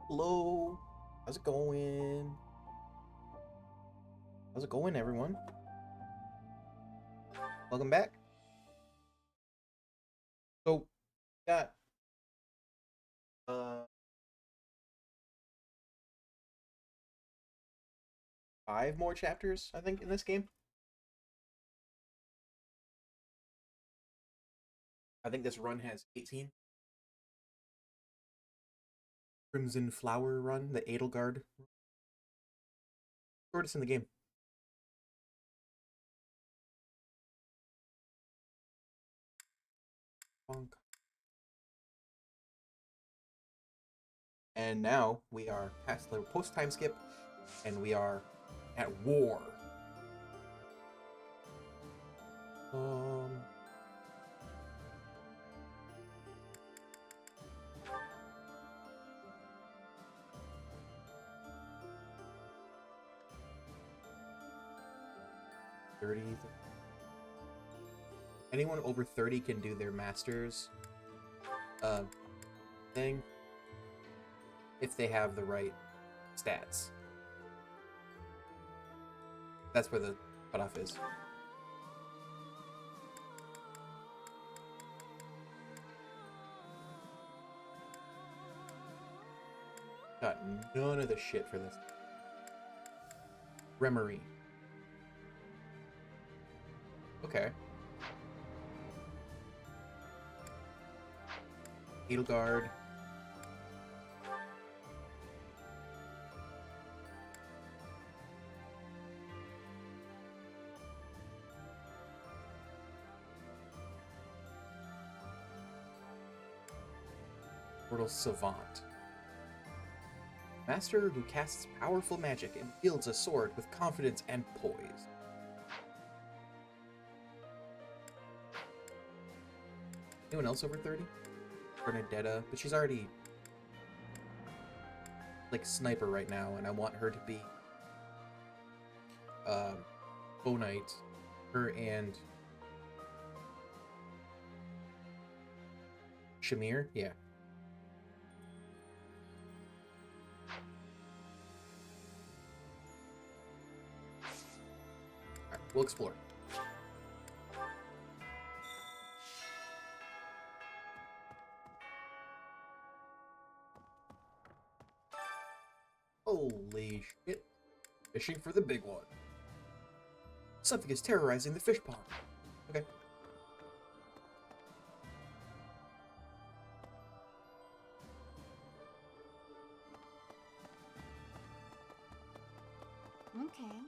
Hello. How's it going? How's it going, everyone? Welcome back. So, got uh 5 more chapters, I think, in this game. I think this run has 18. Crimson Flower run, the Edelgard. Shortest in the game. Bonk. And now we are past the post time skip, and we are at war. Um, 30. Anyone over 30 can do their master's uh, thing if they have the right stats. That's where the cutoff is. Got none of the shit for this. Remery. Okay. Edelgard. Portal Savant. Master who casts powerful magic and wields a sword with confidence and poise. Anyone else over 30? Bernadetta, but she's already like sniper right now, and I want her to be Bow Knight. Her and Shamir, yeah. Alright, we'll explore. Holy shit. Fishing for the big one. Something is terrorizing the fish pond. Okay. Okay.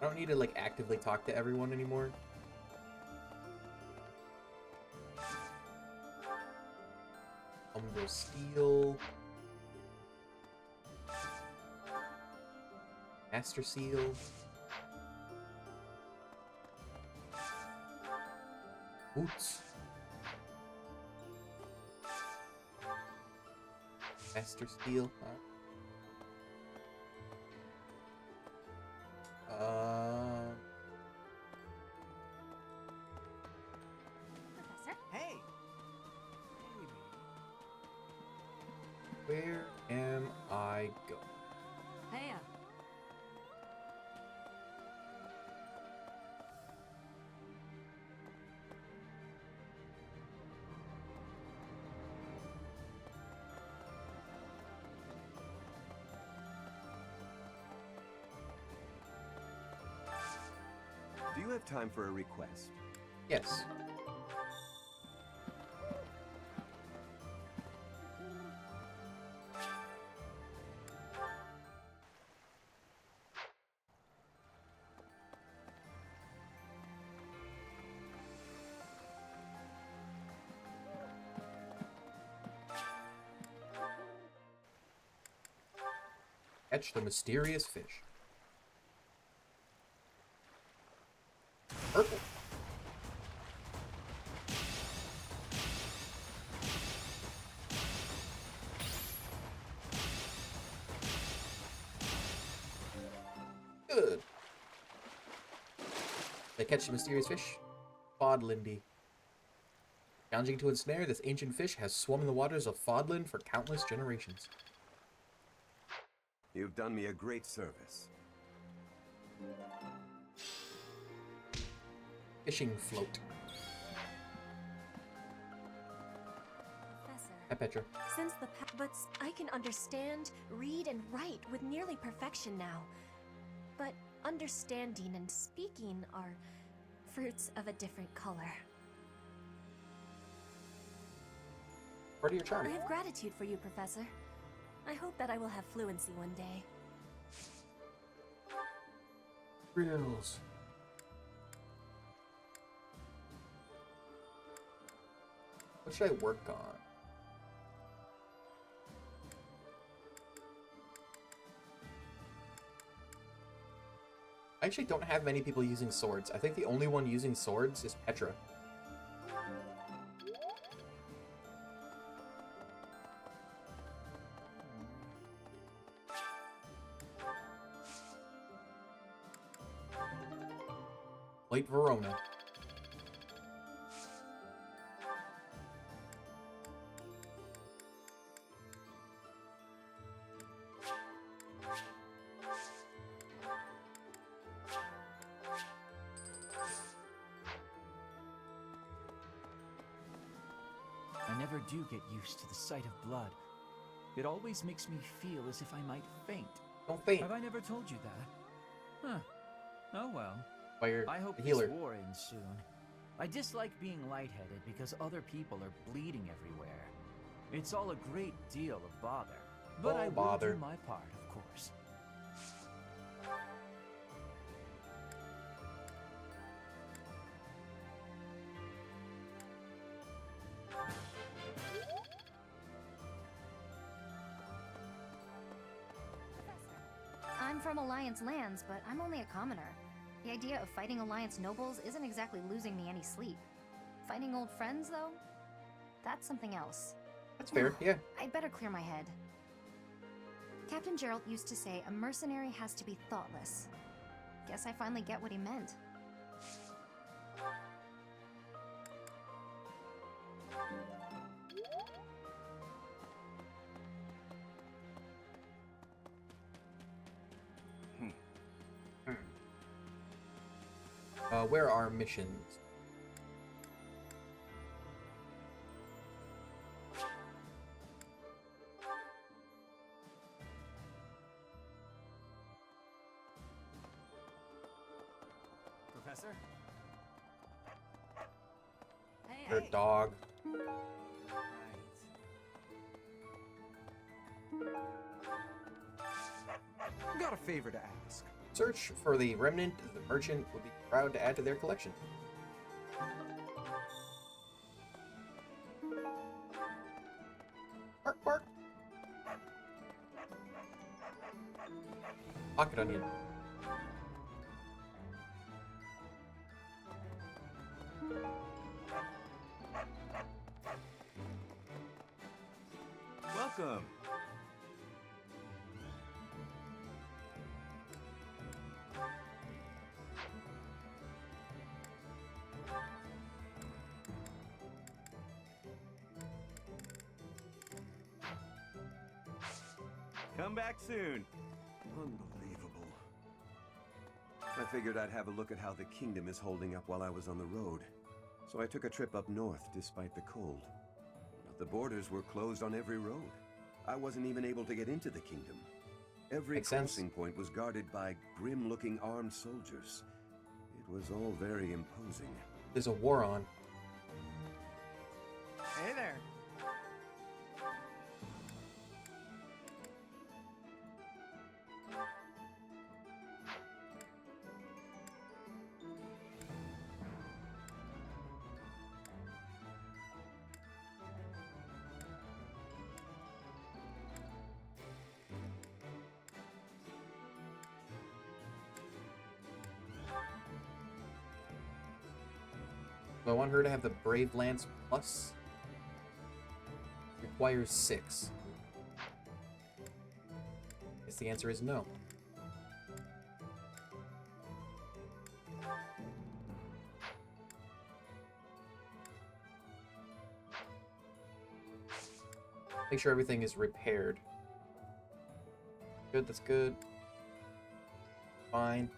I don't need to like actively talk to everyone anymore. Umbral Steel. Master Seal. Boots. Master Steel. Professor? Hey! Where am I going? Heya. Do you have time for a request? Yes. Catch the mysterious fish. Purple. Good. They catch the mysterious fish. Fodlindy. Challenging to ensnare, this ancient fish has swum in the waters of Fodland for countless generations. You've done me a great service. Fishing float. Professor, Hi, Petra. Since but I can understand, read, and write with nearly perfection now. But understanding and speaking are fruits of a different color. Part of your charm. I have gratitude for you, Professor. I hope that I will have fluency one day. Reels. What should I work on? I actually don't have many people using swords. I think the only one using swords is Petra. Late Verona. I never do get used to the sight of blood. It always makes me feel as if I might faint. Don't faint. Have I never told you that? Huh. Oh well. By your I hope healer. this war ends soon. I dislike being lightheaded because other people are bleeding everywhere. It's all a great deal of bother. But Oh, I will bother. do my part, of course. I'm from Alliance lands, but I'm only a commoner. The idea of fighting Alliance nobles isn't exactly losing me any sleep. Fighting old friends, though? That's something else. That's fair, yeah. I'd better clear my head. Captain Gerald used to say a mercenary has to be thoughtless. Guess I finally get what he meant. Where are missions? Professor? Your dog. Got a favor to ask. Search for the remnant the merchant would be proud to add to their collection. Bark, bark. Pocket onion. Welcome. Come back soon. Unbelievable. I figured I'd have a look at how the kingdom is holding up while I was on the road. So I took a trip up north despite the cold. But the borders were closed on every road. I wasn't even able to get into the kingdom. Every Makes sense. crossing point was guarded by grim-looking armed soldiers. It was all very imposing. There's a war on. Hey there. So I want her to have the Brave Lance Plus. Requires 6. Guess the answer is no. Make sure everything is repaired. Good, that's good. Fine.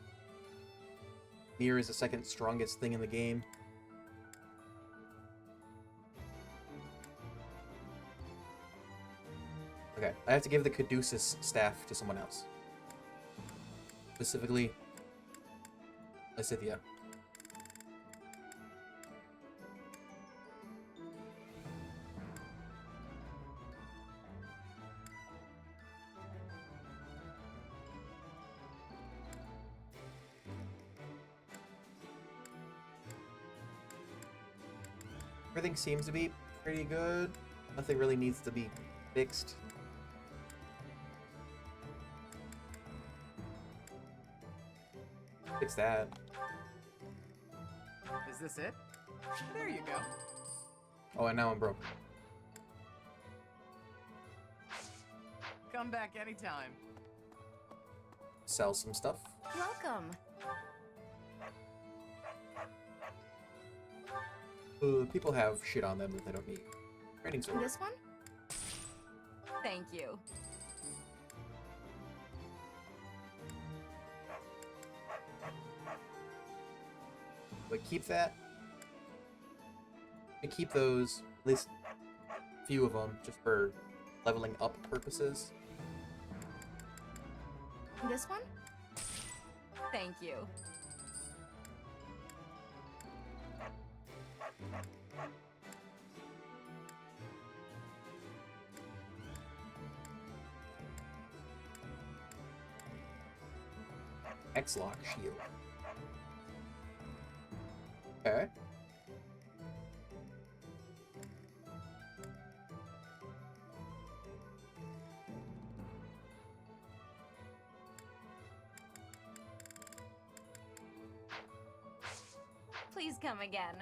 Mirror is the second strongest thing in the game. Okay, I have to give the Caduceus staff to someone else. Specifically, Lysithia. Everything seems to be pretty good. Nothing really needs to be fixed. Fix that. Is this it? There you go. Oh, and now I'm broke. Come back anytime. Sell some stuff. Welcome. People have shit on them that they don't need. Training sword. This one? Thank you. But keep that. And keep those, at least a few of them, just for leveling up purposes. This one? Thank you. X-Lock shield. Okay. Please come again.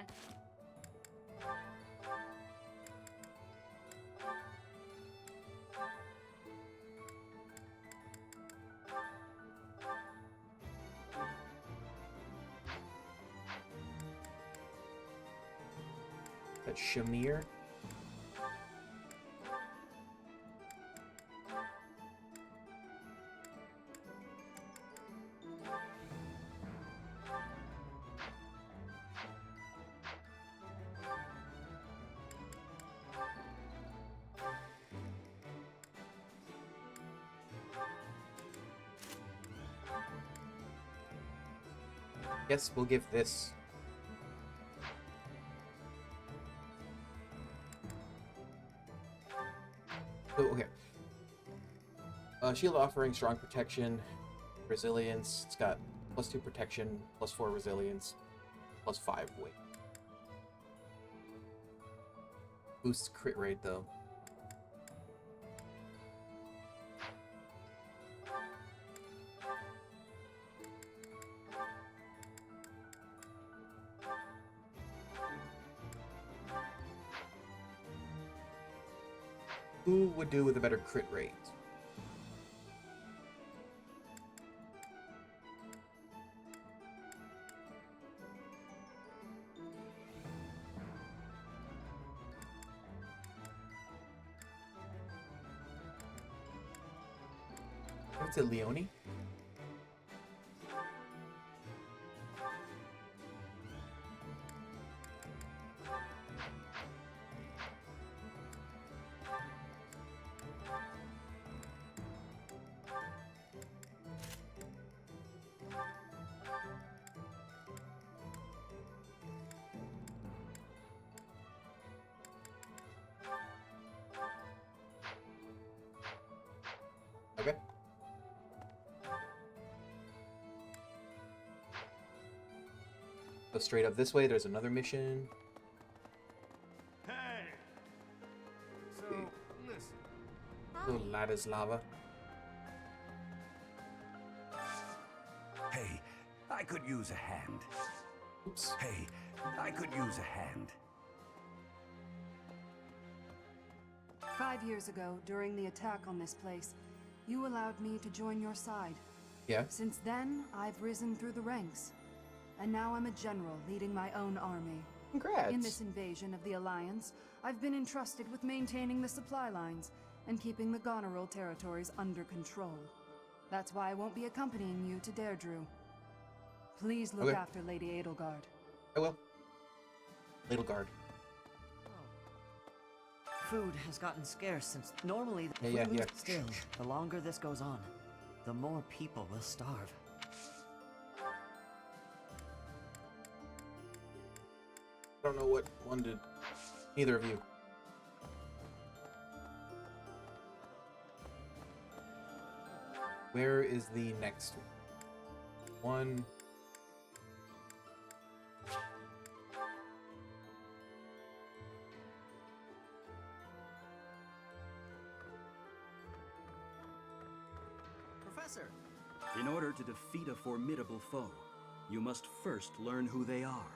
That Shamir. Guess we'll give this. Oh, okay. Shield offering strong protection, resilience. It's got +2 protection, +4 resilience, +5 weight. Boosts crit rate though. Who would do with a better crit rate? What's it, Leone? Okay. Go straight up this way. There's another mission. Hey! So, listen. Oh, Ladislava. Hey, I could use a hand. Oops. Hey, I could use a hand. 5 years ago, during the attack on this place, you allowed me to join your side. Yeah. Since then, I've risen through the ranks. And now I'm a general leading my own army. Congrats. In this invasion of the Alliance, I've been entrusted with maintaining the supply lines and keeping the Goneril territories under control. That's why I won't be accompanying you to Deirdre. Please look Okay. after Lady Edelgard. I will. Little guard. Food has gotten scarce since normally Yeah. Still, the longer this goes on, the more people will starve. I don't know what one did. Neither of you. Where is the next one? Professor! In order to defeat a formidable foe, you must first learn who they are.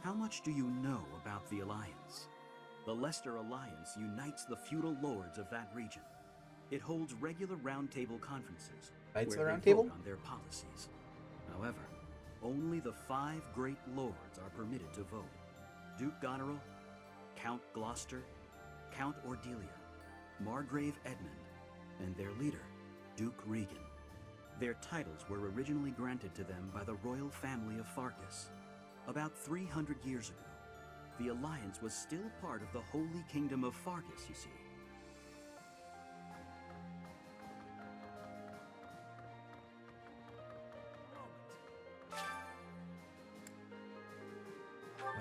How much do you know about the Alliance? The Leicester Alliance unites the feudal lords of that region. It holds regular roundtable conferences Knights of where the they Round Table? vote on their policies. However, only the 5 great lords are permitted to vote. Duke Goneril, Count Gloucester, Count Ordelia, Margrave Edmund, and their leader, Duke Regan. Their titles were originally granted to them by the royal family of Farkas. About 300 years ago, the Alliance was still part of the Holy Kingdom of Farkas, you see.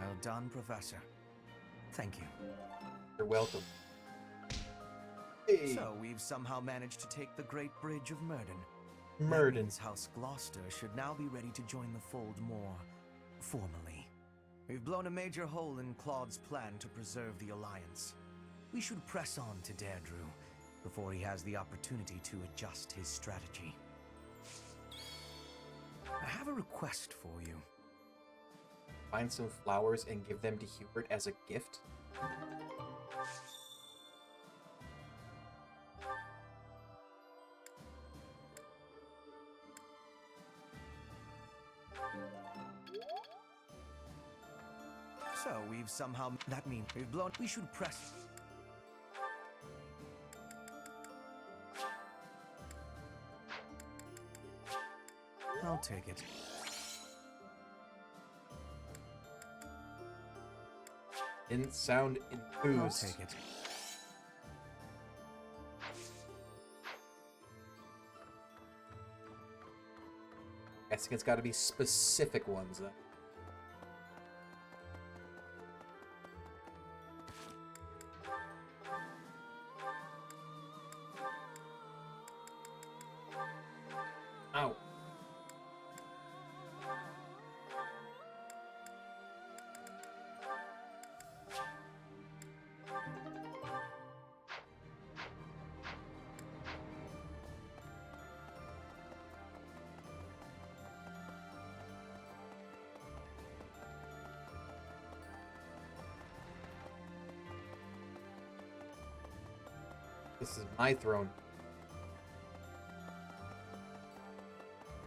Well done, Professor. Thank you. You're welcome. Hey, So we've somehow managed to take the Great Bridge of Murden. That Murden. means House Gloucester should now be ready to join the fold more formally. We've blown a major hole in Claude's plan to preserve the Alliance. We should press on to Deirdre before he has the opportunity to adjust his strategy. I have a request for you. Find some flowers and give them to Hubert as a gift. So we've somehow... That means we've blown... We should press... I'll take it. Didn't sound I'll enthused. take it. Guessing it's got to be specific ones. Ow. This is my throne.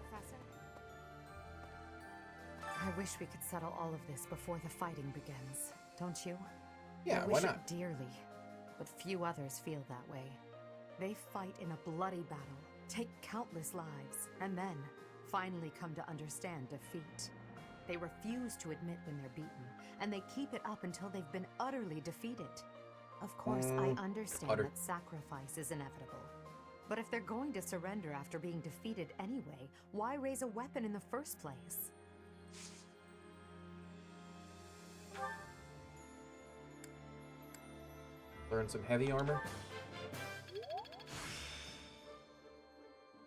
Professor? I wish we could settle all of this before the fighting begins, don't you? Yeah, I why wish not? it dearly, but few others feel that way. They fight in a bloody battle, take countless lives, and then finally come to understand defeat. They refuse to admit when they're beaten, and they keep it up until they've been utterly defeated. Of course, I understand that sacrifice is inevitable. But if they're going to surrender after being defeated anyway, why raise a weapon in the first place? Learn some heavy armor.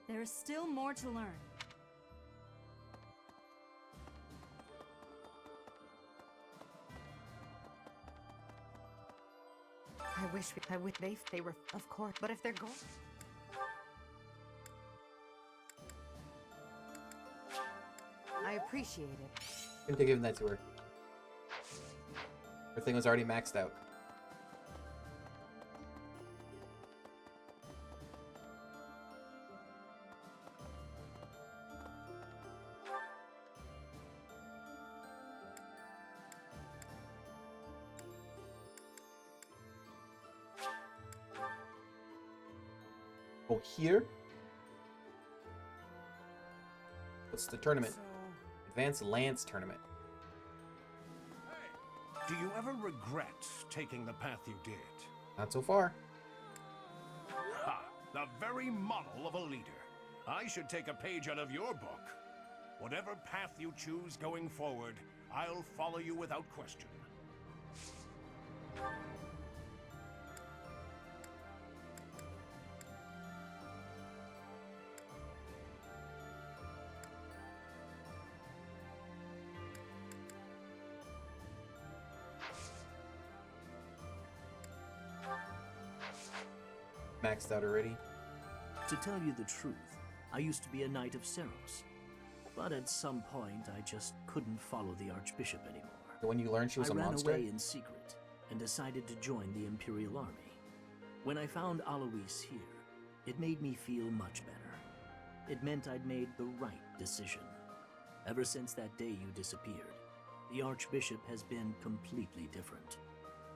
There is still more to learn. They were, of course, but if they're going... I appreciate it. Couldn't have given that to her. Her thing was already maxed out. Oh, here? What's the tournament? Advanced Lance Tournament. Do you ever regret taking the path you did? Not so far. Ha! The very model of a leader. I should take a page out of your book. Whatever path you choose going forward, I'll follow you without question. Maxed out already. To tell you the truth, I used to be a knight of Seros. But at some point, I just couldn't follow the Archbishop anymore. When you learned she was a monster? I ran away in secret and decided to join the Imperial Army. When I found Alois here, it made me feel much better. It meant I'd made the right decision. Ever since that day you disappeared, the Archbishop has been completely different.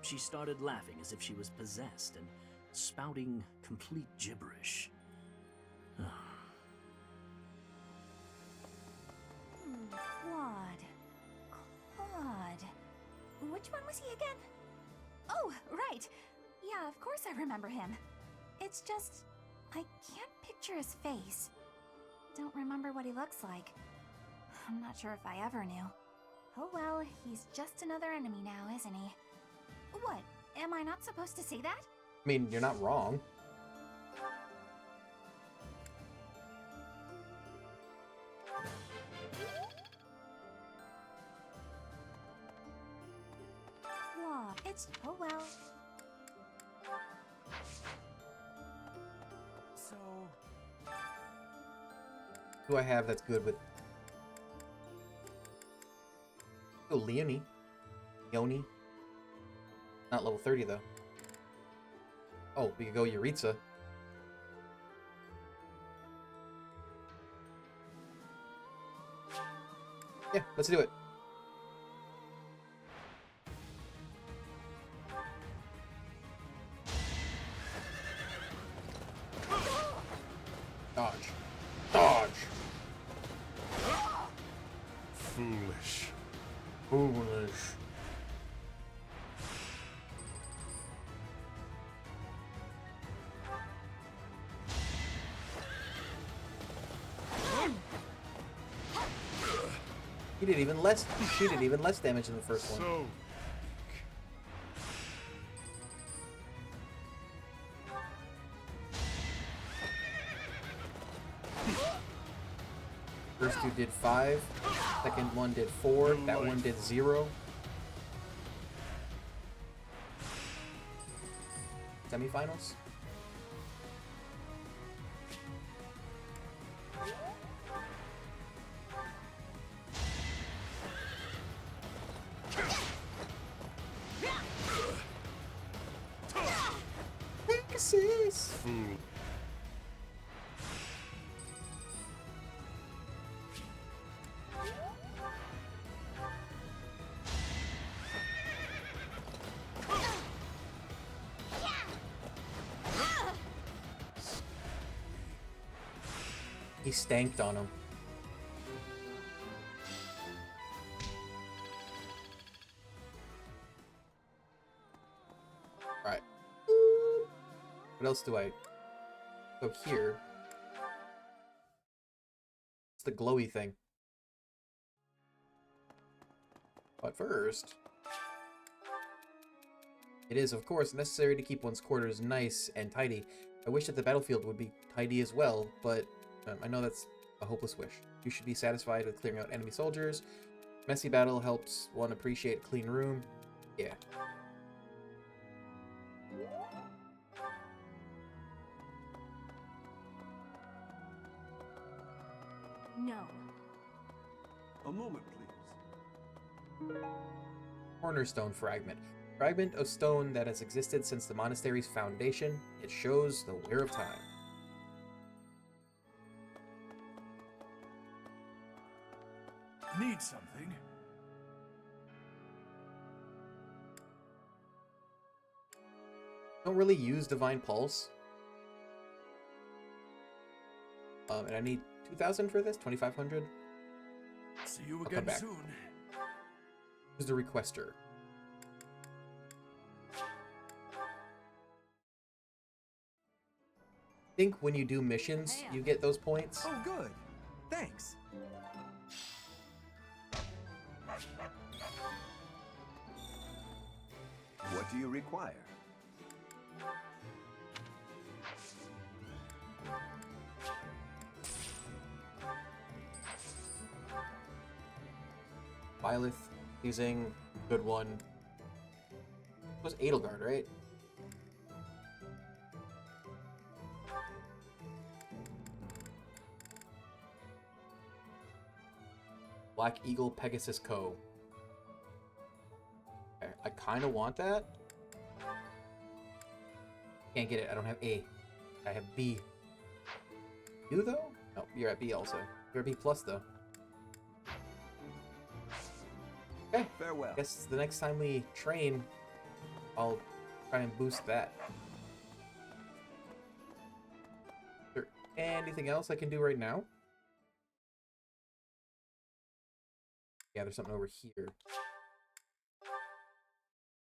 She started laughing as if she was possessed and spouting complete gibberish. Claude. Which one was he again? Oh, right. Yeah, of course I remember him. It's just, I can't picture his face. Don't remember what he looks like. I'm not sure if I ever knew. Oh well, he's just another enemy now, isn't he? What? Am I not supposed to say that? I mean, you're not wrong. Claude, it's, oh well. So... Who do I have that's good with... Oh, Leonie. Yoni. Not level 30, though. Oh, we could go Yuritsa. Yeah, let's do it. Dodge. Dodge! Foolish. Foolish. He did even less. She did even less damage than the first one. So... First two did 5. Second one did 4. That one did 0. Semifinals. Pegasus! He stanked on him. Alright. What else do I... go here? It's the glowy thing. But first... it is, of course, necessary to keep one's quarters nice and tidy. I wish that the battlefield would be tidy as well, but I know that's a hopeless wish. You should be satisfied with clearing out enemy soldiers. Messy battle helps one appreciate a clean room. Yeah. No. A moment, please. Cornerstone fragment. Fragment of stone that has existed since the monastery's foundation. It shows the wear of time. Need something? Don't really use Divine Pulse. And I need 2,000 for this? 2,500? See you I'll again come back. soon. Who's the requester? I think when you do missions, you get those points. Oh, good. Thanks. What do you require? Byleth using good one. It was Edelgard, right? Black Eagle Pegasus Co. Okay, I kind of want that. Can't get it. I don't have A. I have B. You though? No, you're at B also. You're at B plus though. Okay. Farewell. Guess the next time we train, I'll try and boost that. Is there anything else I can do right now? Yeah, there's something over here.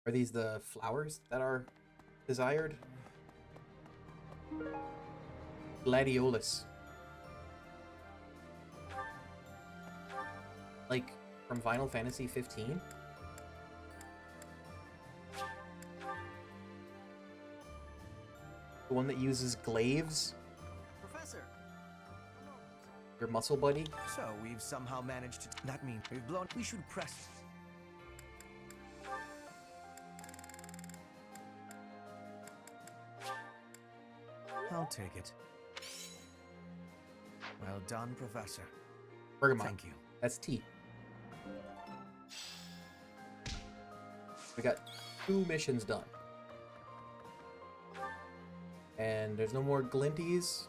Are these the flowers that are desired? Gladiolus. Like from Final Fantasy 15? The one that uses glaives? Professor! Your muscle buddy? So, we've somehow managed to... That means we've blown... We should press... I'll take it. Well done, Professor. Bergamot. Thank you. That's T. We got 2 missions done. And there's no more glinties.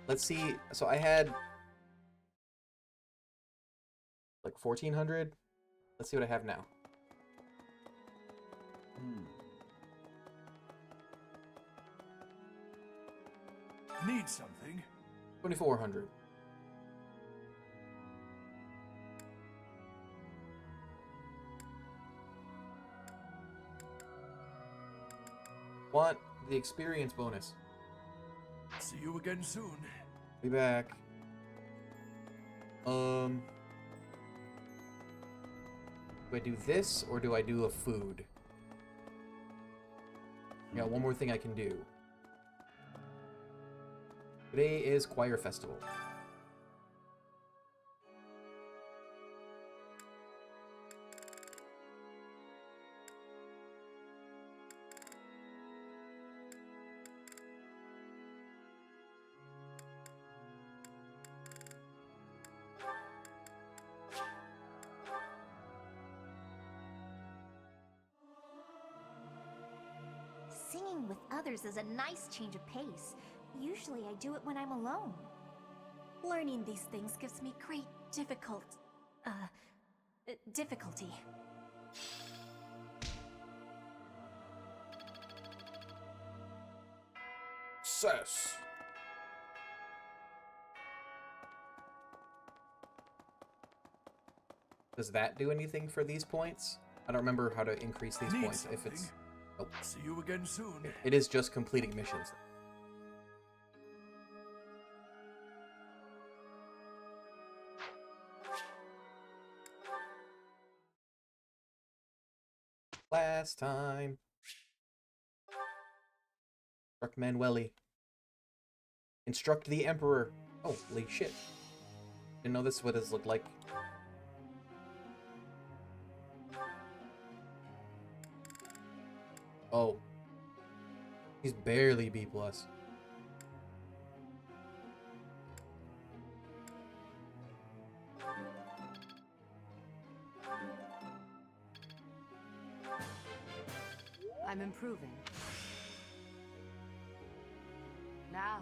Let's see. So I had like 1400. Let's see what I have now. Need something? 2400. Want the experience bonus. See you again soon. Be back. Do I do this or do I do a food? Yeah, one more thing I can do. Today is Choir Festival. Singing with others is a nice change of pace. Usually I do it when I'm alone. Learning these things gives me great difficulty. Success. Does that do anything for these points? I don't remember how to increase these Need points. something? If it's... Nope. See you again soon. It is just completing missions. Last time. Instruct Manueli. Instruct the Emperor. Holy shit. Didn't know this is what this looked like. Oh. He's barely B+. I'm improving. Now.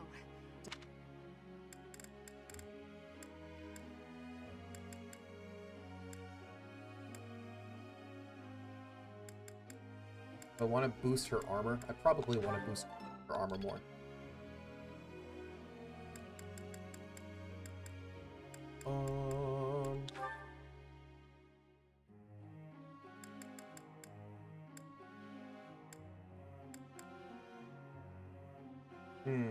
I want to boost her armor. I probably want to boost her armor more. Hmm.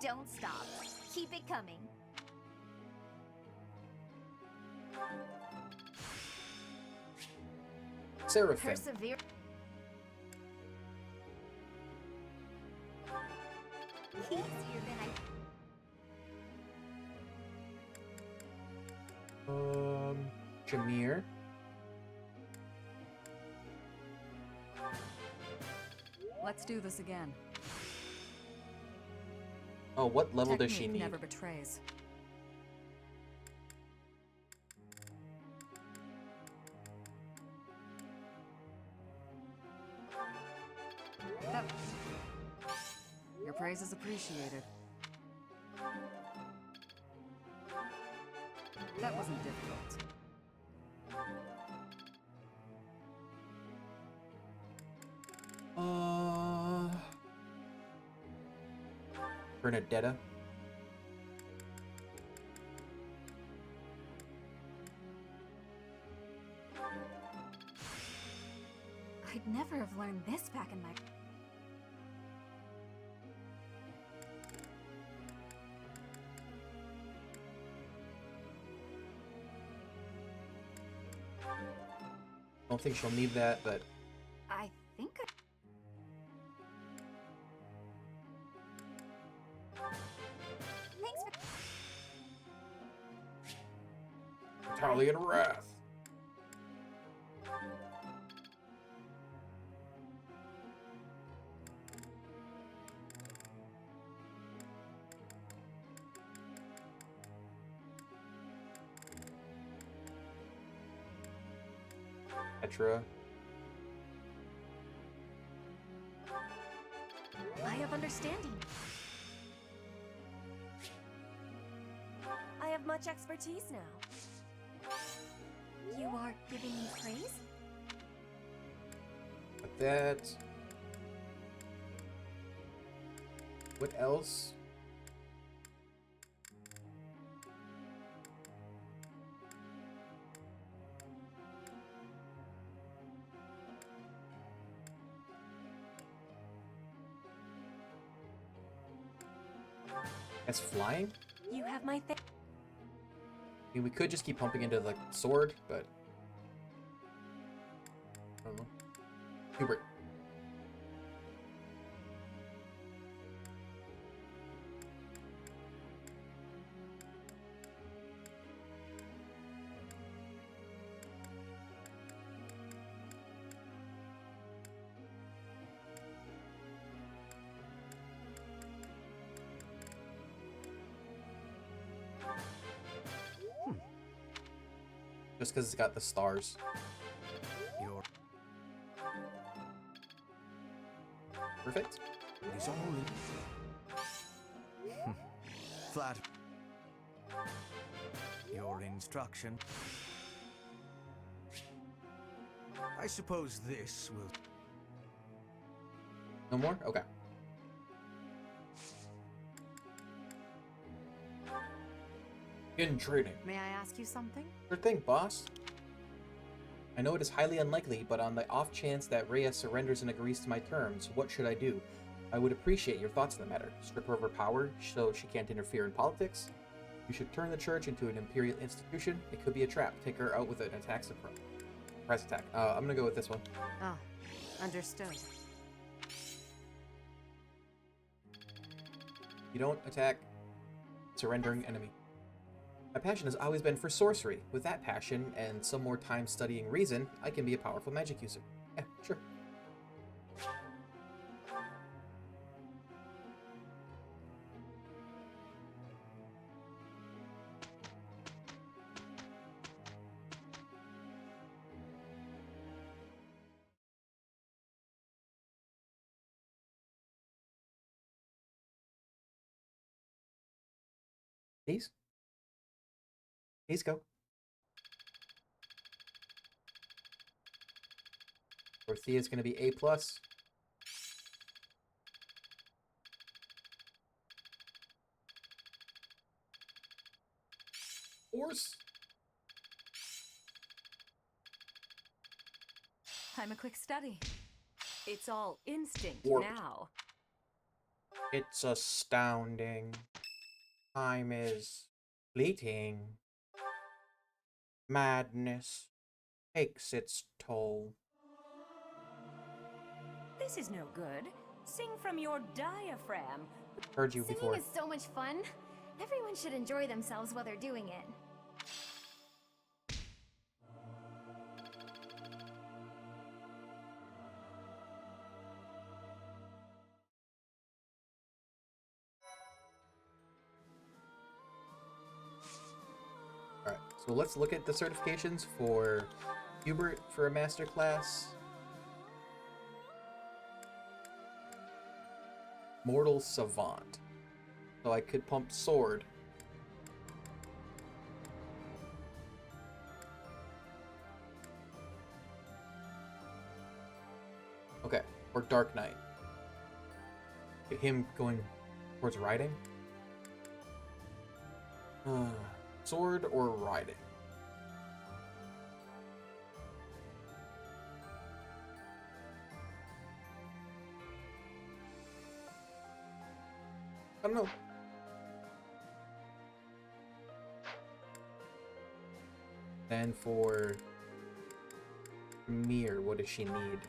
Don't stop. Keep it coming. Seraphim. Persevere. Easier than I. Jameer. Let's do this again. Oh, what level does she Technique need? never betrays. That... Your praise is appreciated. That wasn't difficult. Bernadetta. I'd never have learned this back in my... Don't think she'll need that, but I think Thanks for... Italian Wrath. Petra. I have understanding. I have much expertise now. You are giving me praise? Like that. What else? That's flying? You have my I mean, we could just keep pumping into the sword, but I don't know. Hubert. Just because it's got the stars. Your Perfect. is all in. Flat. Your instruction. I suppose this will... No more? Okay. In training. May I ask you something? Sure thing, boss. I know it is highly unlikely, but on the off chance that Rhea surrenders and agrees to my terms, what should I do? I would appreciate your thoughts on the matter. Strip her of her power so she can't interfere in politics? You should turn the church into an imperial institution. It could be a trap. Take her out with an attack surprise attack. I'm gonna go with this one. Ah, understood. You don't attack surrendering enemy. My passion has always been for sorcery. With that passion and some more time studying reason, I can be a powerful magic user. Yeah, sure. Please? Please go. Dorothea's gonna be A+. Force. I'm a quick study. It's all instinct Warped. now. It's astounding. Time is fleeting. Madness takes its toll. This is no good. Sing from your diaphragm. Heard you Singing before. is so much fun. Everyone should enjoy themselves while they're doing it. Alright, so let's look at the certifications for Hubert for a master class. Mortal Savant. So I could pump Sword. Okay, or Dark Knight. Get him going towards riding. Sword or riding? I don't know. And for Mir, what does she need?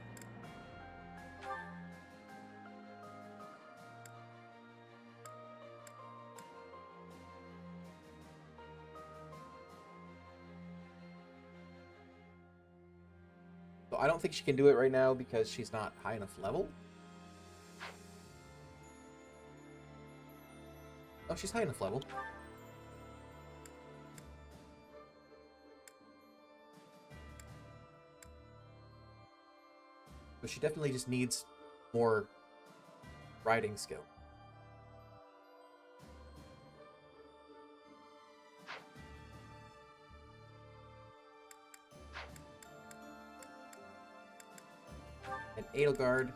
So I don't think she can do it right now because she's not high enough level. Oh, she's high enough level. But she definitely just needs more riding skill. And Edelgard.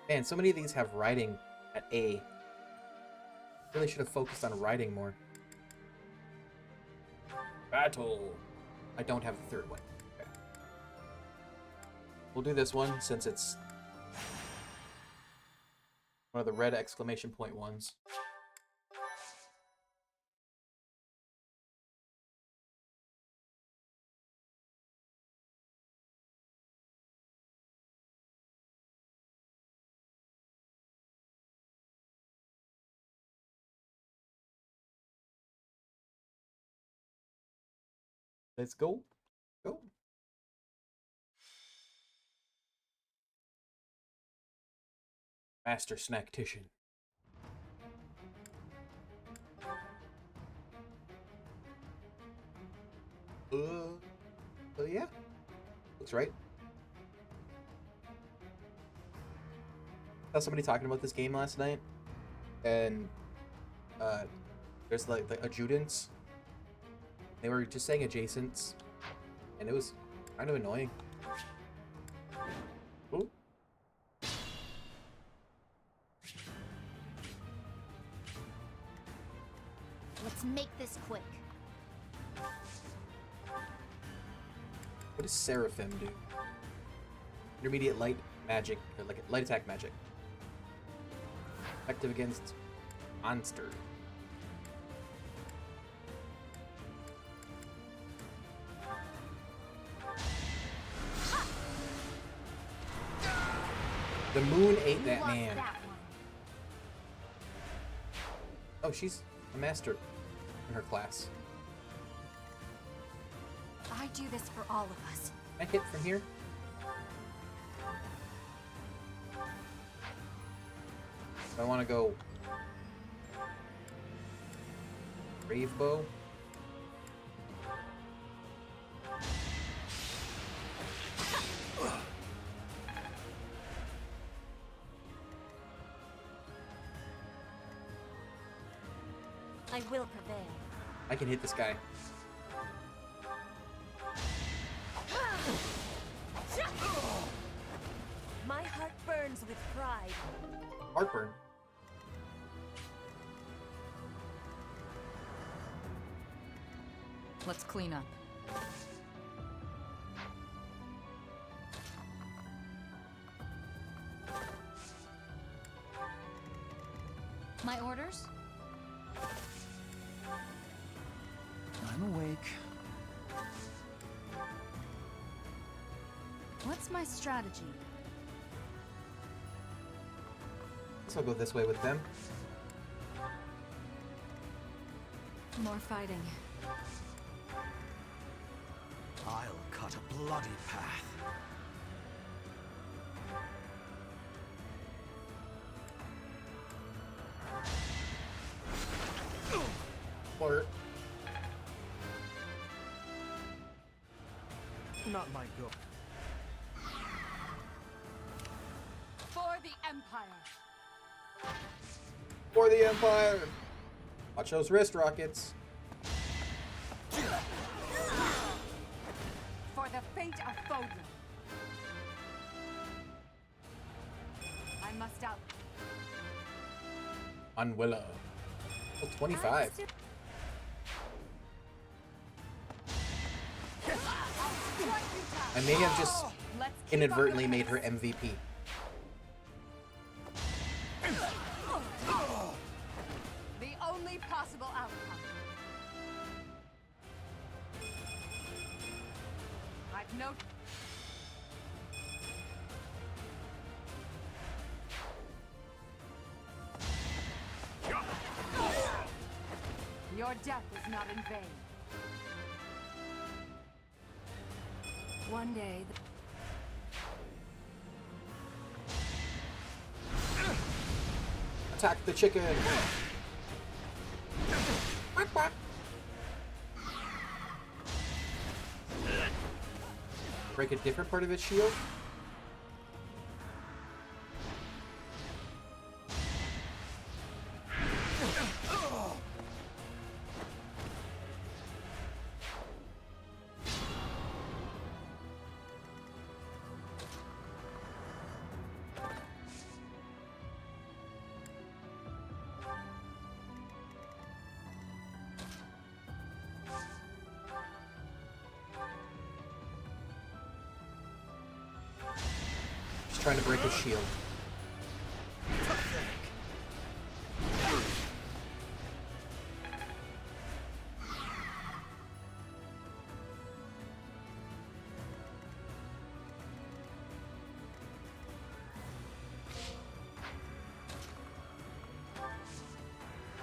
Man, so many of these have riding at A. Really should have focused on riding more. Battle. I don't have the third one. Okay. We'll do this one since it's one of the red exclamation point ones. Let's go. Go. Master Snacktician. Yeah. Looks right. I saw somebody talking about this game last night, and there's like the adjutants. They were just saying adjacents, and it was kind of annoying. Ooh. Let's make this quick. What does Seraphim do? Intermediate light magic, or like light attack magic. Effective against monster. The moon ate that man. Oh, she's a master in her class. I do this for all of us. Can I hit from here? I want to go Brave bow. I will prevail. I can hit this guy. My heart burns with pride. Heartburn. Let's clean up. My orders? I'm awake. What's my strategy? Guess I'll go this way with them. More fighting. I'll cut a bloody path. Or Not my go. For the Empire! for the Empire. Watch those wrist rockets. For the fate of Fodlan! I must out. On Willow. Oh, 25. I may have just inadvertently made her MVP. The only possible outcome. I've no... Your death is not in vain. One day, Attack the chicken. Quack, quack. Break a different part of its shield. Just trying to break his shield.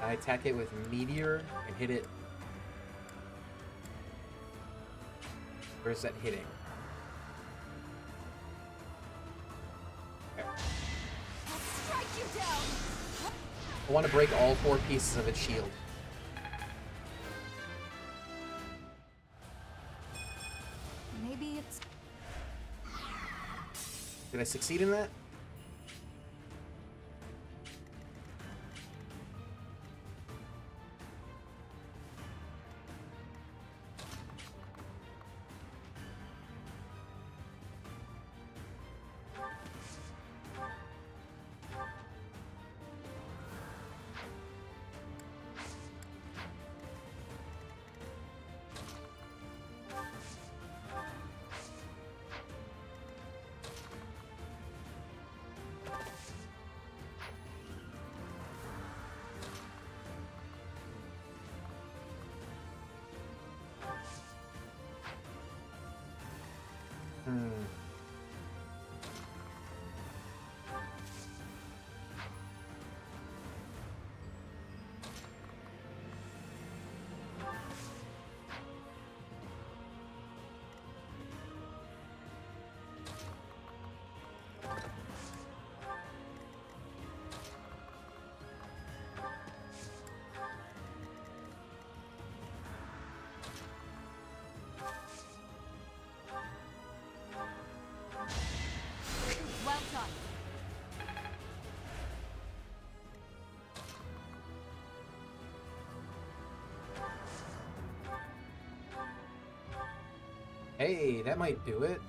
I attack it with Meteor and hit it. Where's that hitting? Okay. Strike you down! I want to break all 4 pieces of its shield. maybe it's... Did I succeed in that? Hey, that might do it.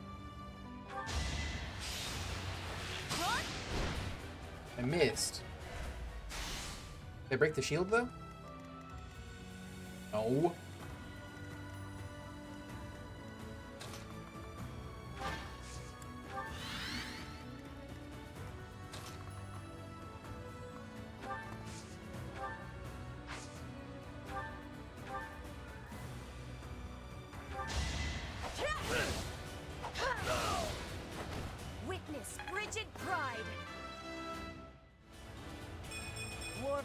I missed. Did I break the shield, though? No. Witness frigid pride. War.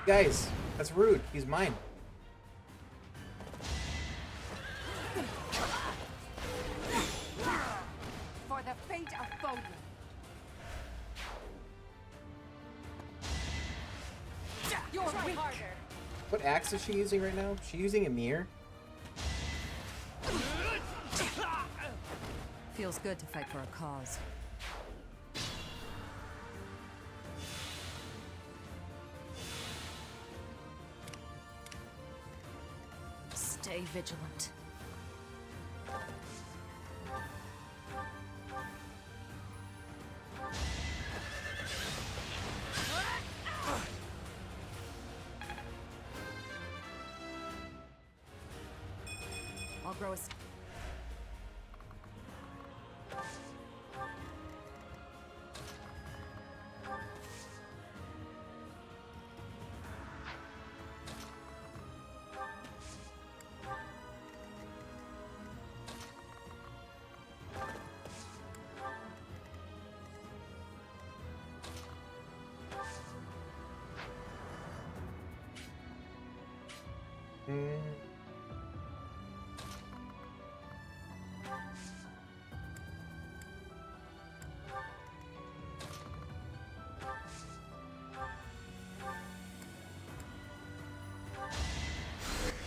Guys, that's rude. He's mine. For the fate of Foden. You're weak. What axe is she using right now? She using a mirror? Feels good to fight for a cause. Stay vigilant. I'll grow a...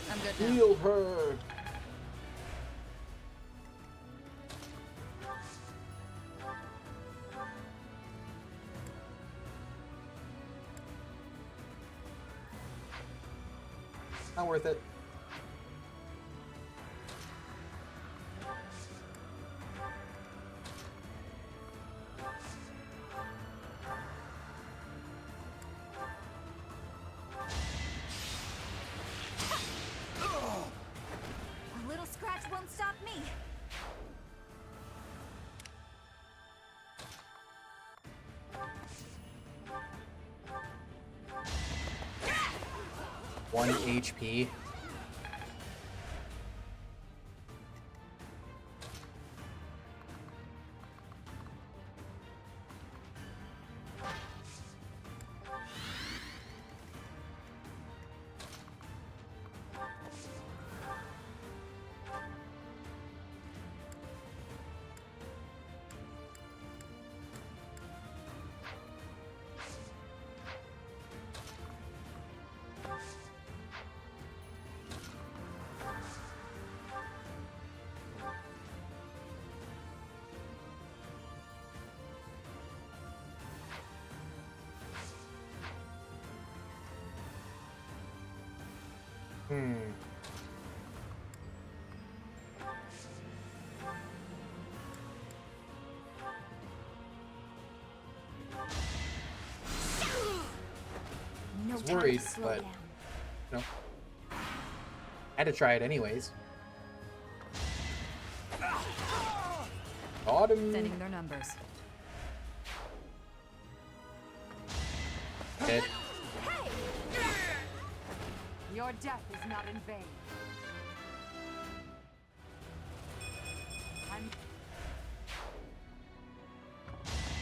I'm good now. Heal her! Not worth it. A little scratch won't stop me. One HP. No I was time worried, to slow but down. no. Had to try it anyways. Got him. Thinning their numbers. Dead. Your death is not in vain. I'm...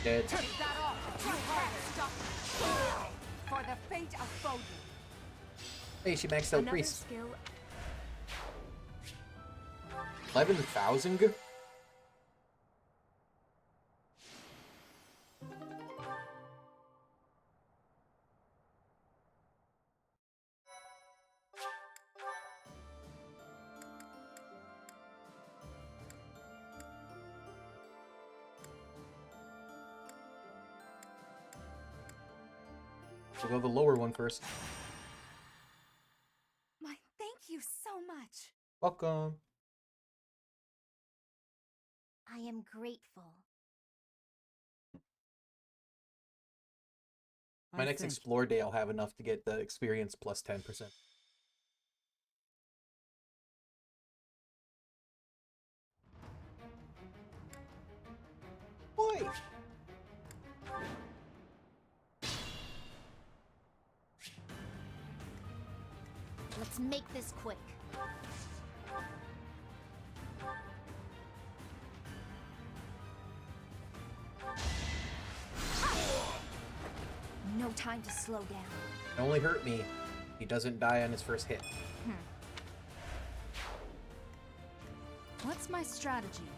Dead. Take that off! Too hard! Stop! For the fate of Foden. Hey, she maxed out Another priest. skill. 11,000? We'll go the lower one first. My thank you so much. Welcome. I am grateful. My next explore day, I'll have enough to get the experience plus 10%. Boy! Let's make this quick. No time to slow down. It only hurt me. He doesn't die on his first hit. What's my strategy?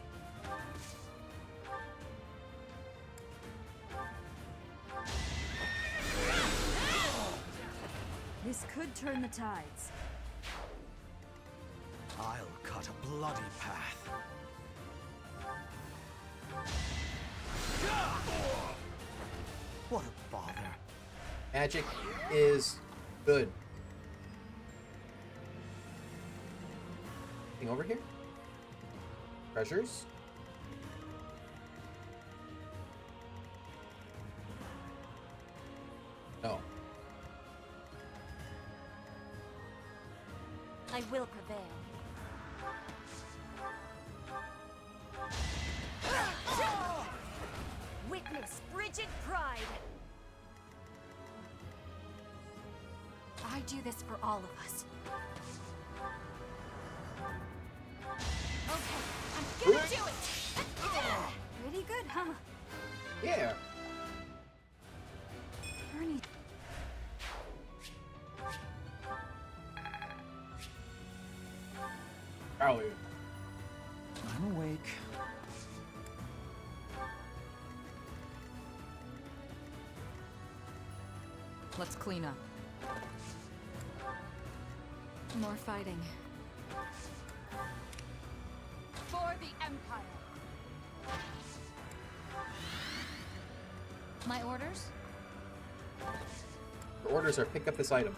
This could turn the tides. I'll cut a bloody path. What a bother. Magic is good. Anything over here? Treasures? No. I will prevail. Witness Bridget Pride. I do this for all of us. Okay, I'm gonna do it! Pretty good, huh? Yeah. Ernie. Probably. I'm awake. Let's clean up. More fighting. For the Empire. My orders? Your orders are pick up this item.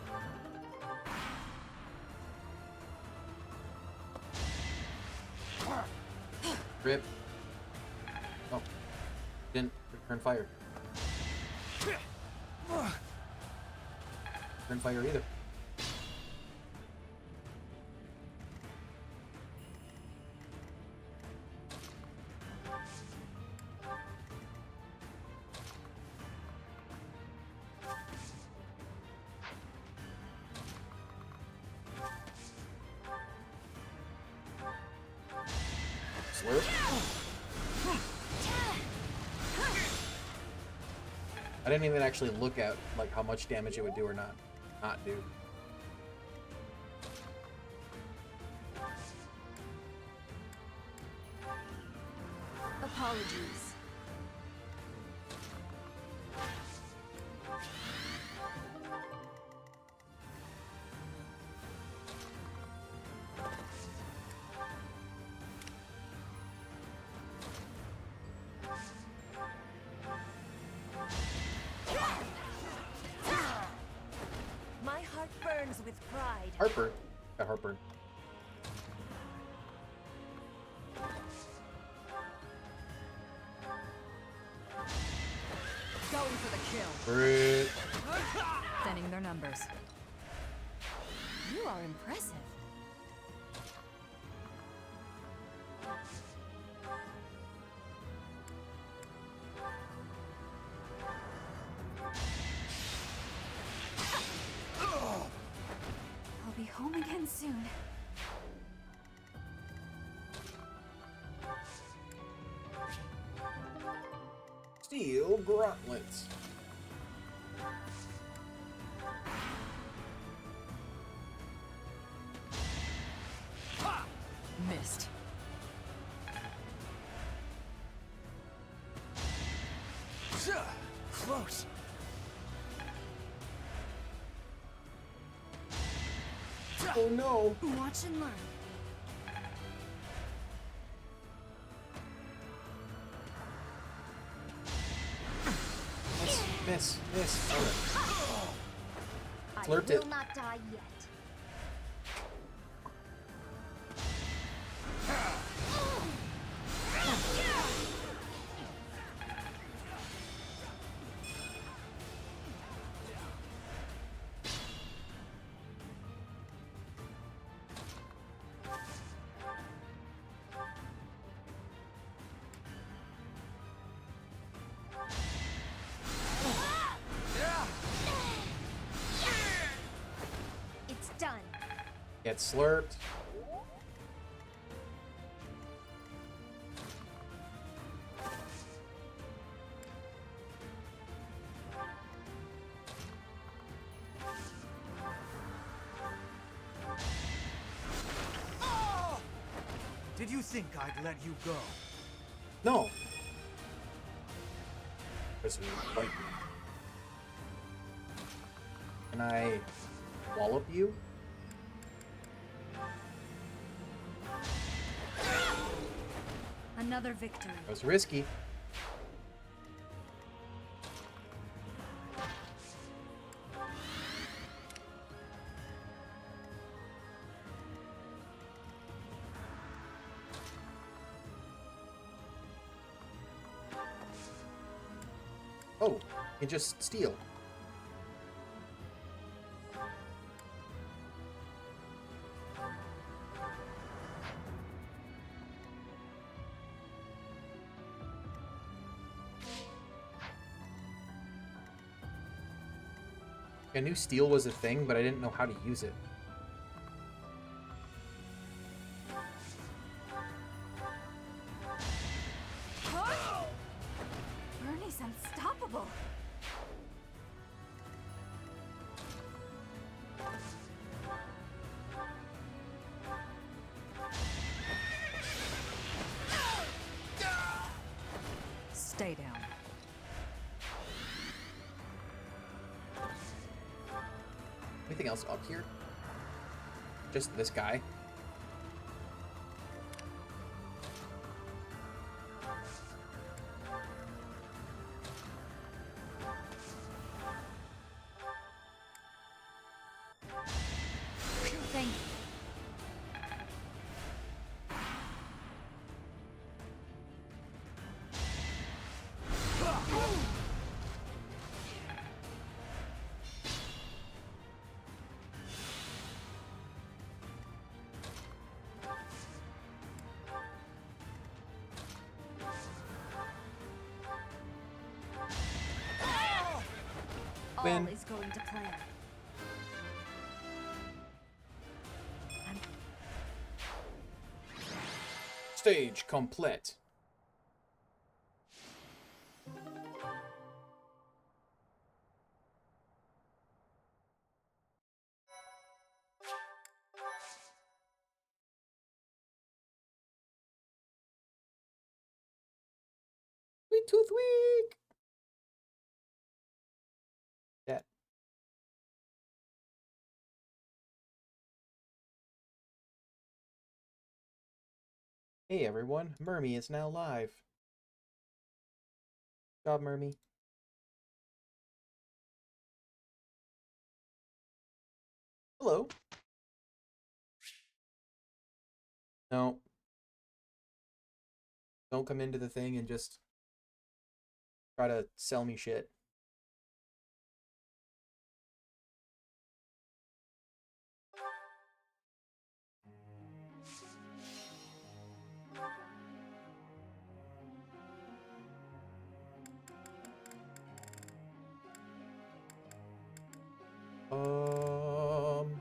Rip. Oh. Didn't return fire. Return fire either. Slurp. I didn't even actually look at like how much damage it would do or not do. Apologies. My heart burns with pride. Harper. Got heartburn. Going for the kill. Brit. Thinning their numbers. You are impressive. I'll be home again soon. Steel gauntlets. Missed. Close. Oh no. Watch and learn. Miss. Okay. Slurped will it. not die yet. It's done. Get slurped. Did you think I'd let you go? No. Like, can I wallop you? Another victory. That was risky. Oh, you can just steal. I knew steal was a thing, but I didn't know how to use it. Bernie's unstoppable. Stay down. Anything else up here? Just this guy. Thank you. Win. All is going to plan. Stage complete. Sweet Tooth Week. Yeah. Hey everyone, Mermy is now live. Good job, Mermy. Hello. No. Don't come into the thing and just try to sell me shit. Um.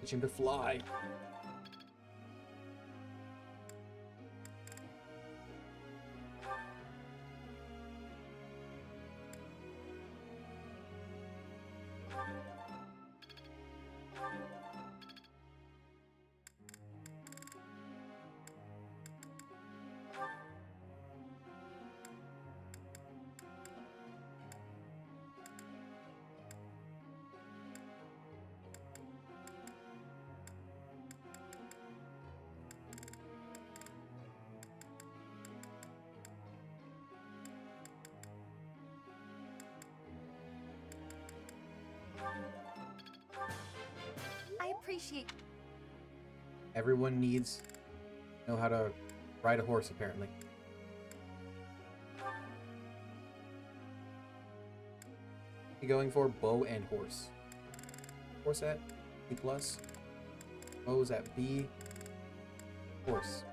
Teach him to fly. appreciate... Everyone needs to know how to ride a horse, apparently. You going for bow and horse. Horse at B+. Bow's at B. Horse.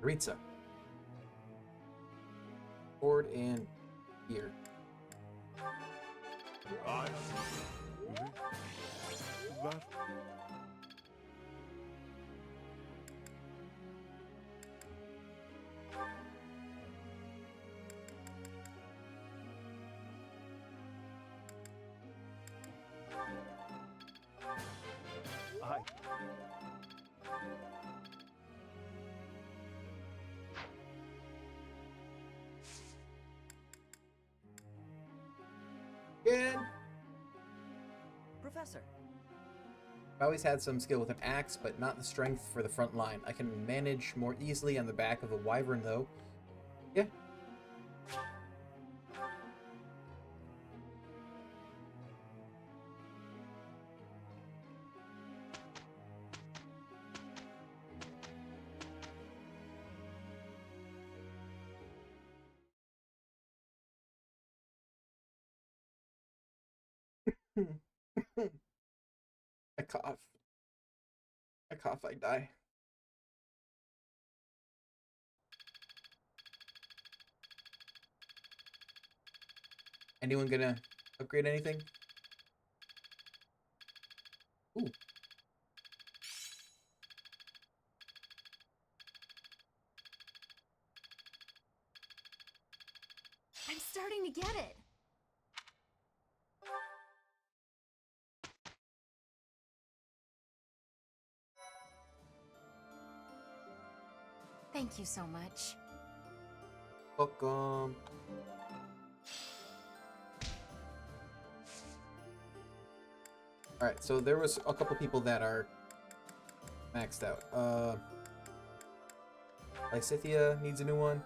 Ritza. Board and here. Good. Professor. I've always had some skill with an axe, but not the strength for the front line. I can manage more easily on the back of a wyvern, though. Yeah. I cough. I cough, I die. Anyone gonna upgrade anything? Ooh. I'm starting to get it. Thank you so much. Welcome. Alright, so there was a couple people that are maxed out. Lysithia needs a new one.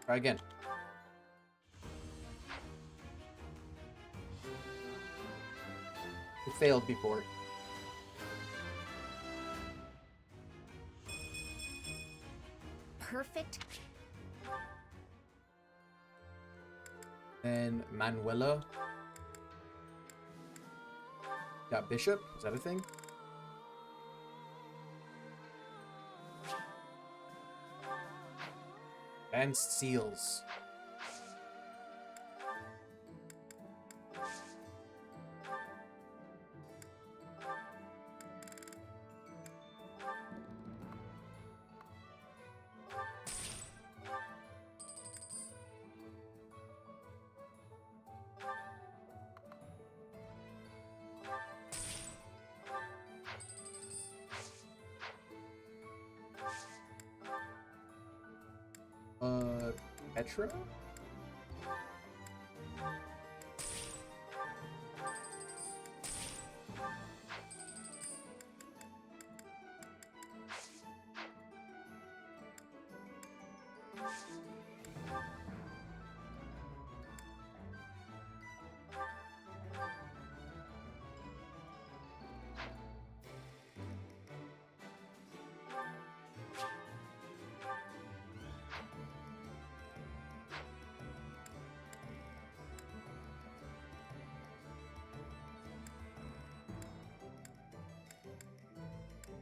Try again. It failed before. Perfect. And Manuela. Got Bishop. Is that a thing? Advanced Seals. Petra?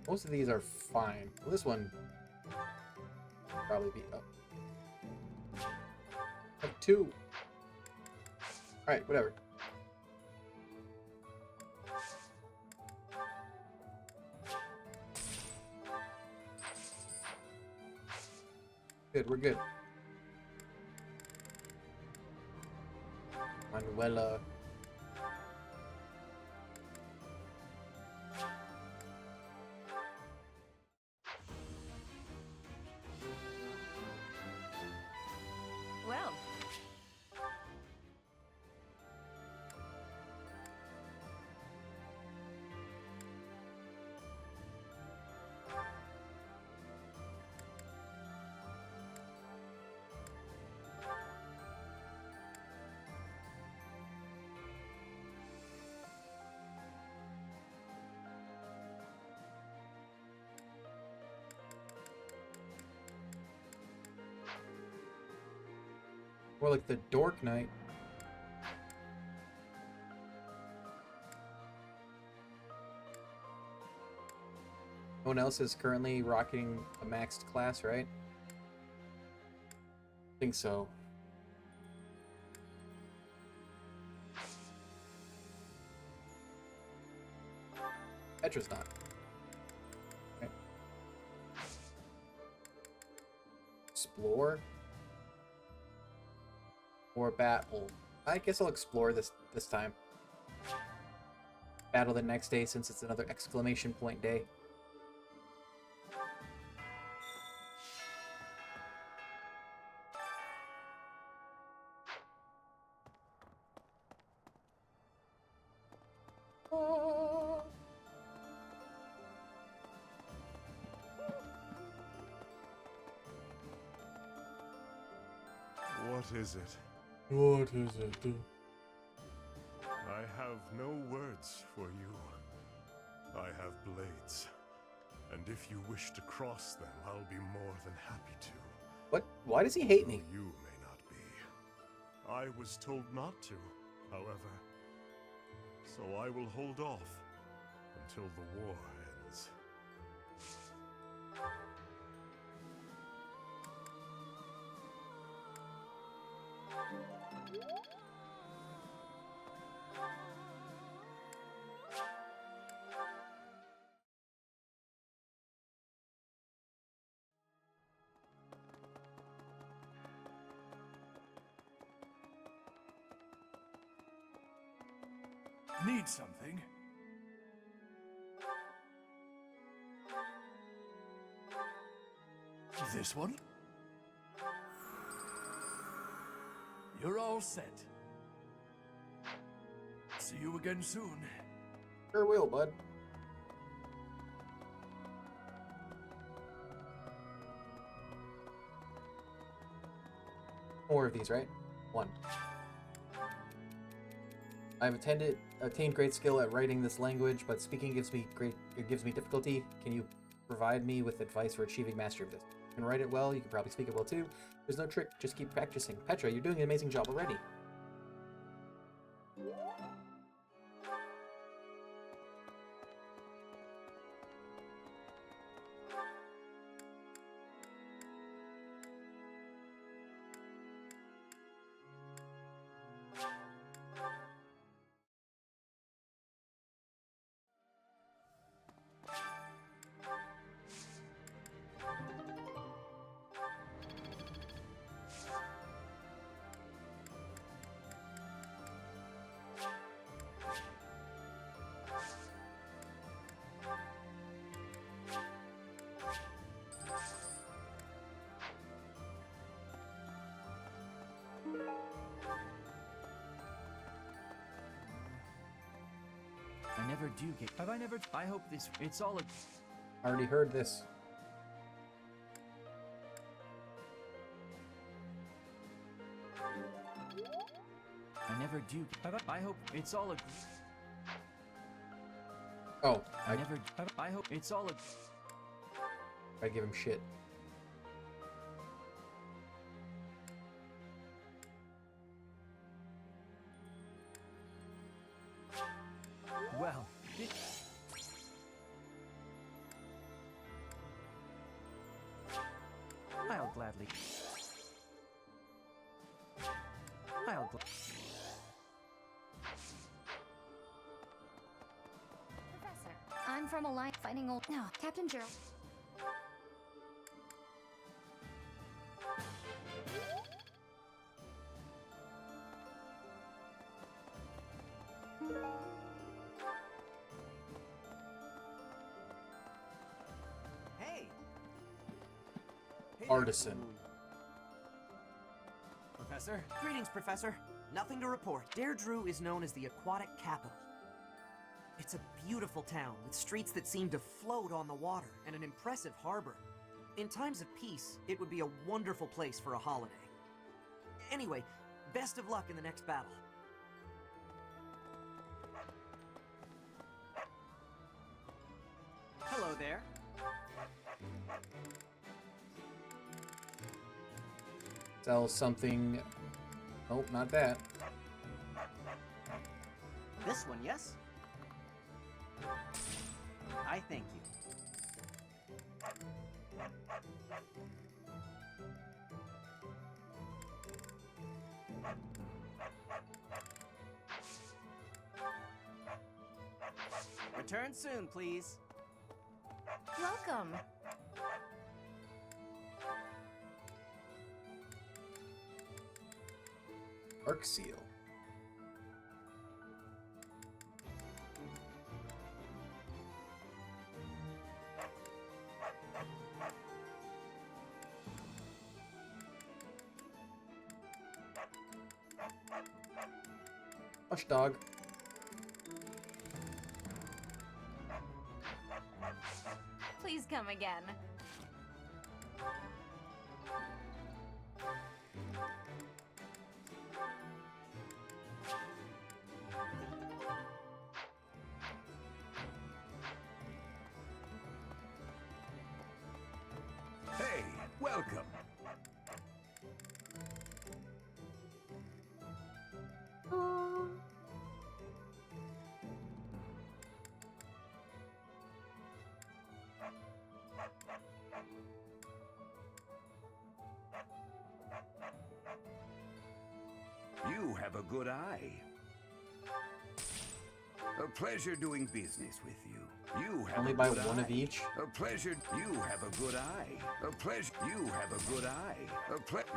Most of these are fine. Well, this one probably be up. Have two. Alright, whatever. Good, we're good. Manuela. More like the Dork Knight. No one else is currently rocking a maxed class, right? I think so. Petra's not. Okay. Explore. Or battle. I guess I'll explore this time. Battle the next day since it's another exclamation point day. What is it? What is it? I have no words for you. I have blades. And if you wish to cross them, I'll be more than happy to. What? Why does he hate me? You may not be. I was told not to, however. So I will hold off until the war ends. Need something? This one? You're all set. See you again soon. Sure will, bud. More of these, right? One. I've attained great skill at writing this language, but speaking gives me difficulty. Can you provide me with advice for achieving mastery of this? You can write it well, you can probably speak it well too. There's no trick, just keep practicing. Petra, you're doing an amazing job already. I never do get. Have I never? I hope this. It's all a. I already heard this. I never do. Have I hope it's all a. Oh, I never. I hope it's all a. I give him shit. Well, I'll gladly. Professor, I'm from Alliance fighting old. No, Captain Gerald. Hey! Artisan. Professor? Greetings, Professor. Nothing to report. Deirdre is known as the aquatic capital. It's a beautiful town with streets that seem to float on the water and an impressive harbor. In times of peace, it would be a wonderful place for a holiday. Anyway, best of luck in the next battle. Hello there. Sell something Nope, not that. This one, yes? I thank you. Return soon, please. Welcome. Arc seal. Hush dog. Please come again. Hey, welcome. You have a good eye. A pleasure doing business with you. You have Only a buy good one eye. of each? A pleasure. You have a good eye. A pleasure. You have a good eye.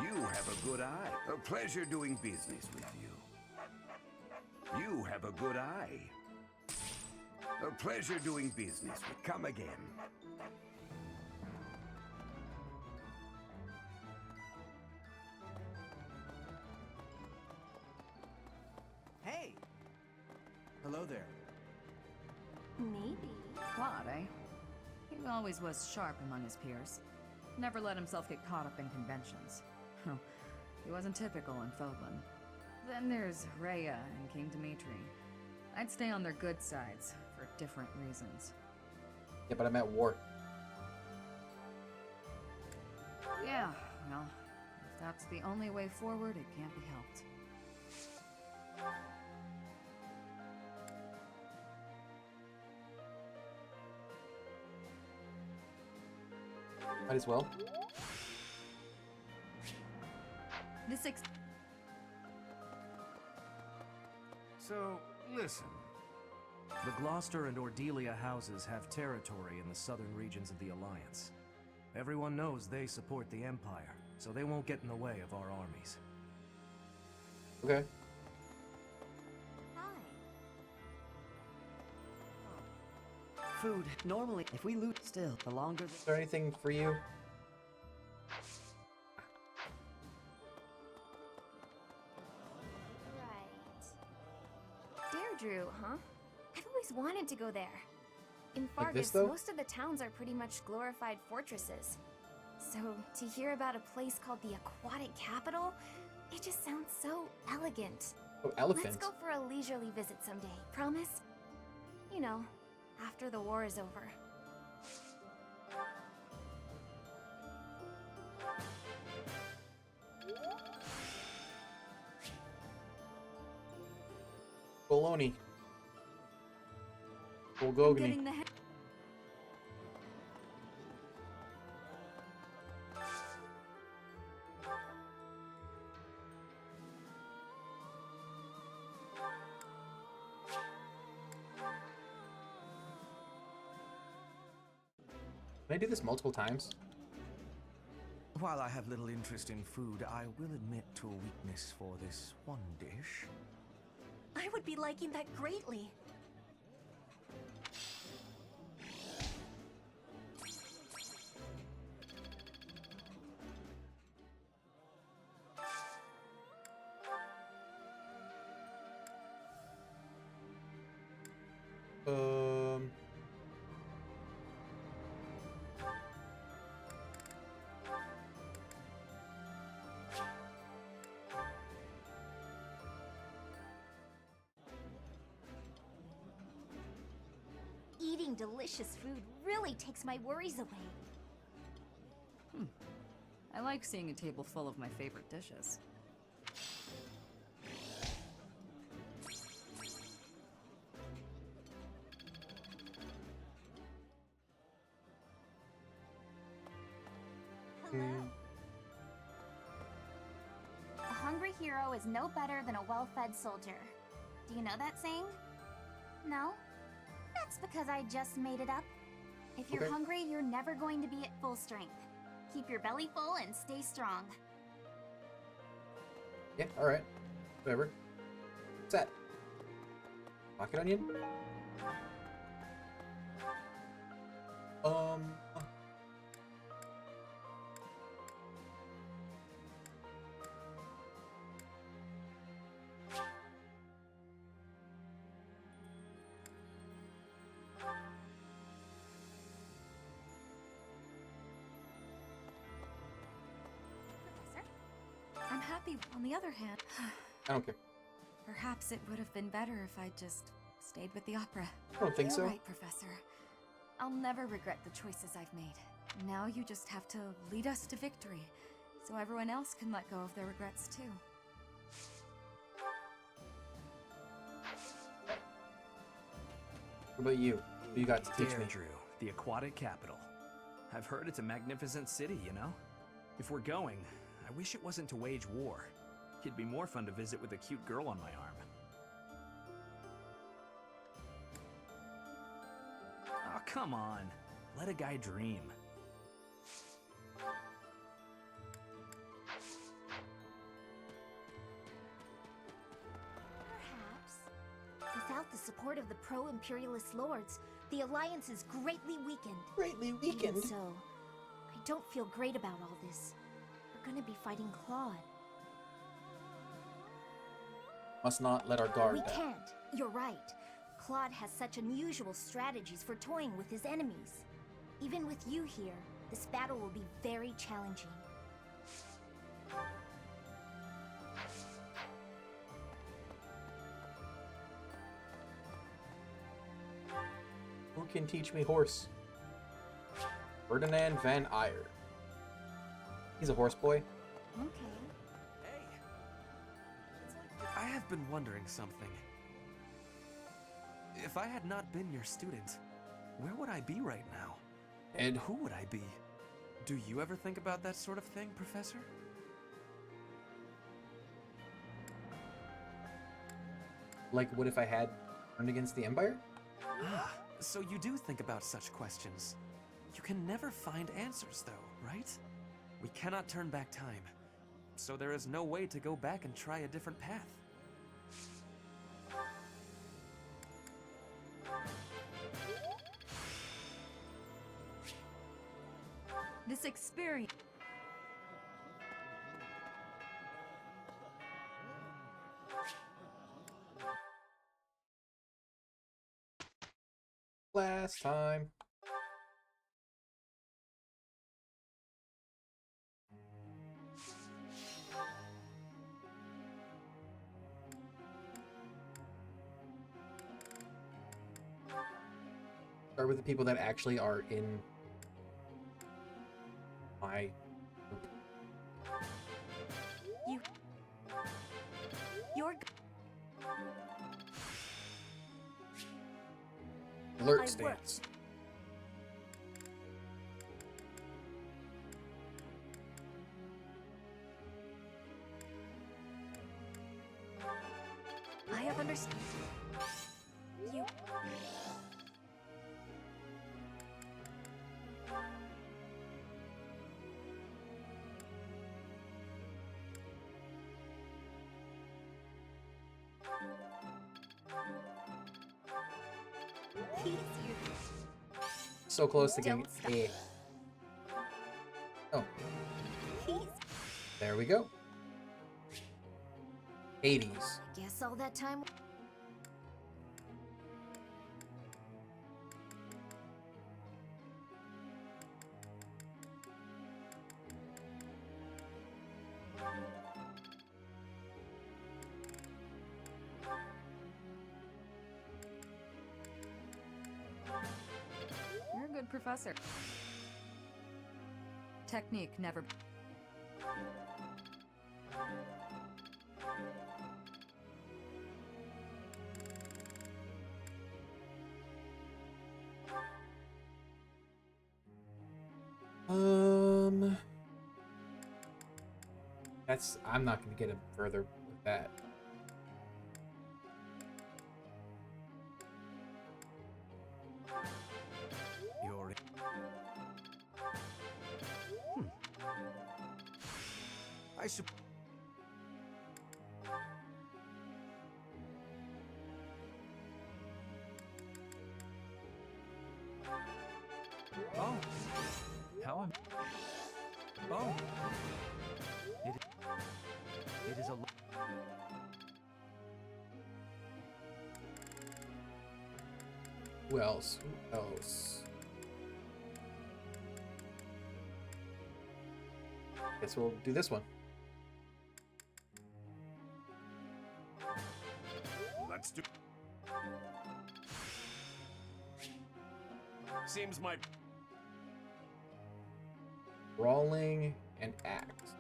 You have a good eye. A pleasure doing business with you. You have a good eye. A pleasure doing business with. Come again. Hey! Hello there. Maybe. Claude, eh? He always was sharp among his peers. Never let himself get caught up in conventions. He wasn't typical in Fodlan. Then there's Rhea and King Dimitri. I'd stay on their good sides, for different reasons. Yeah, but I'm at war. Yeah, well, if that's the only way forward, it can't be helped. Might as well. So, listen. The Gloucester and Ordelia houses have territory in the southern regions of the Alliance. Everyone knows they support the Empire, so they won't get in the way of our armies. Okay. Food. Normally, if we loot still, the longer Is there anything for you? Deirdre, huh? I've always wanted to go there. In Like this, Fargus, though? most of the towns are pretty much glorified fortresses. So, to hear about a place called the Aquatic Capital, it just sounds so elegant. Oh, elephant. Let's go for a leisurely visit someday, promise? You know, after the war is over. Bologna. Bulgogni. Can I do this multiple times? While I have little interest in food, I will admit to a weakness for this one dish. I would be liking that greatly. Eating delicious food really takes my worries away. I like seeing a table full of my favorite dishes. hero is no better than a well-fed soldier. Do you know that saying? No? That's because I just made it up. If you're Okay. hungry, you're never going to be at full strength. Keep your belly full and stay strong. Yeah, alright. Whatever. What's that? Pocket onion? I'm happy. On the other hand, I don't care. perhaps it would have been better if I just stayed with the opera. I don't think You're so. right, Professor. I'll never regret the choices I've made. Now you just have to lead us to victory, so everyone else can let go of their regrets too. What about you? What do you got to teach me? Deirdre, the aquatic capital. I've heard it's a magnificent city, you know? If we're going, I wish it wasn't to wage war. It'd be more fun to visit with a cute girl on my arm. Oh, come on. Let a guy dream. Perhaps. Without the support of the pro-imperialist lords, the Alliance is greatly weakened. Greatly weakened? Even so, I don't feel great about all this. We're gonna be fighting Claude. Must not let our guard We down. can't. You're right. Claude has such unusual strategies for toying with his enemies. Even with you here, this battle will be very challenging. Who can teach me horse? Ferdinand van Eyre. He's a horse boy. Okay. I have been wondering something. If I had not been your student, where would I be right now? And who would I be? Do you ever think about that sort of thing, Professor? Like, what if I had turned against the Empire? Ah, so you do think about such questions. You can never find answers, though, right? We cannot turn back time, so there is no way to go back and try a different path. This experience... Last time. Start with the people that actually are in my group. You're... Alert I stance. I have understood. You... So close to getting Don't stop. A. Oh, Please. there we go. Hades. Guess all that time... You're a good professor. Technique never... I'm not going to get him further with that. You're... I should... Oh. How am... Oh. It is a... Who else? Who else? Guess we'll do this one. Let's do... Seems my... Brawling and axe.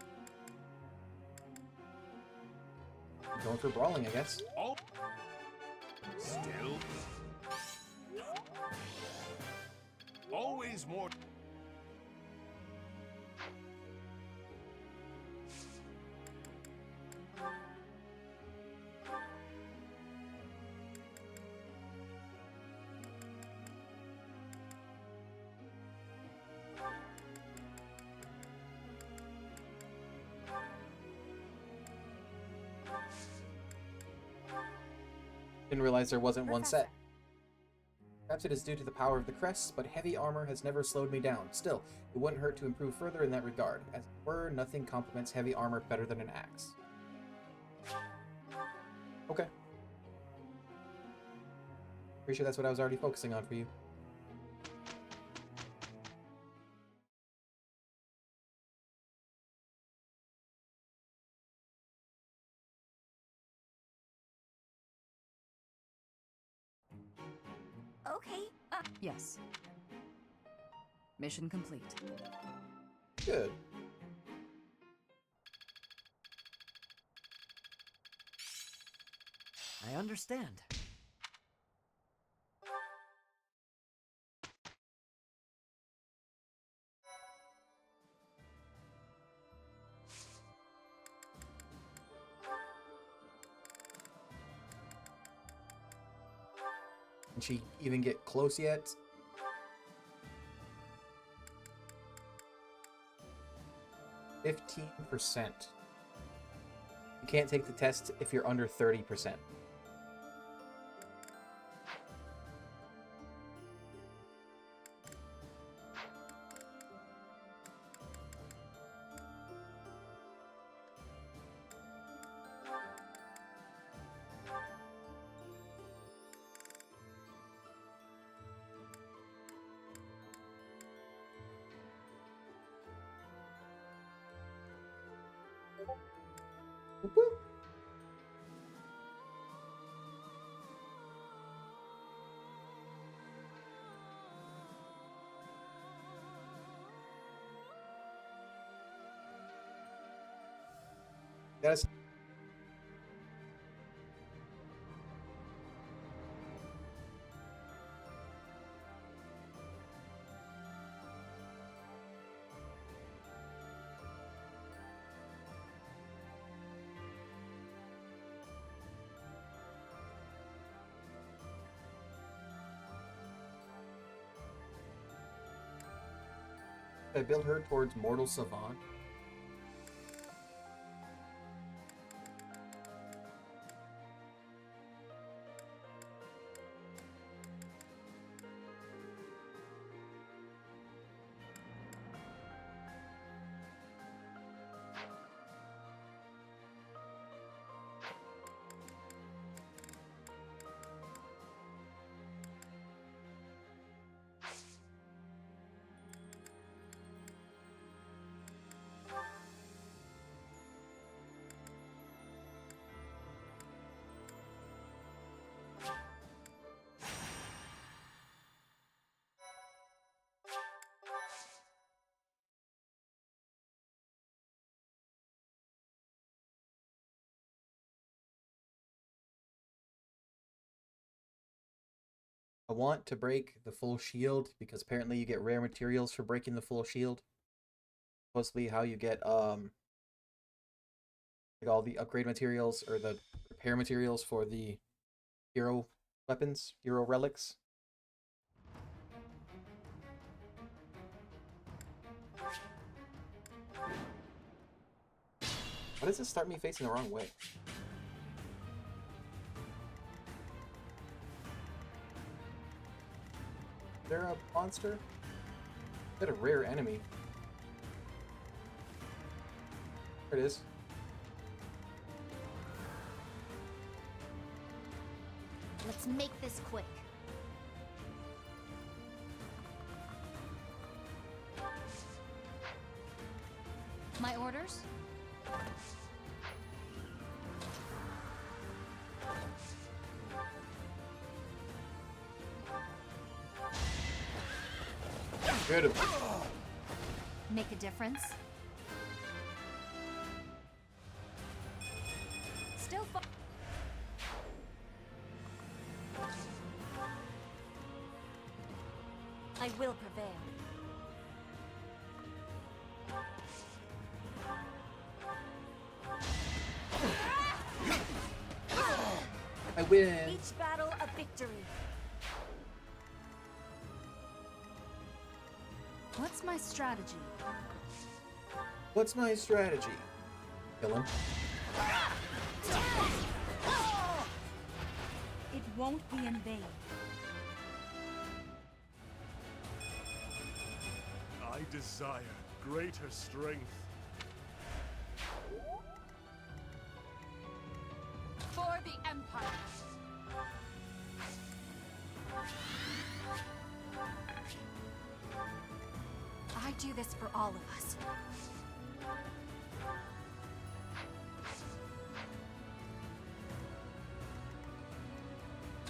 Going for brawling, I guess. Oh. Still. Always more... Didn't realize there wasn't one set. Perhaps it is due to the power of the crests, but heavy armor has never slowed me down. Still, it wouldn't hurt to improve further in that regard. As it were, nothing complements heavy armor better than an axe. Okay. Pretty sure that's what I was already focusing on for you. Okay, Yes. Mission complete. Good. I understand. Can she even get close yet? %15%. You can't take the test if you're under 30%. Boop, boop. That's I build her towards mortal savant. I want to break the full shield because apparently you get rare materials for breaking the full shield. Supposed to be how you get like all the upgrade materials or the repair materials for the hero weapons, hero relics. Why does this start me facing the wrong way? Is there a monster? Is that a rare enemy? There it is. Let's make this quick. My orders? Good. Make a difference? Still I will prevail. I win. Each battle a victory. What's my strategy? What's my strategy? Kill him. It won't be in vain. I desire greater strength. For the Empire. I do this for all of us.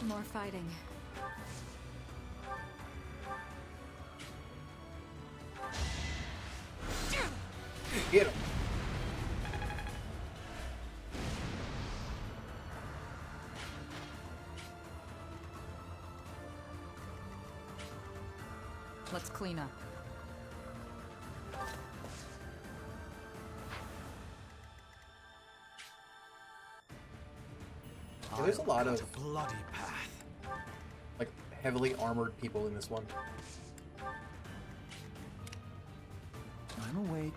More fighting. Get him. Let's clean up. Yeah, there's a lot of bloody path. like heavily armored people in this one. I'm awake.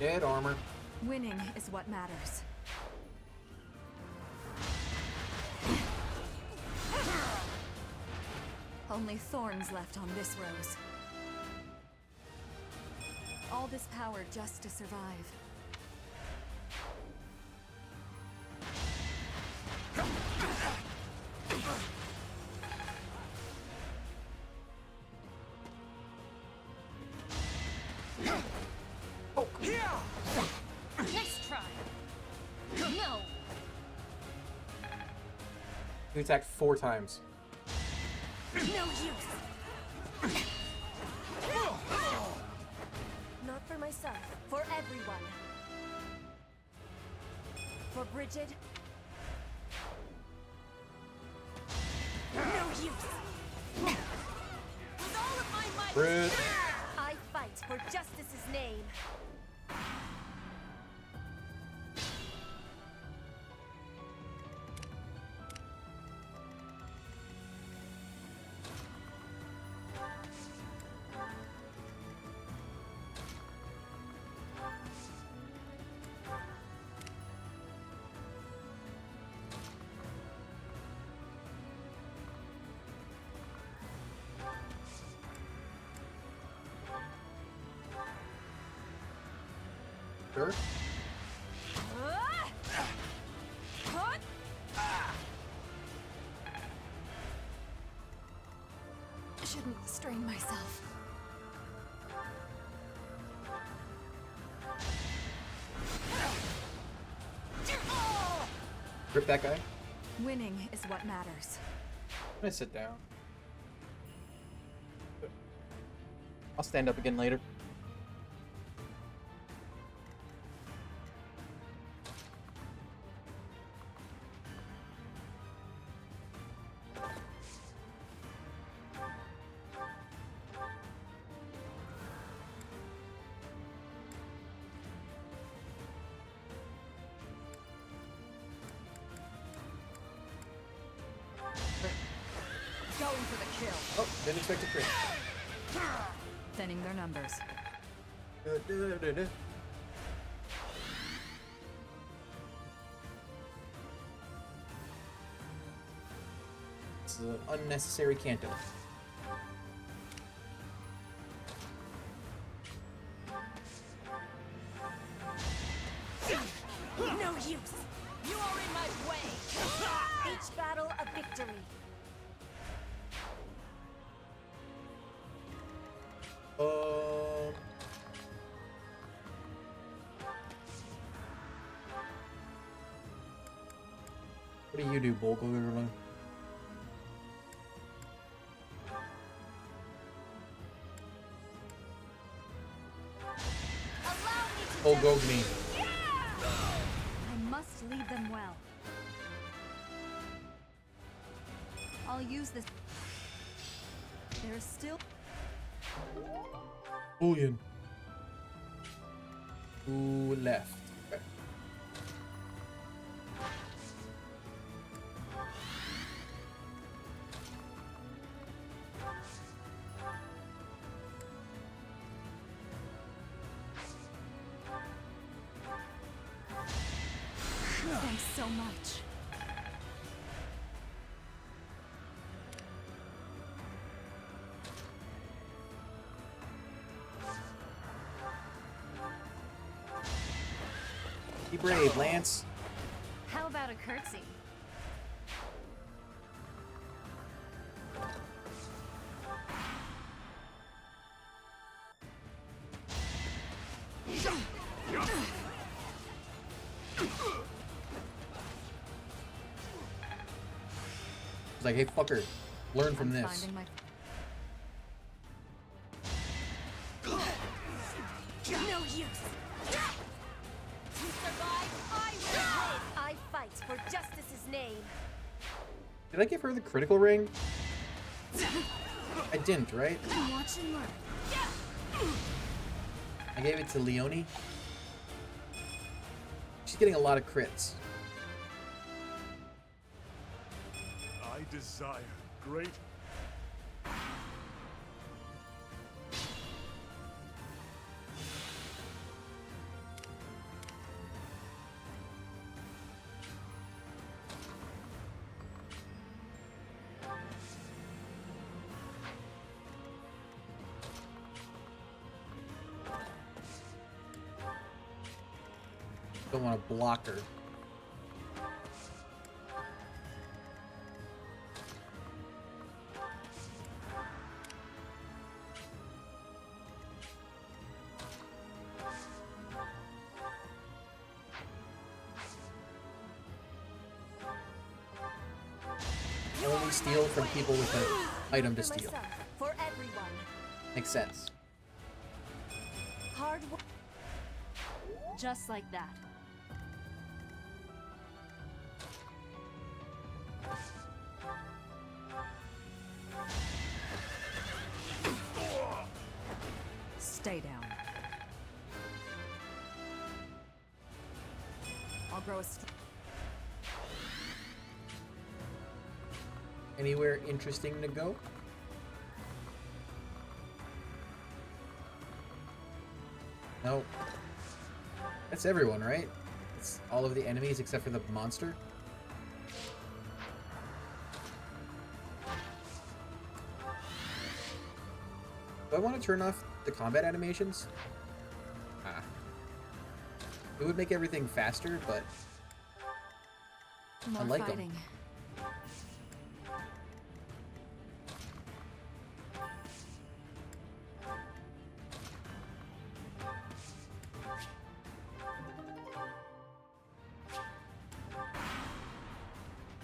Dead armor. Winning is what matters. Only thorns left on this rose. All this power just to survive. Nice try. No. You attacked 4 times. No use. Not for myself, for everyone. For Bridget. No use. With all of my might, Brit. I fight for justice's name. Sure. Shouldn't strain myself. Rip that guy. Winning is what matters. I'm gonna sit down. I'll stand up again later. Going for the kill. Oh, didn't expect a crit. Thinning their numbers. This is an unnecessary canto. No use! You are in my way! Each battle a victory. What do you do, Bolgorman? Bolgogni. I must lead them well. I'll use this. There's still. Bullion. Who left? Okay. Thanks so much. Be brave, Lance. How about a curtsy? It's like, hey, fucker, learn from this. Finding my... No use! To survive, I will live! I fight for justice's name. Did I give her the critical ring? I didn't, right? Watch and learn. I gave it to Leonie. She's getting a lot of crits. I desire great. Don't want to block her. Only steal from people with an item to steal. For everyone. Makes sense. Hard work. Just like that. Stay down. I'll grow a... Anywhere interesting to go? No. That's everyone, right? It's all of the enemies except for the monster? Do I want to turn off the combat animations? It would make everything faster, but More I like fighting. them.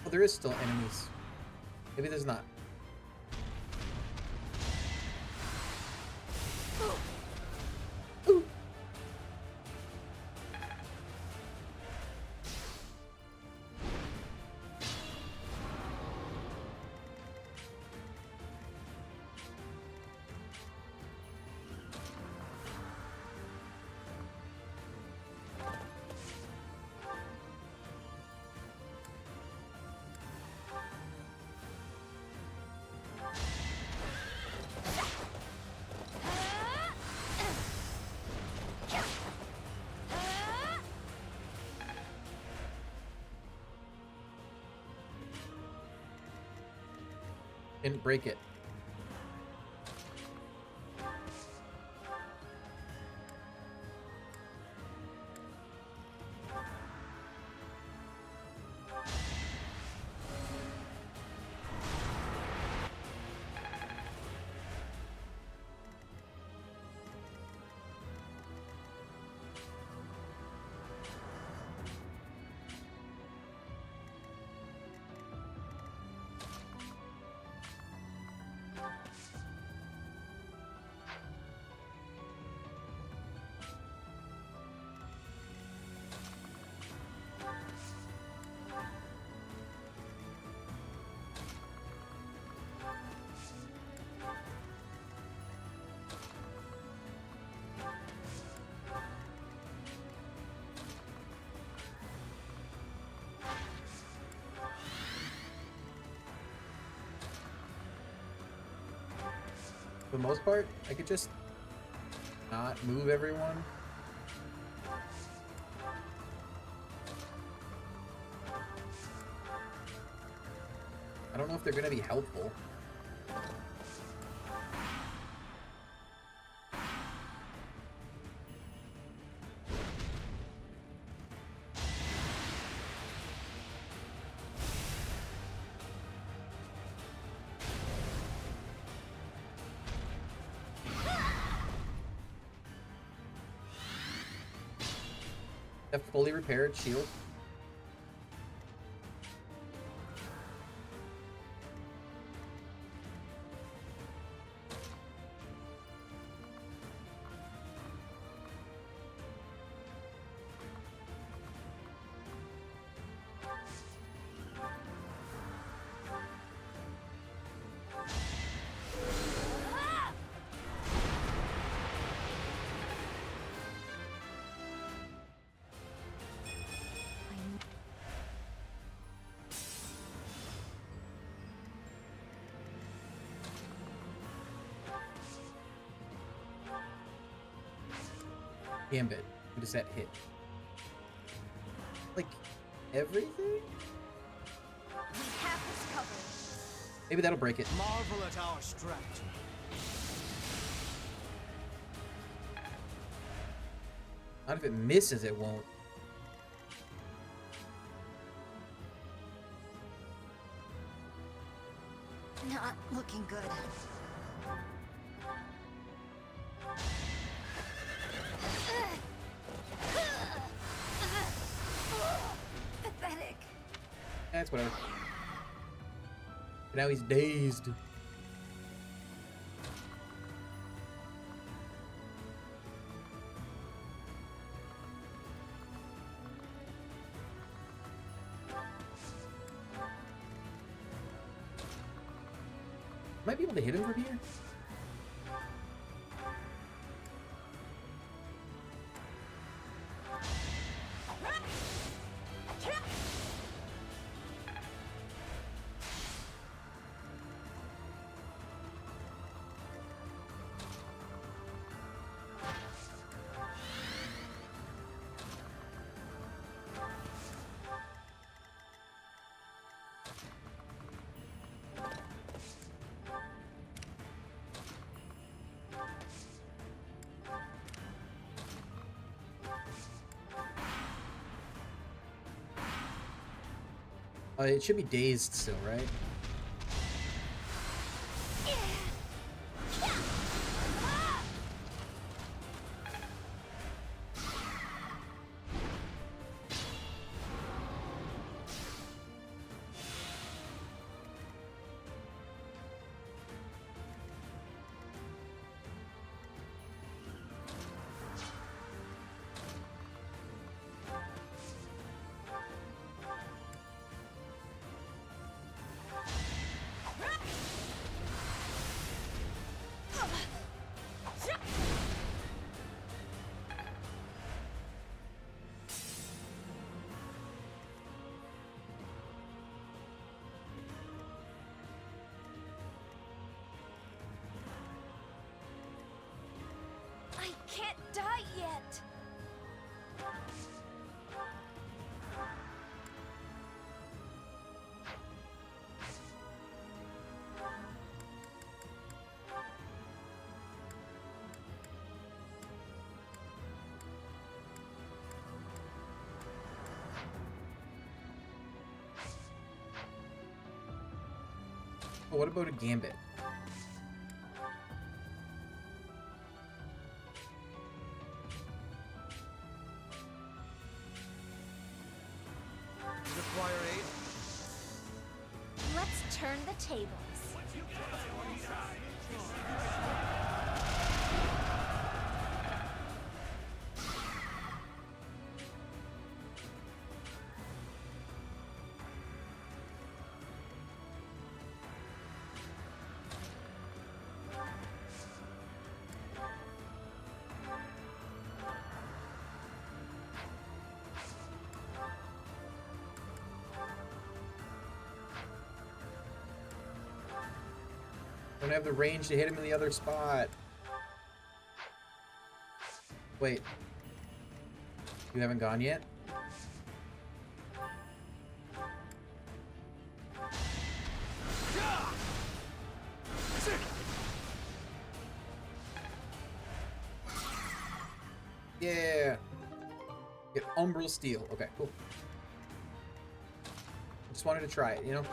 Well, there is still enemies. Maybe there's not. Didn't break it. For the most part, I could just not move everyone. I don't know if they're gonna be helpful. A fully repaired shield. Gambit. Who does that hit? Like, everything? We have this covered. Maybe that'll break it. Marvel at our strategy. Not if it misses, it won't. Not looking good. Pathetic. That's whatever. But now he's dazed. Might be able to hit him from here. It should be dazed still, right? Oh, what about a gambit? Require aid? Let's turn the tables. Don't have the range to hit him in the other spot. Wait. You haven't gone yet? Yeah. Get Umbral Steel. Okay, cool. Just wanted to try it, you know?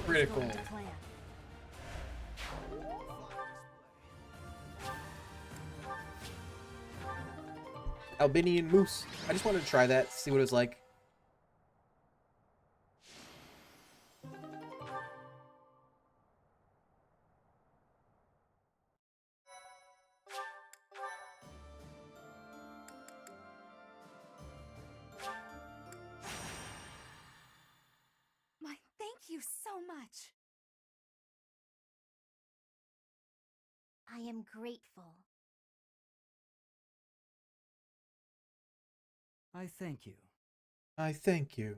Critical. Albanian moose. I just wanted to try that, see what it was like. Thank you so much. I am grateful. I thank you. I thank you.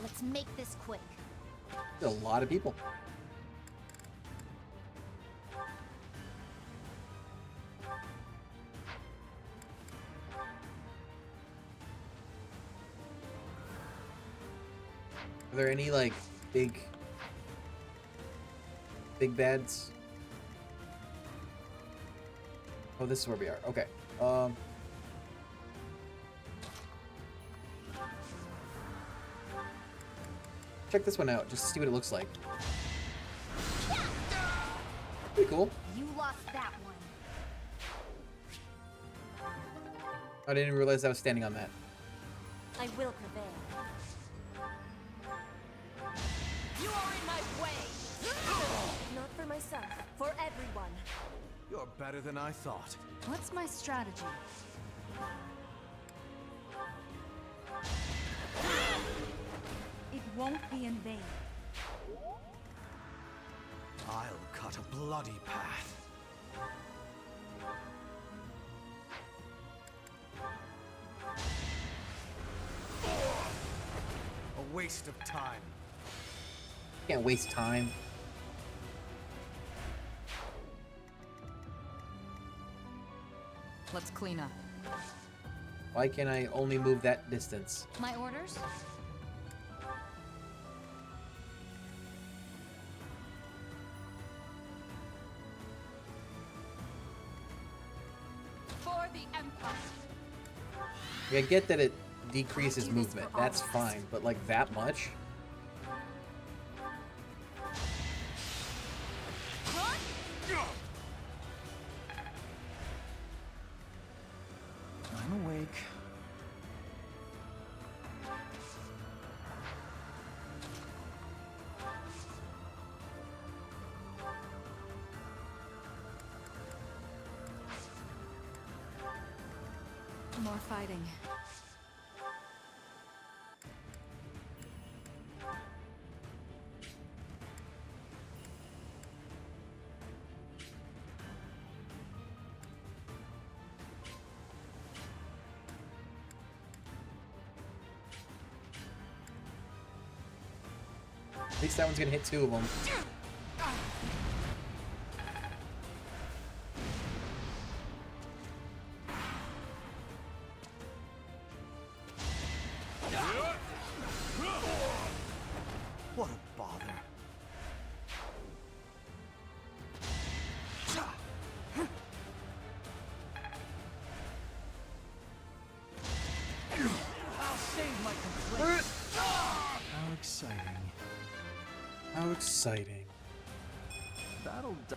Let's make this quick. A lot of people. Are there any like big bads? Oh, this is where we are. Okay. Check this one out, just to see what it looks like. Pretty cool. You lost that one. I didn't even realize I was standing on that. I will prevail. You are in my way! Not for myself, for everyone. You're better than I thought. What's my strategy? It won't be in vain. I'll cut a bloody path. A waste of time. Can't waste time. Let's clean up. Why can I only move that distance? My orders? For the Empire. Yeah, I get that it decreases movement. That's fine, but like that much? I'm awake. More fighting. At least that one's gonna hit 2 of them. What a bother. I'll save my complaint. How exciting. How exciting. That'll do.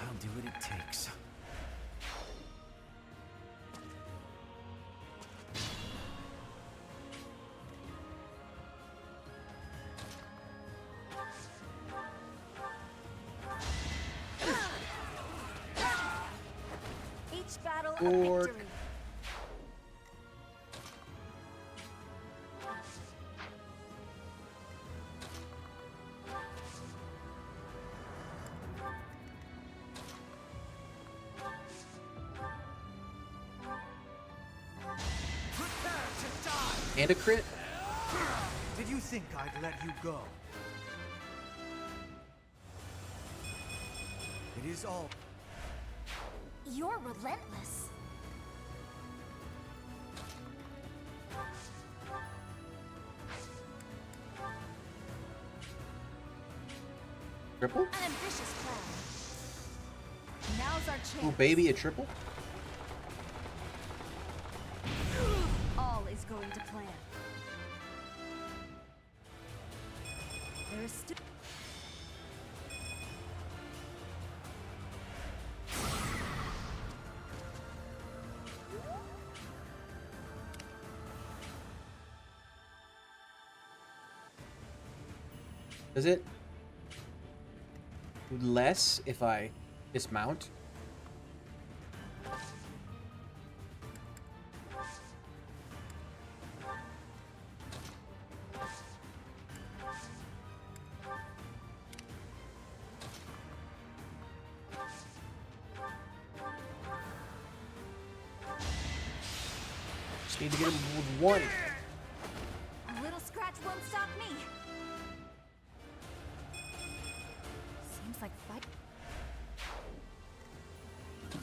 I'll do what it takes. Each battle a Dork. victory. Prepare to die! And a crit? Did you think I'd let you go? It is all. You're relentless. Triple? An ambitious plan. Now's our chance. Oh, baby, a triple? All is going to plan. There's still. Does it less if I dismount? Just need to get him with 1. A little scratch won't stop me. Seems like fight.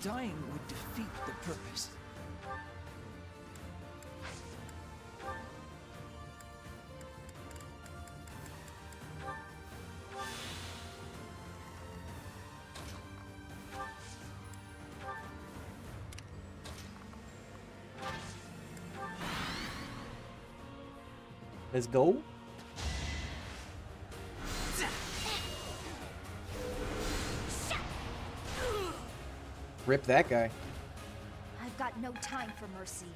Dying would defeat the purpose. Let's go. Rip that guy. I've got no time for mercy.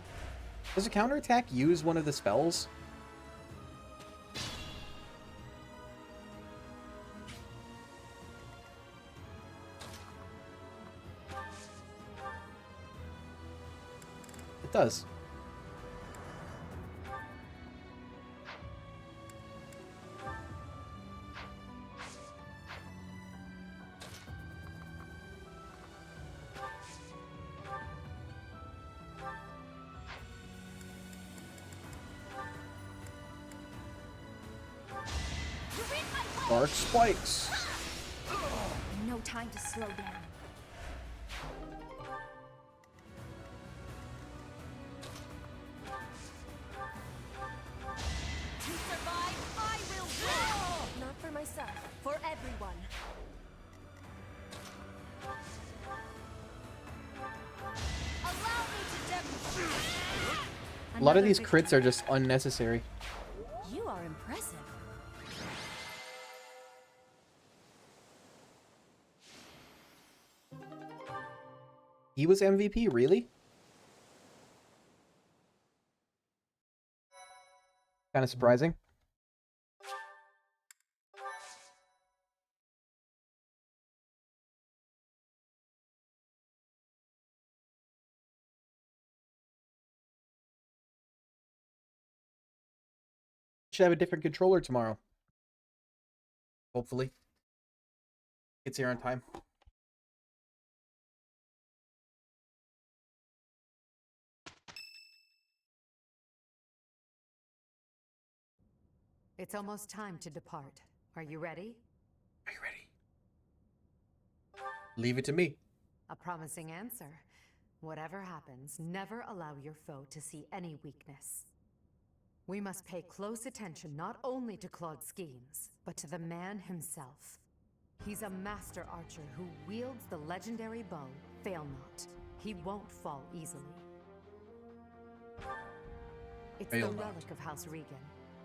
Does a counterattack use one of the spells? It does. Dark spikes. No time to slow down. To survive, I will live! Not for myself, for everyone. Allow me to demonstrate. A lot of these crits are just unnecessary. You are impressive. He was MVP, really? Kind of surprising. Should have a different controller tomorrow. Hopefully. It's here on time. It's almost time to depart. Are you ready? Are you ready? Leave it to me. A promising answer. Whatever happens, never allow your foe to see any weakness. We must pay close attention not only to Claude's schemes, but to the man himself. He's a master archer who wields the legendary bow, Fail Not. He won't fall easily. It's the relic of House Regan.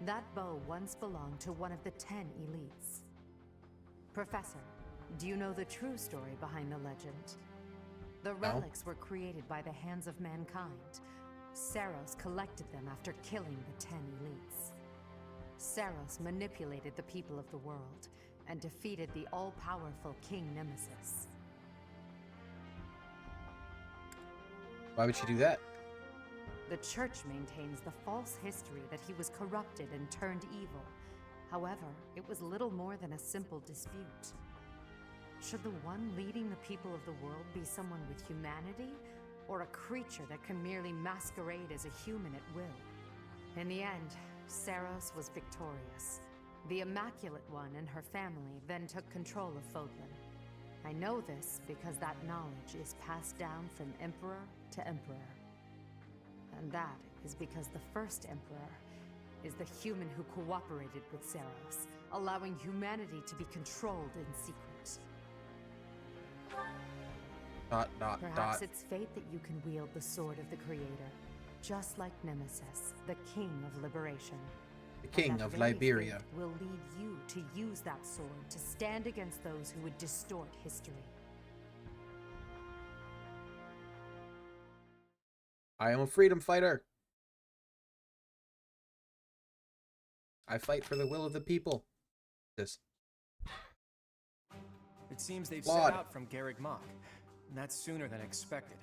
That bow once belonged to one of the 10 elites. Professor, do you know the true story behind the legend? The relics were created by the hands of mankind. Saros collected them after killing the 10 elites. Saros manipulated the people of the world and defeated the all-powerful King Nemesis. Why would she do that? The Church maintains the false history that he was corrupted and turned evil. However, it was little more than a simple dispute. Should the one leading the people of the world be someone with humanity, or a creature that can merely masquerade as a human at will? In the end, Saros was victorious. The Immaculate One and her family then took control of Fodlan. I know this because that knowledge is passed down from emperor to emperor. And that is because the first emperor is the human who cooperated with Saros, allowing humanity to be controlled in secret. Perhaps it's fate that you can wield the sword of the Creator, just like Nemesis, the King of Liberation. The King of Liberia will lead you to use that sword to stand against those who would distort history. I am a freedom fighter. I fight for the will of the people. This. It seems they've Claude. set out from Garreg Mach, and that's sooner than expected.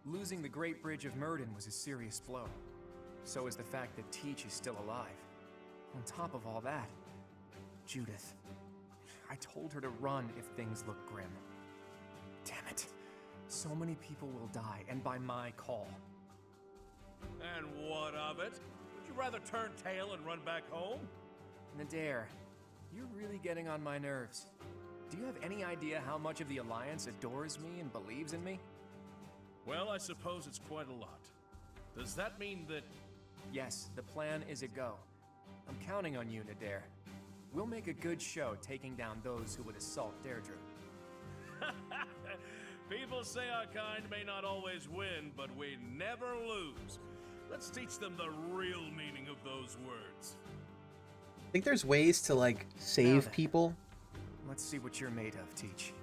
Losing the Great Bridge of Myrden was a serious blow. So is the fact that Teach is still alive. On top of all that, Judith. I told her to run if things look grim. Damn it. So many people will die, and by my call. And what of it? Would you rather turn tail and run back home? Nadir, you're really getting on my nerves. Do you have any idea how much of the Alliance adores me and believes in me? Well, I suppose it's quite a lot. Does that mean that... Yes, the plan is a go. I'm counting on you, Nadir. We'll make a good show taking down those who would assault Deirdre. People say our kind may not always win, but we never lose. Let's teach them the real meaning of those words. I think there's ways to, like, save people. Let's see what you're made of, Teach.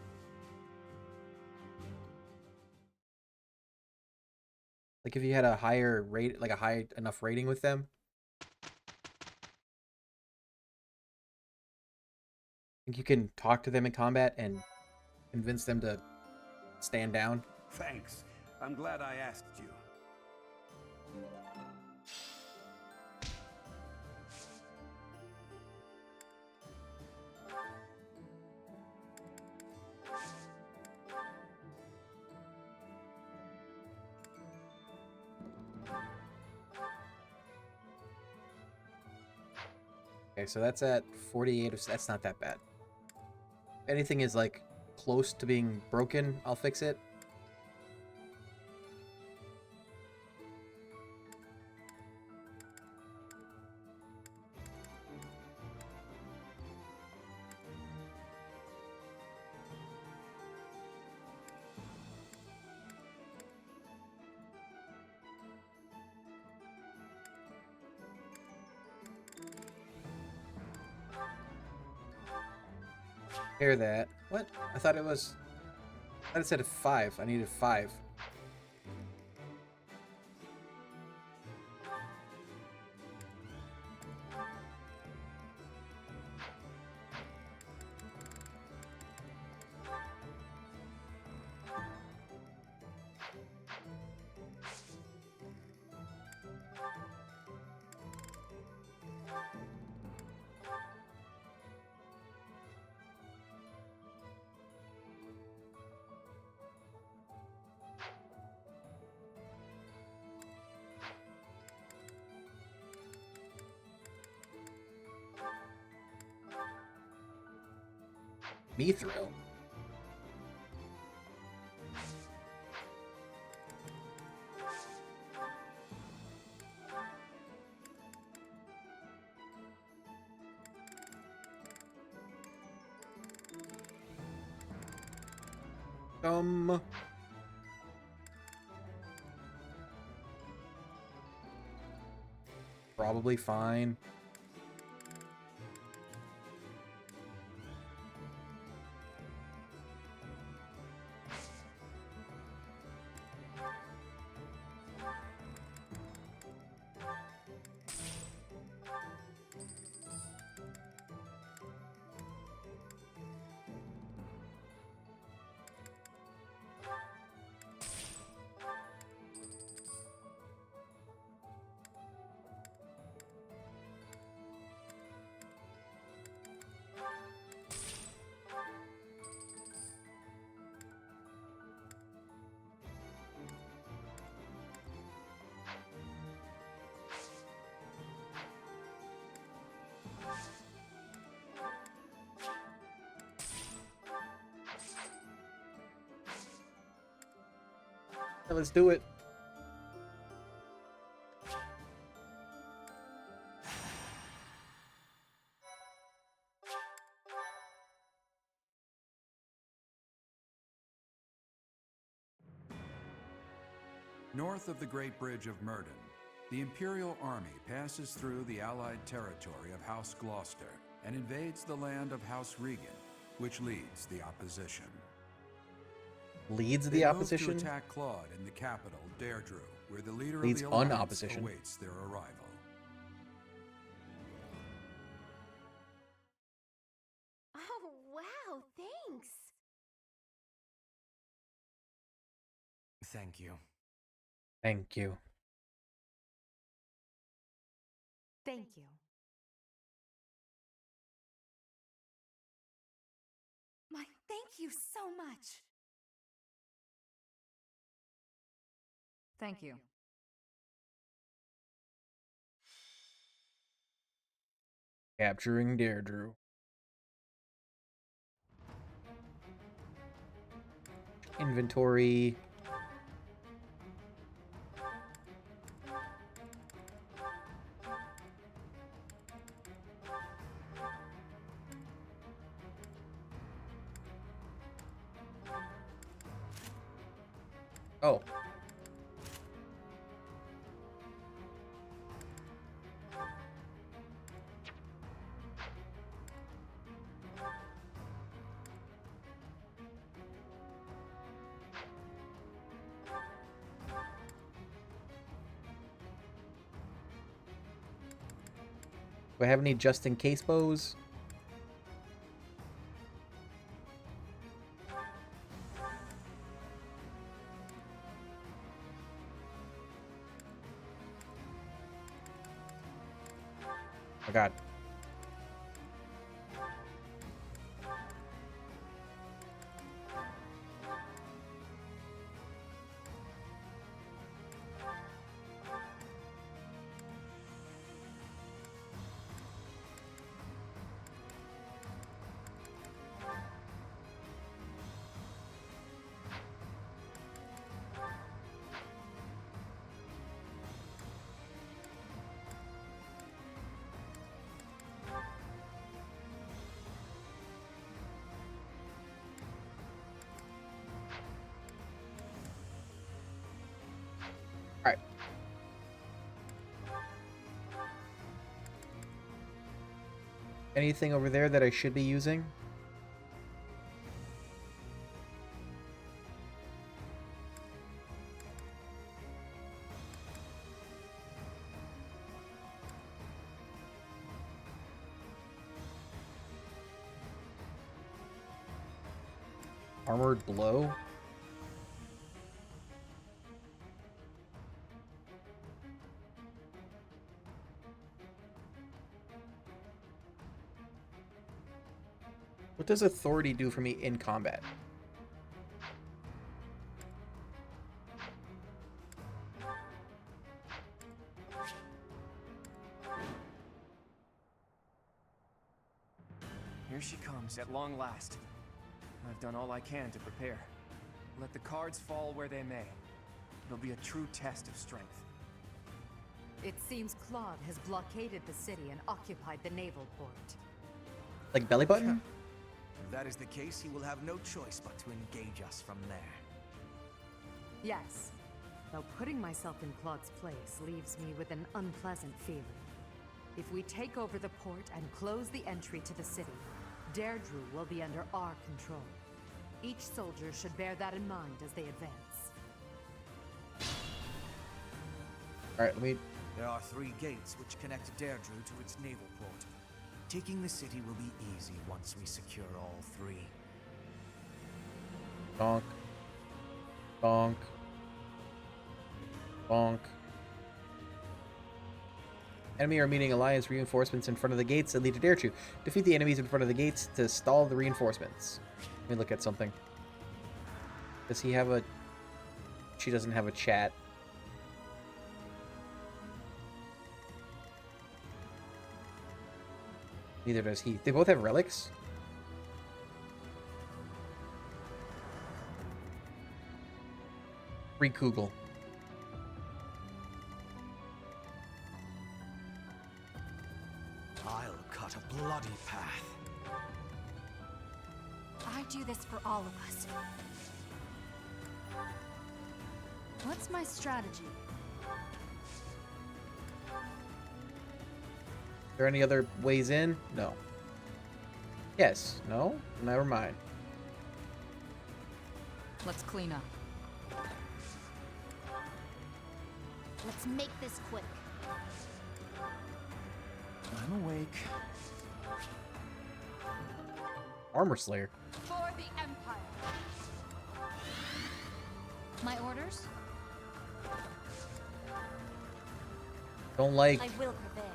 Like if you had a higher rate, like a high enough rating with them. I think you can talk to them in combat and convince them to stand down. Thanks. I'm glad I asked you. Okay, so that's at 48. That's not that bad. If anything is like close to being broken, I'll fix it. Hear that. What? I thought it was... I thought it said 5. I needed 5. Mithril. Probably fine. Yeah, let's do it. North of the Great Bridge of Murden, the Imperial Army passes through the Allied territory of House Gloucester and invades the land of House Regan, which leads the opposition. Leads They the move opposition? to attack Claude in the capital, Deirdre, where the leader Leads of the Alliance unopposition. awaits their arrival. Oh, wow, thanks. Thank you. Thank you. Thank you. My thank you so much. Thank you. Capturing Deirdre. Inventory. Oh. Do I have any just in case bows? I got. Alright. Anything over there that I should be using? Armored blow? What does authority do for me in combat? Here she comes, at long last. I've done all I can to prepare. Let the cards fall where they may. It'll be a true test of strength. It seems Claude has blockaded the city and occupied the naval port. Like belly button? If that is the case, he will have no choice but to engage us from there. Yes, though putting myself in Claude's place leaves me with an unpleasant feeling. If we take over the port and close the entry to the city, Deirdre will be under our control. Each soldier should bear that in mind as they advance. Alright, let me... There are 3 gates which connect Deirdre to its naval port. Taking the city will be easy once we secure all 3. Bonk. Bonk. Bonk. Enemy are meeting alliance reinforcements in front of the gates that lead to Deirdre. Defeat the enemies in front of the gates to stall the reinforcements. Let me look at something. Does he have a... She doesn't have a chat. Neither does he. They both have relics? Free Kugel. I'll cut a bloody path. I do this for all of us. What's my strategy? Are there any other ways in? No. Yes. No? Never mind. Let's clean up. Let's make this quick. I'm awake. Armor Slayer. For the Empire. My orders? Don't like... I will prevail.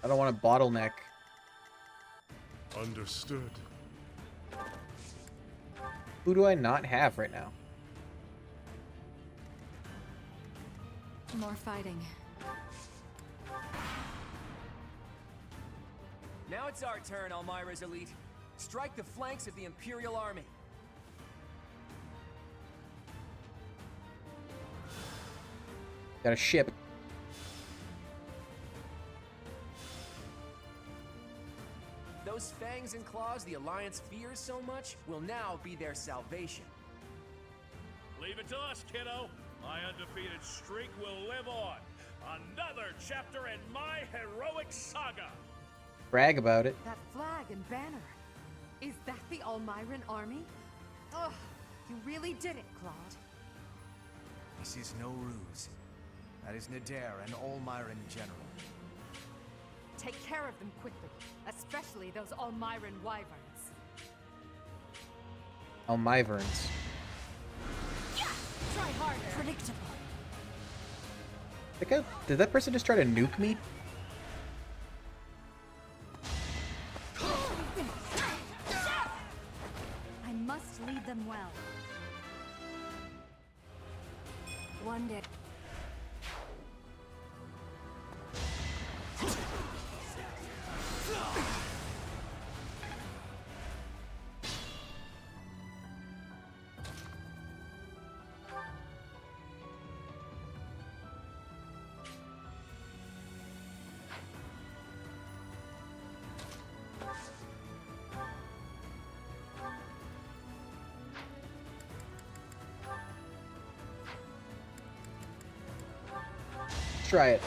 I don't want to bottleneck. Understood. Who do I not have right now? More fighting. Now it's our turn, Elmira's elite. Strike the flanks of the Imperial Army. Got a ship. Those fangs and claws the Alliance fears so much will now be their salvation. Leave it to us, kiddo. My undefeated streak will live on. Another chapter in my heroic saga. Brag about it. That flag and banner. Is that the Almiran army? Ugh, you really did it, Claude. This is no ruse. That is Nadir and Almiran general. Take care of them quickly, especially those Almiran wyverns. Almiverns. Try harder. Predictable. Did that person just try to nuke me? I must lead them well. One day. Try it.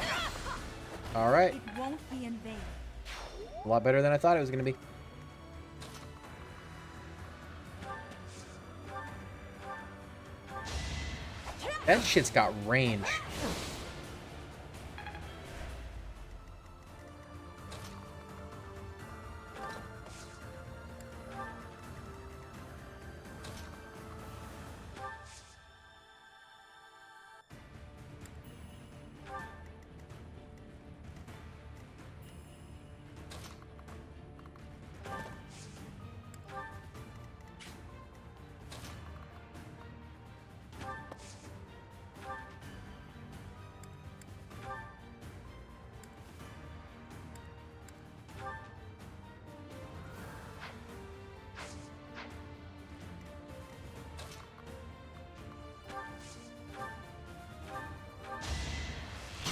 All right. It won't be in vain. A lot better than I thought it was going to be. That shit's got range.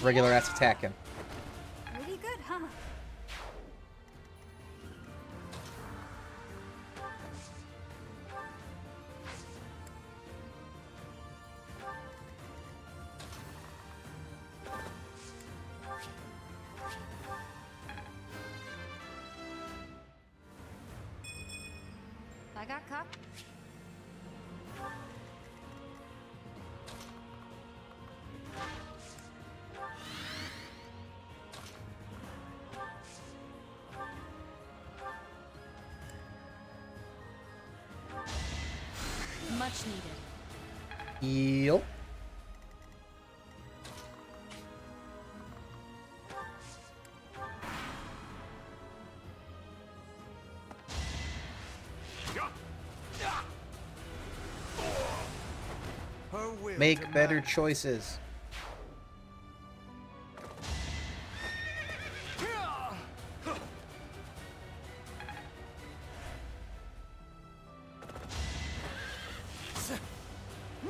regular ass attacking. Pretty good, huh? I got caught. Much needed. Yep. Her will Make better demands- choices.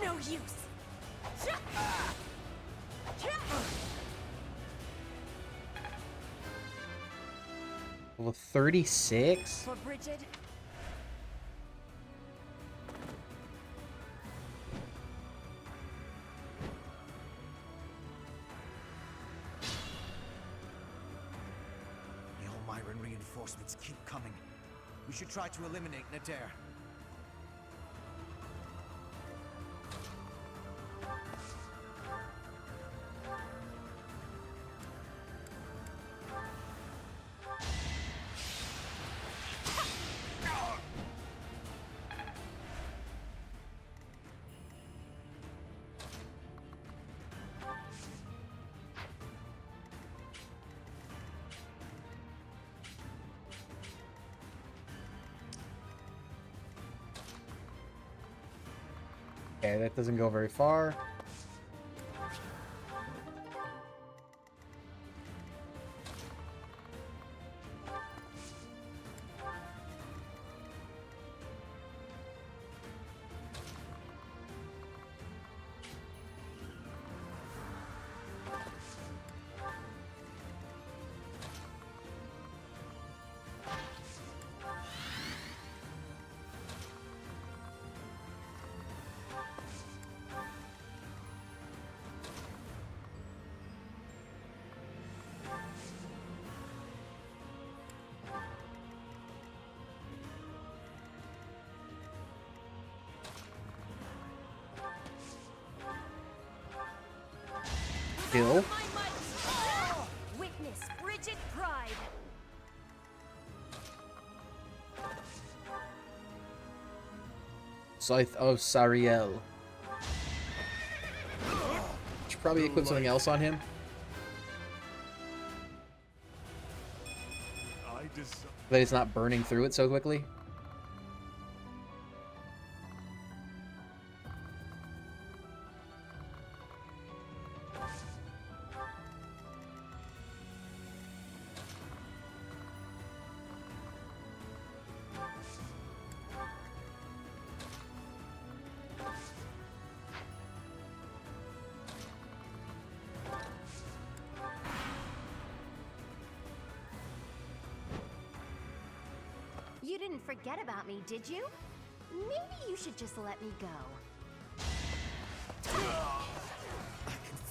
No use. Level 36? For Bridget. The Elmyran reinforcements keep coming. We should try to eliminate Nadir. Okay, that doesn't go very far. Kill. Witness Bridget Pride. Scythe of Sariel. Should probably equip something else on him. That he's not burning through it so quickly. You didn't forget about me, did you? Maybe you should just let me go.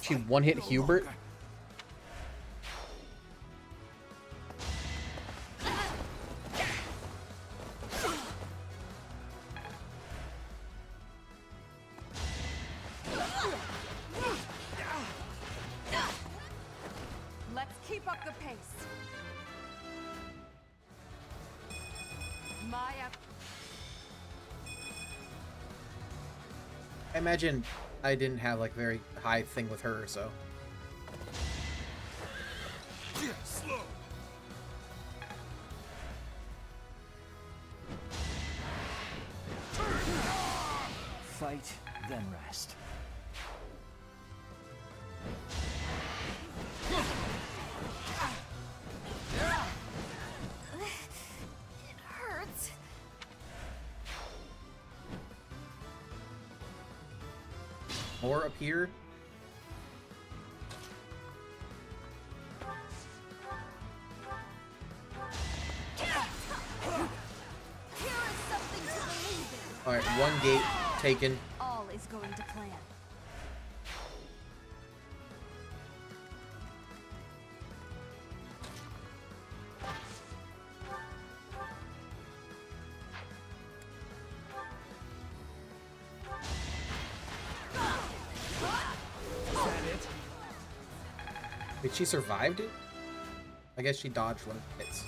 She one-hit Hubert. Let's keep up the pace. Maya. I imagine I didn't have like very high thing with her, so. Slow. Fight, then rest. It hurts. More up here. Alright, one gate taken. All is going to plan. Wait, she survived it? I guess she dodged one of the hits.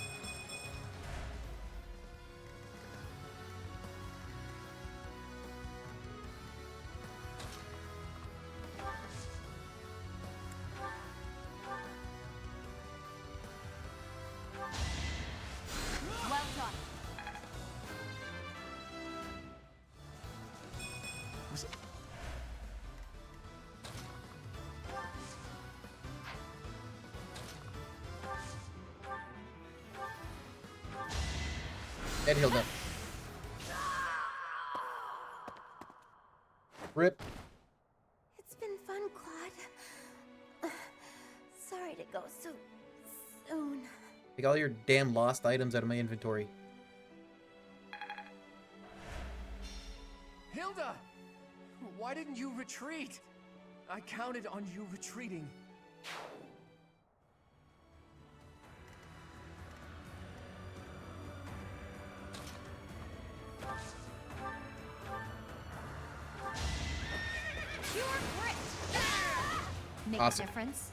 Well done. Dead healed up. Rip. It's been fun, Claude. Sorry to go so soon. Take all your damn lost items out of my inventory. Hilda! Why didn't you retreat? I counted on you retreating. Pure grit. Make Awesome. a difference.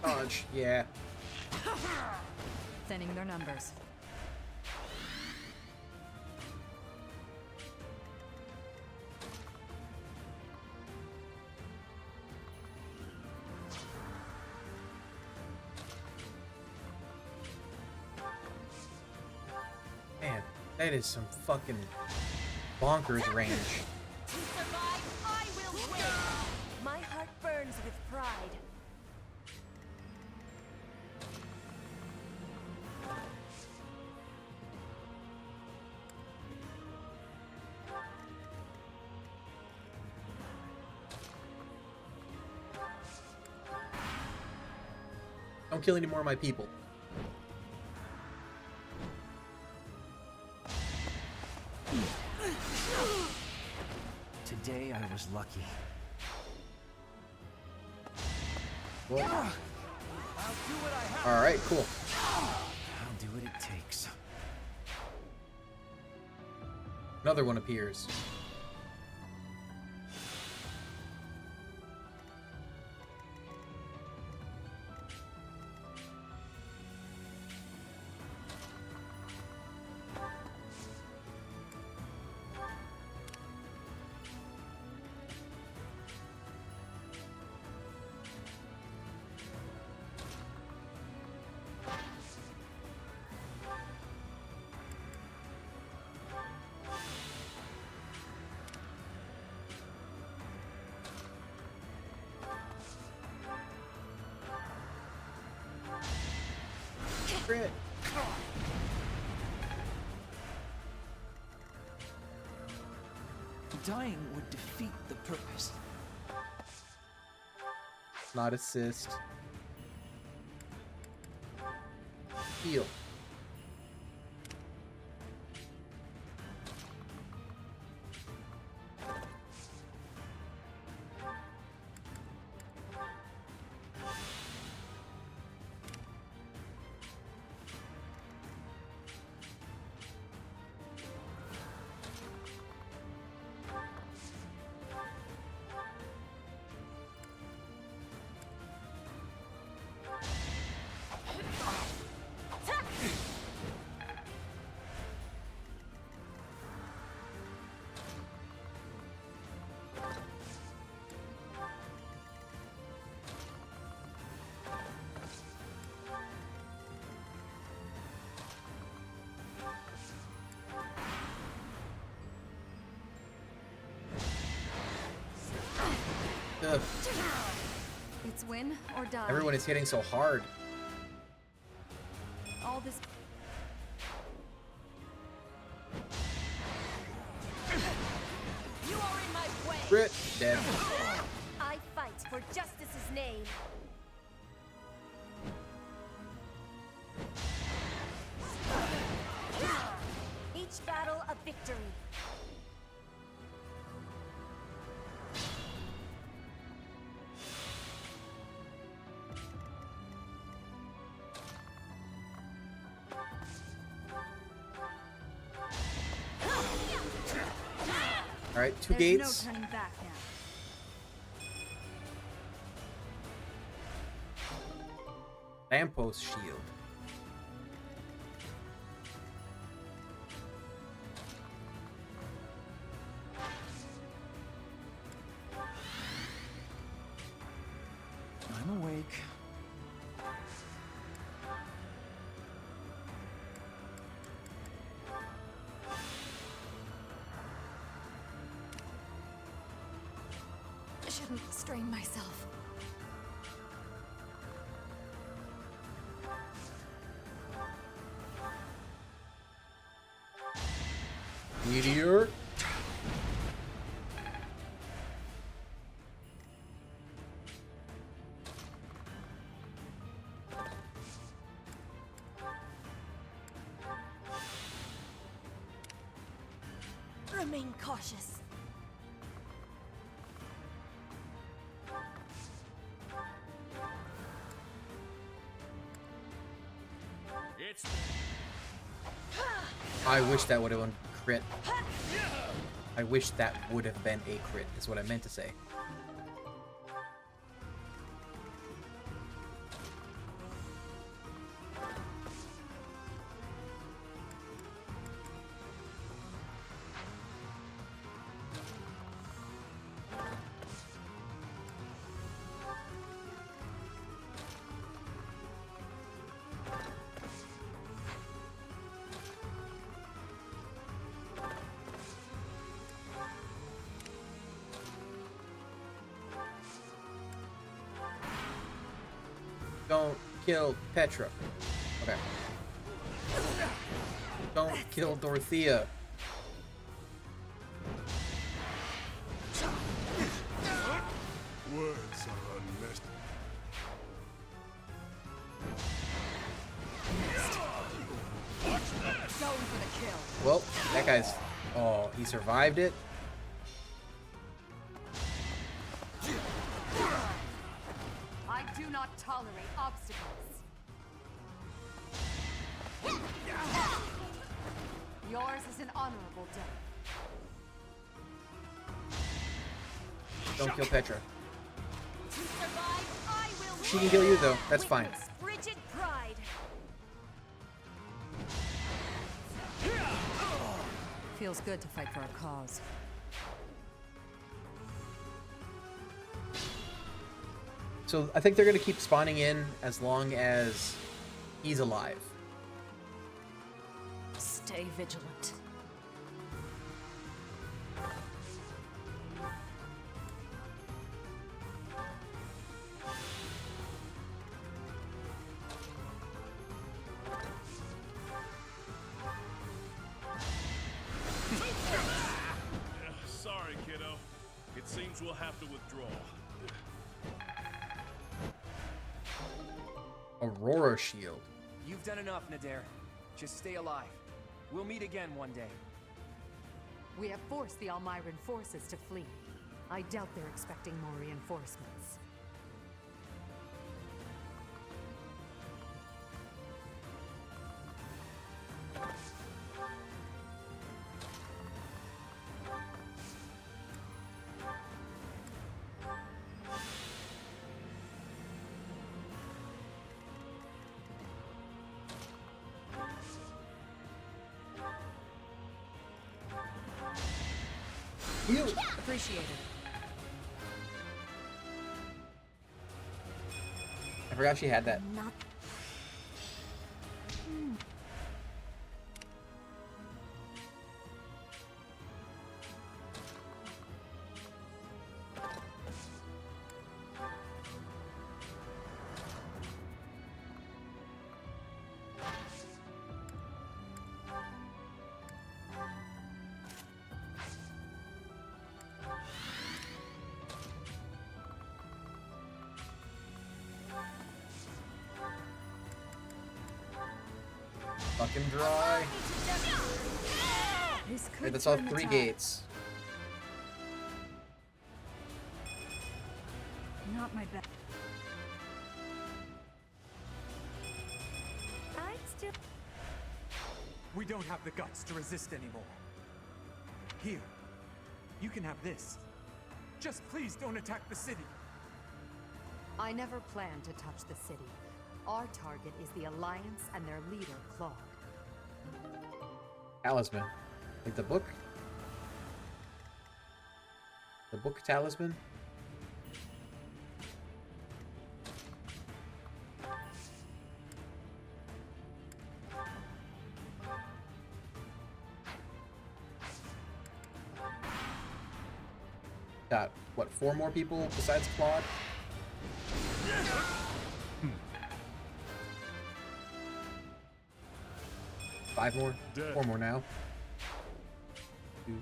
Dodge, yeah. Thinning their numbers. Man, that is some fucking bonkers range. To survive, I will win. My heart burns with pride. Don't kill any more of my people. Today I was lucky. Well, I'll do what I have. alright, cool. I'll do what it takes. Another one appears. Crit. Dying would defeat the purpose. Not assist. Heal. Ugh. It's win or die. Everyone is hitting so hard. All this. You are in my way. Crit. Dead. I fight for justice's name. Each battle a victory. All right, two There's gates. no turning back now. Lamppost shield. I'm awake. Shouldn't strain myself. Meteor. Remain cautious. It's I wish that would have been crit. I wish that would have been a crit, is what I meant to say. Don't kill Petra. Okay. Don't kill Dorothea. Words are unnecessary. Going for the kill. Well, that guy's... Oh, he survived it? I do not tolerate obstacles. Yours is an honorable death. Don't kill Petra. To survive, I will She can kill you, though. That's fine. witness frigid pride. Feels good to fight for a cause. So I think they're going to keep spawning in as long as he's alive. Stay vigilant. Sorry, kiddo. It seems we'll have to withdraw. Aurora shield. You've done enough, Nadir. Just stay alive. We'll meet again one day. We have forced the Almyran forces to flee. I doubt they're expecting more reinforcements. You. Appreciate it. I forgot she had that. Not. Fucking dry. This could Alright, that's all turn the 3 tide. gates. Not my best. I'd still. We don't have the guts to resist anymore. Here, you can have this. Just please don't attack the city. I never planned to touch the city. Our target is the Alliance and their leader, Claude. Talisman. Like the book? The book talisman? Got, what, 4 more people besides Claude? 5 more? 4 more now. 2.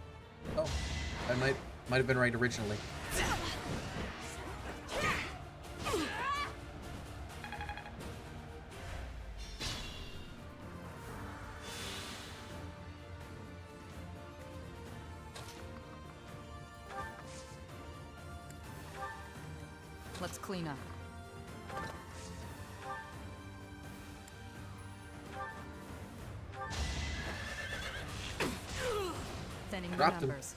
Oh, I might have been right originally. Let's clean up. Thinning the Dropped him. numbers.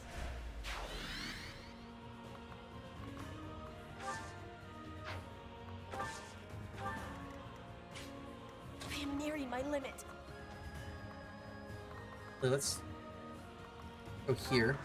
I am nearing my limit. So let's go here.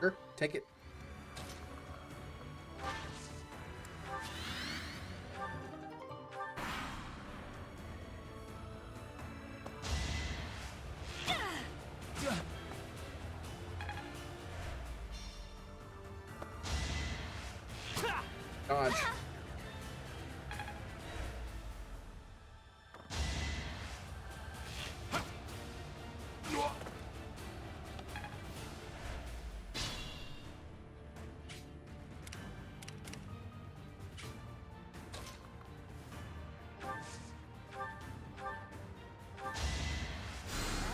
Sure, take it. Dodge.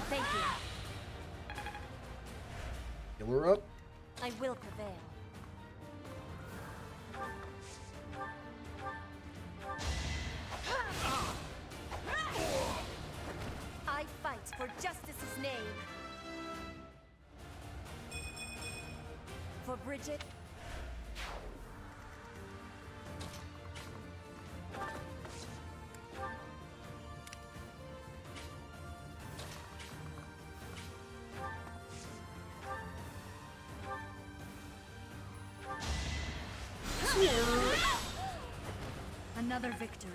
Thank you. Heal her up. I will prevail. I fight for justice's name. For Bridget. Another victory.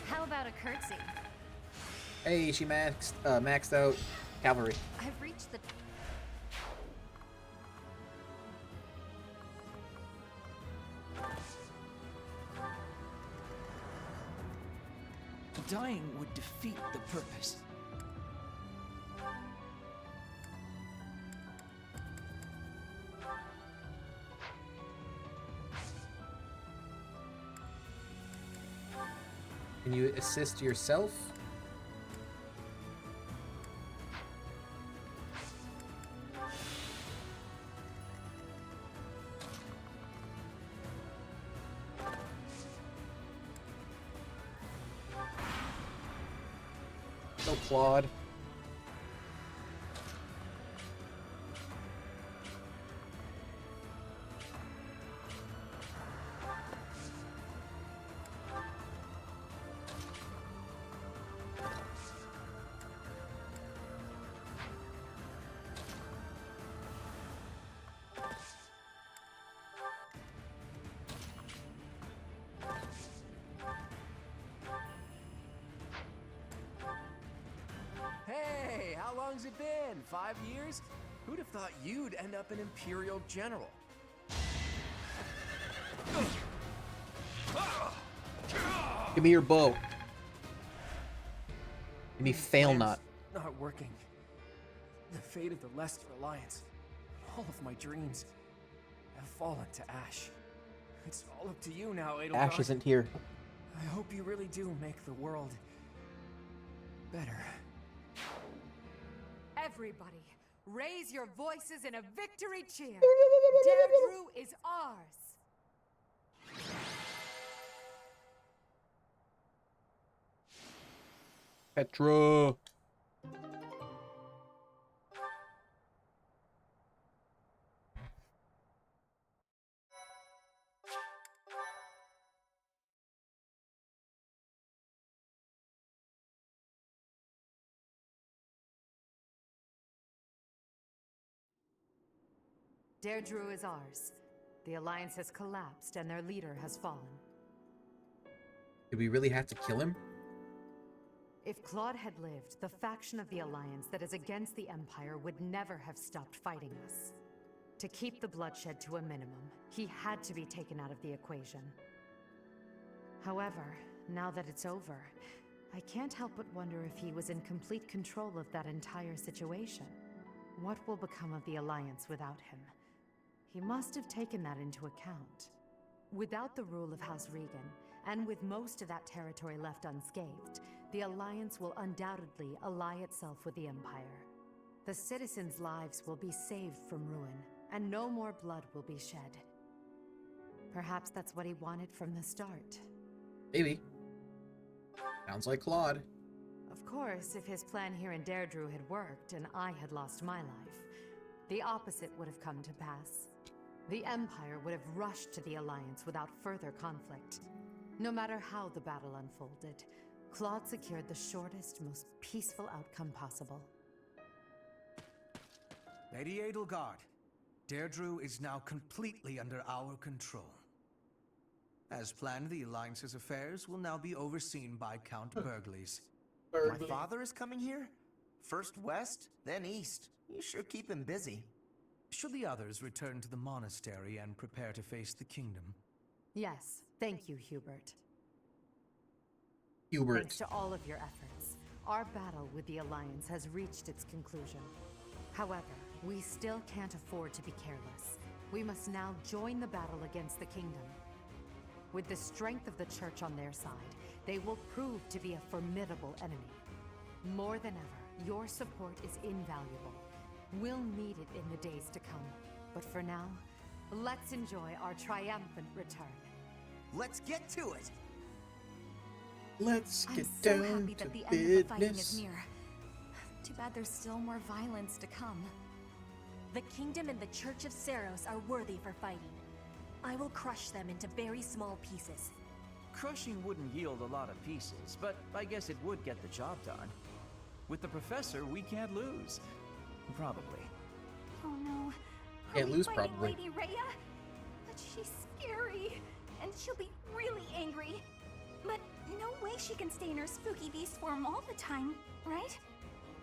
How about a curtsy? Hey, she maxed out cavalry. I've reached the... Dying would defeat the purpose. Can you assist yourself? Oh, Claude. Hey, how long's it been? 5 years? Who'd have thought you'd end up an Imperial General? Give me your bow. Give me fail not. Not working. The fate of the Lester Alliance, all of my dreams, have fallen to ash. It's all up to you now, Edelgard. Ash isn't here. I hope you really do make the world better. Everybody, raise your voices in a victory cheer. Deirdre is ours. Petra. Deirdre is ours. The Alliance has collapsed and their leader has fallen. Do we really have to kill him? If Claude had lived, the faction of the Alliance that is against the Empire would never have stopped fighting us. To keep the bloodshed to a minimum, he had to be taken out of the equation. However, now that it's over, I can't help but wonder if he was in complete control of that entire situation. What will become of the Alliance without him? He must have taken that into account. Without the rule of House Regan, and with most of that territory left unscathed, the Alliance will undoubtedly ally itself with the Empire. The citizens' lives will be saved from ruin, and no more blood will be shed. Perhaps that's what he wanted from the start. Maybe. Sounds like Claude. Of course, if his plan here in Deirdre had worked and I had lost my life, the opposite would have come to pass. The Empire would have rushed to the Alliance without further conflict. No matter how the battle unfolded, Claude secured the shortest, most peaceful outcome possible. Lady Edelgard, Deirdre is now completely under our control. As planned, the Alliance's affairs will now be overseen by Count Burgley's. My father is coming here? First west, then east. You sure keep him busy. Should the others return to the monastery and prepare to face the kingdom? Yes, thank you, Hubert. Hubert. Thanks to all of your efforts, our battle with the Alliance has reached its conclusion. However, we still can't afford to be careless. We must now join the battle against the kingdom. With the strength of the Church on their side, they will prove to be a formidable enemy. More than ever, your support is invaluable. We'll need it in the days to come. But for now, let's enjoy our triumphant return. Let's get to it! Let's get I'm so down happy to that the end of the fighting is business. near. Too bad there's still more violence to come. The Kingdom and the Church of Saros are worthy for fighting. I will crush them into very small pieces. Crushing wouldn't yield a lot of pieces, but I guess it would get the job done. With the Professor, we can't lose. Probably. Oh no. Can't Are we lose, fighting probably. Lady Rhea? But she's scary. And she'll be really angry. But no way she can stay in her spooky beast form all the time, right?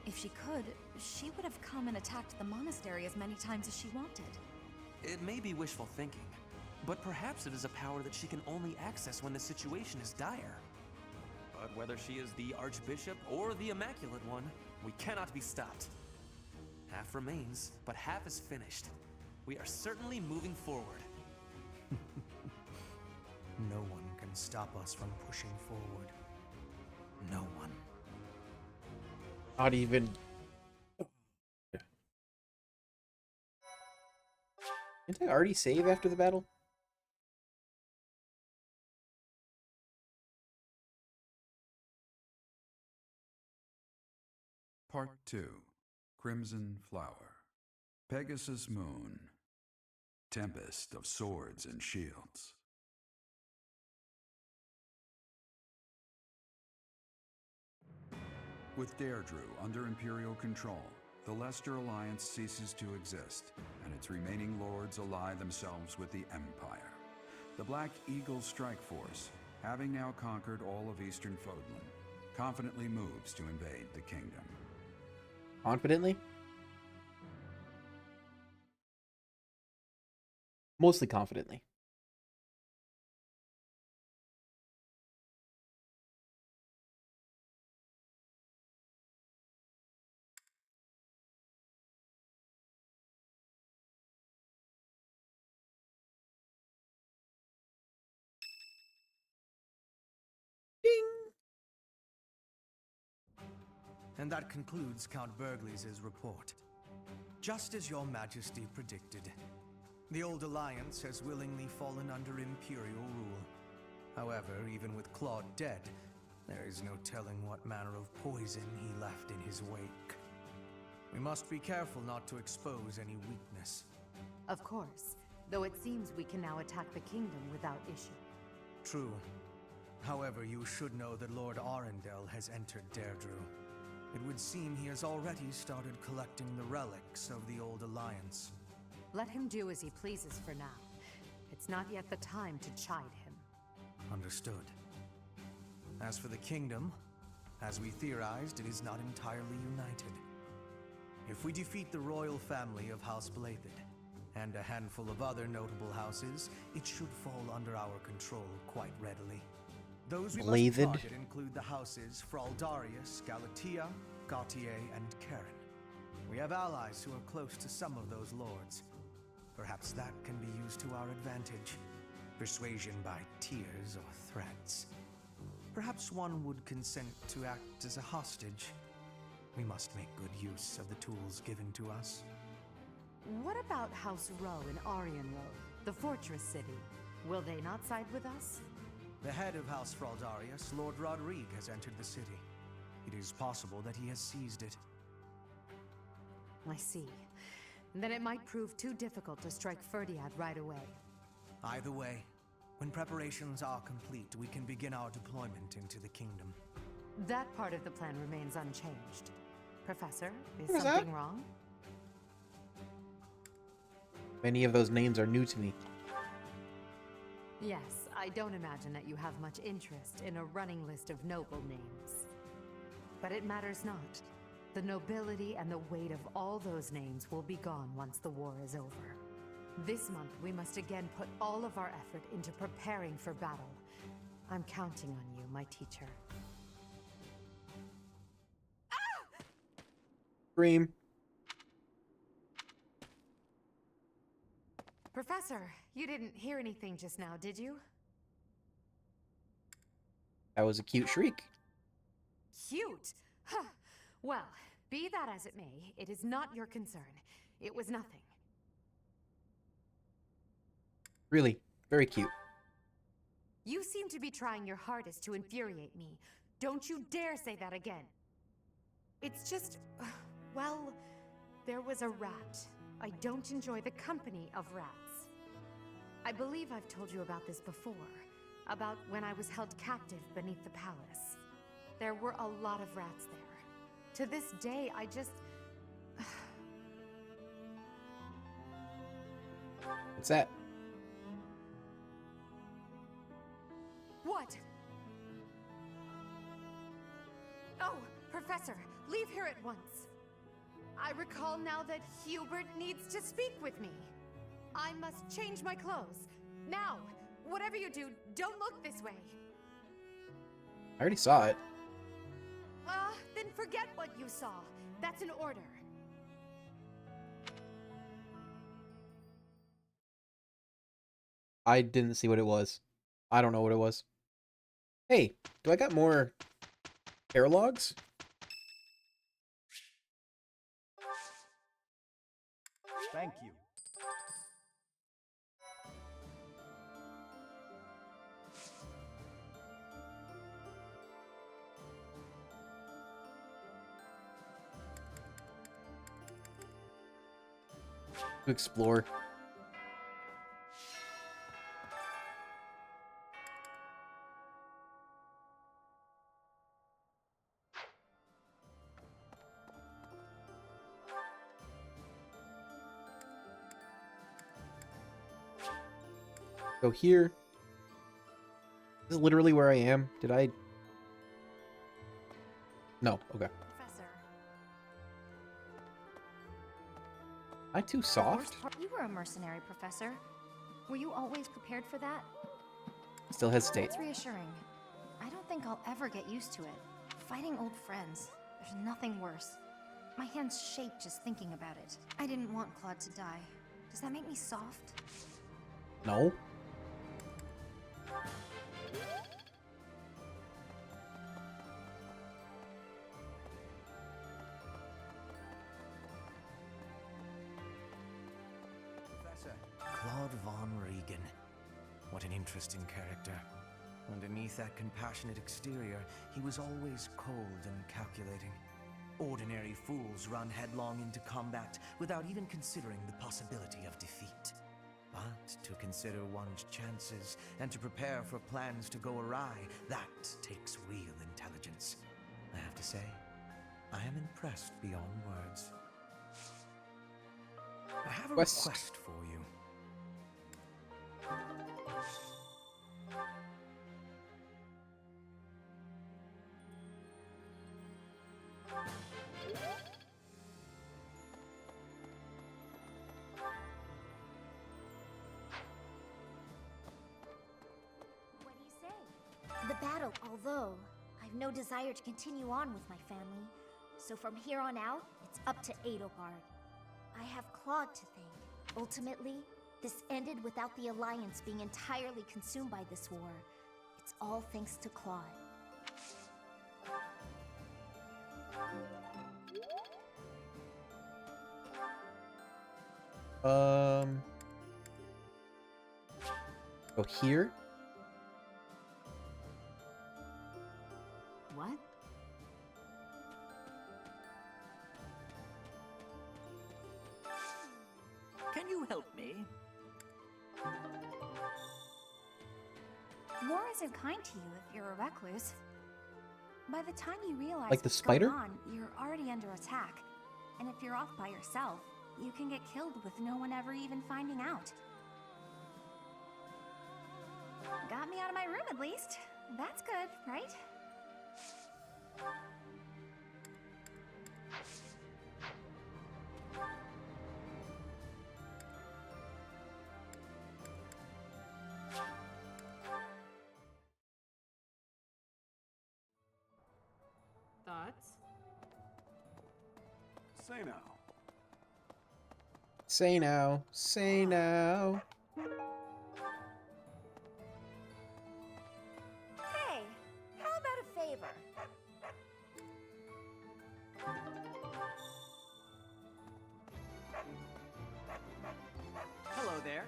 If she could, she would have come and attacked the monastery as many times as she wanted. It may be wishful thinking, but perhaps it is a power that she can only access when the situation is dire. But whether she is the Archbishop or the Immaculate One, we cannot be stopped. Half remains, but half is finished. We are certainly moving forward. No one can stop us from pushing forward. No one. Not even. Didn't I already save after the battle? Part 2. Crimson Flower. Pegasus Moon. Tempest of Swords and Shields. With Deirdre under Imperial control, the Leicester Alliance ceases to exist, and its remaining lords ally themselves with the Empire. The Black Eagle Strike Force, having now conquered all of Eastern Fodlan, confidently moves to invade the kingdom. Confidently? Mostly confidently. And that concludes Count Burgley's report. Just as your majesty predicted, the old alliance has willingly fallen under Imperial rule. However, even with Claude dead, there is no telling what manner of poison he left in his wake. We must be careful not to expose any weakness. Of course, though it seems we can now attack the kingdom without issue. True. However, you should know that Lord Arundel has entered Deirdre. It would seem he has already started collecting the relics of the old alliance. Let him do as he pleases for now. It's not yet the time to chide him. Understood. As for the kingdom, as we theorized, it is not entirely united. If we defeat the royal family of House Blathed, and a handful of other notable houses, it should fall under our control quite readily. Those we must target include the houses Fraldarius, Galatea, Gautier, and Karen. We have allies who are close to some of those lords. Perhaps that can be used to our advantage. Persuasion by tears or threats. Perhaps one would consent to act as a hostage. We must make good use of the tools given to us. What about House Row in Aryan Row, the fortress city? Will they not side with us? The head of House Fraldarius, Lord Rodrigue, has entered the city. It is possible that he has seized it. I see. Then it might prove too difficult to strike Ferdiad right away. Either way, when preparations are complete, we can begin our deployment into the kingdom. That part of the plan remains unchanged. Professor, is What something wrong? Many of those names are new to me. Yes, I don't imagine that you have much interest in a running list of noble names. But it matters not. The nobility and the weight of all those names will be gone once the war is over. This month, we must again put all of our effort into preparing for battle. I'm counting on you, my teacher. Scream. Professor, you didn't hear anything just now, did you? That was a cute shriek. Cute? Huh. Well, be that as it may, it is not your concern. It was nothing. Really, very cute. You seem to be trying your hardest to infuriate me. Don't you dare say that again. It's just... well, there was a rat. I don't enjoy the company of rats. I believe I've told you about this before. About when I was held captive beneath the palace. There were a lot of rats there. To this day, I just... What's that? What? Oh, Professor, leave here at once. I recall now that Hubert needs to speak with me. I must change my clothes. Now, whatever you do, don't look this way. I already saw it. Then forget what you saw. That's an order. I didn't see what it was. I don't know what it was. Hey, do I got more hair logs? Thank you. to explore. So here, this is literally where I am. Did I? No. Okay. Professor. Am I too The soft? worst part- You were a mercenary, Professor. Were you always prepared for that? Still hesitate. That's reassuring. I don't think I'll ever get used to it. Fighting old friends. There's nothing worse. My hands shake just thinking about it. I didn't want Claude to die. Does that make me soft? No. Professor. Claude von Regan. What an interesting character. Underneath that compassionate exterior, he was always cold and calculating. Ordinary fools run headlong into combat without even considering the possibility of defeat. But to consider one's chances and to prepare for plans to go awry, that takes real intelligence. I have to say, I am impressed beyond words. I have a request for you. What do you say? The battle, although I've no desire to continue on with my family, so from here on out, it's up to Edelgard. I have Claude to thank. Ultimately, this ended without the Alliance being entirely consumed by this war. It's all thanks to Claude. Go here. What? Can you help me? War isn't kind to you if you're a recluse. By the time you realize Like the what's spider? going on, you're already under attack. And if you're off by yourself, you can get killed with no one ever even finding out. Got me out of my room at least. That's good, right? Thoughts? Say now. Say now. Say now. Hey, how about a favor? Hello there.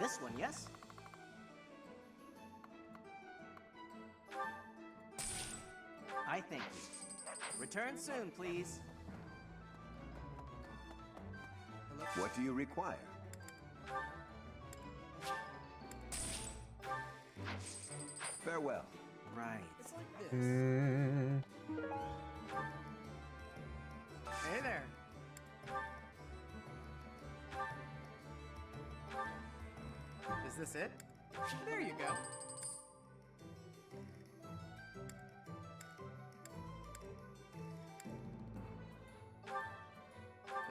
This one, yes? I thank you. Return soon, please. What do you require? Farewell. Right. It's like this. Hey there. Is this it? There you go.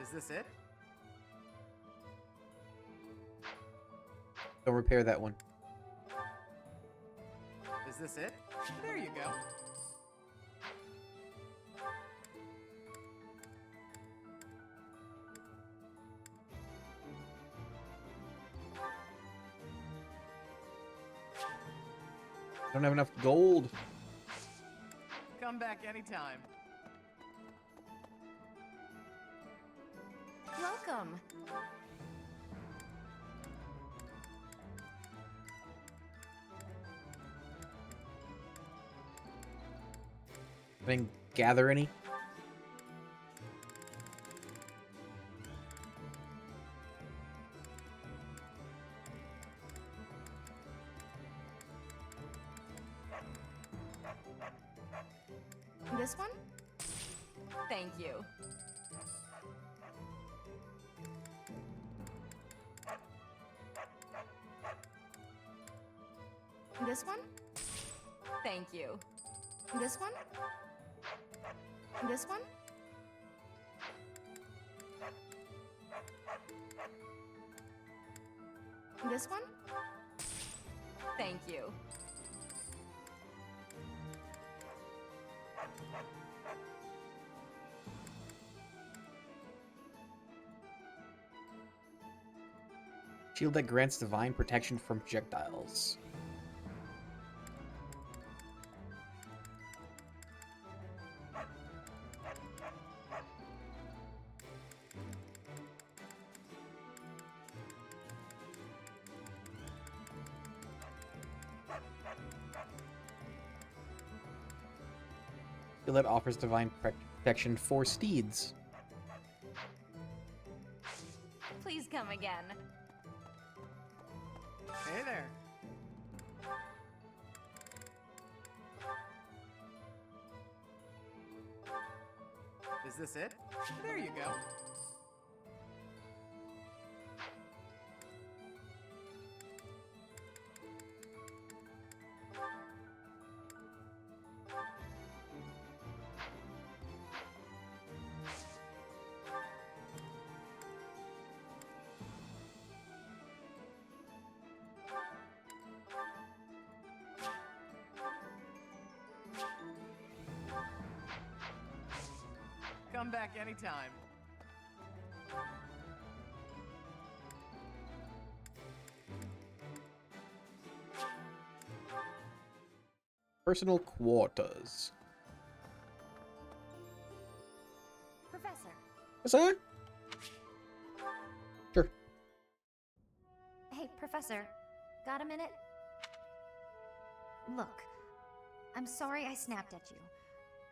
Is this it? Don't repair that one. Is this it? There you go. I don't have enough gold. Come back anytime. Welcome. I didn't gather any. This one? Thank you. This one? Thank you. This one? This one? This one? Thank you. Shield that grants divine protection from projectiles. Shield that offers divine protection for steeds. Please come again. Hey there. Is this it? There you go. Come back anytime. Personal quarters. Professor. What's that? Sure. Hey, Professor. Got a minute? Look, I'm sorry I snapped at you.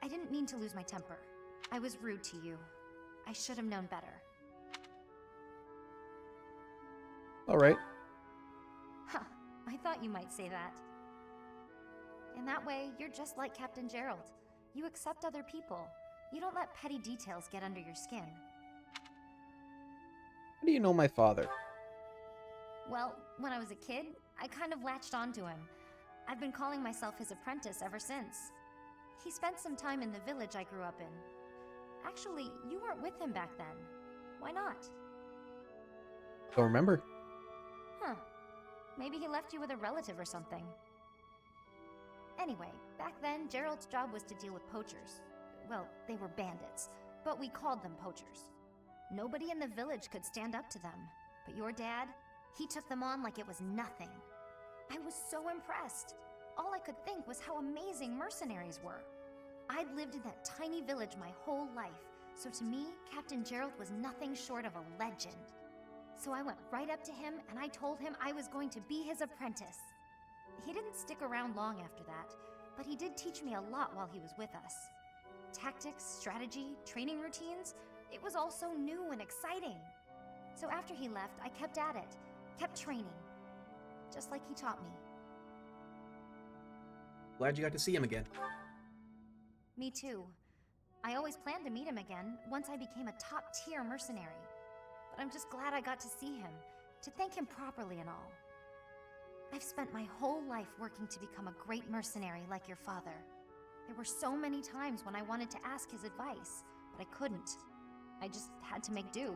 I didn't mean to lose my temper. I was rude to you. I should have known better. All right. Huh, I thought you might say that. In that way, you're just like Captain Gerald. You accept other people. You don't let petty details get under your skin. How do you know my father? Well, when I was a kid, I kind of latched onto him. I've been calling myself his apprentice ever since. He spent some time in the village I grew up in. Actually, you weren't with him back then. Why not? Don't remember. Huh. Maybe he left you with a relative or something. Anyway, back then, Gerald's job was to deal with poachers. Well, they were bandits, but we called them poachers. Nobody in the village could stand up to them. But your dad, he took them on like it was nothing. I was so impressed. All I could think was how amazing mercenaries were. I'd lived in that tiny village my whole life, so to me, Captain Gerald was nothing short of a legend. So I went right up to him and I told him I was going to be his apprentice. He didn't stick around long after that, but he did teach me a lot while he was with us. Tactics, strategy, training routines, it was all so new and exciting. So after he left, I kept at it, kept training, just like he taught me. Glad you got to see him again. Me too. I always planned to meet him again once I became a top-tier mercenary. But I'm just glad I got to see him, to thank him properly and all. I've spent my whole life working to become a great mercenary like your father. There were so many times when I wanted to ask his advice, but I couldn't. I just had to make do.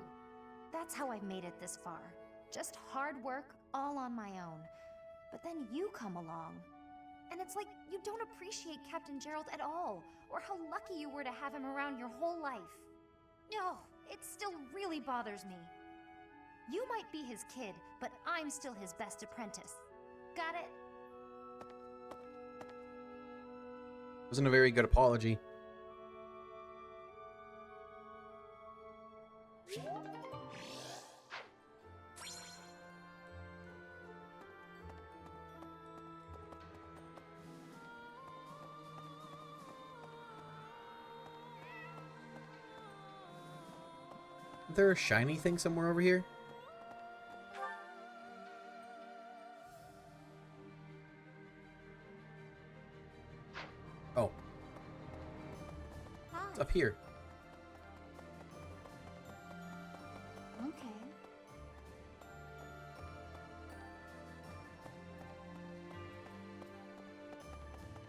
That's how I've made it this far. Just hard work, all on my own. But then you come along. And it's like you don't appreciate Captain Gerald at all, or how lucky you were to have him around your whole life. No, it still really bothers me. You might be his kid, but I'm still his best apprentice. Got it? Wasn't a very good apology. Is there a shiny thing somewhere over here? Oh. It's up here. Okay.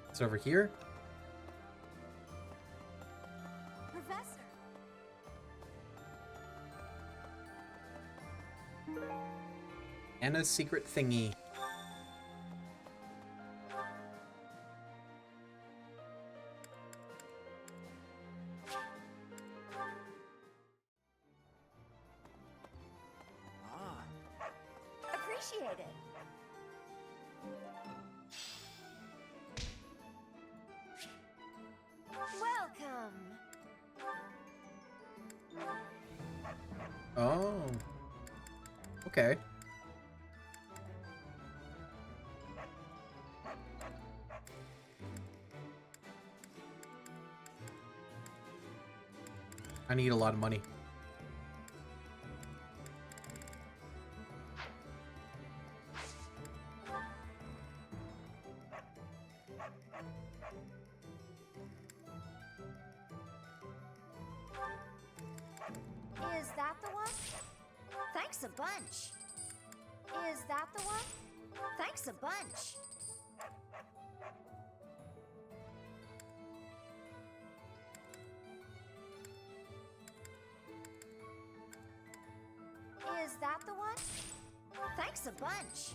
It's over here. Professor! Anna's secret thingy. Appreciate it. Welcome. Oh. Okay. I need a lot of money. Is that the one? Thanks a bunch. Is that the one? Thanks a bunch. Is that the one? Thanks a bunch.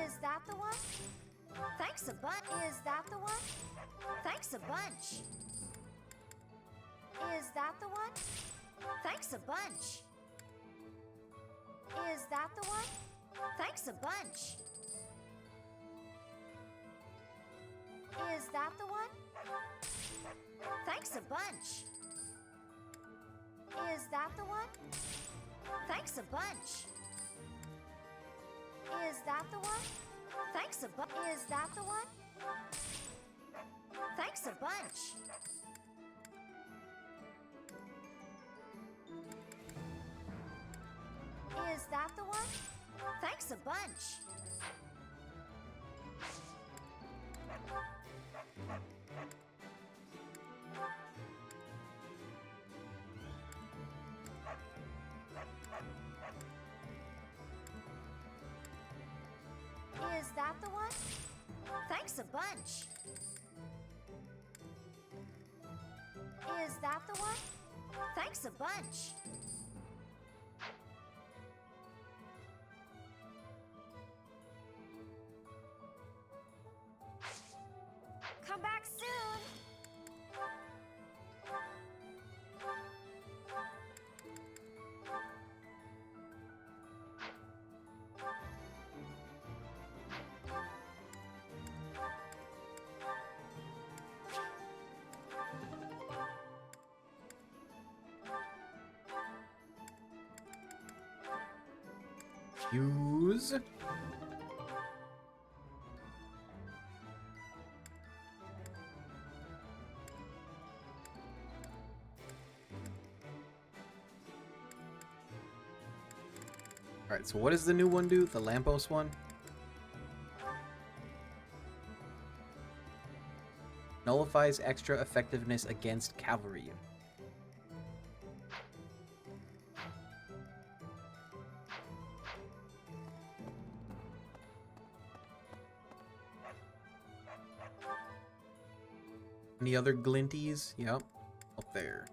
Is that the one? Thanks a bunch. Is that the one? Thanks a bunch. Is that the one? Thanks a bunch. Is that the one? Thanks a bunch. Is that the one? Thanks a bunch. Is that the one? Thanks a bunch. Is that the one? Thanks a bunch. Is that the one? Thanks a bunch. Is that the one? Thanks a bunch. Is that the one? Thanks a bunch. Is that the one? Thanks a bunch. Come back soon. Use. Alright, so what does the new one do? The lamppost one? Nullifies extra effectiveness against cavalry units. Any other glinties? Yep. Up there.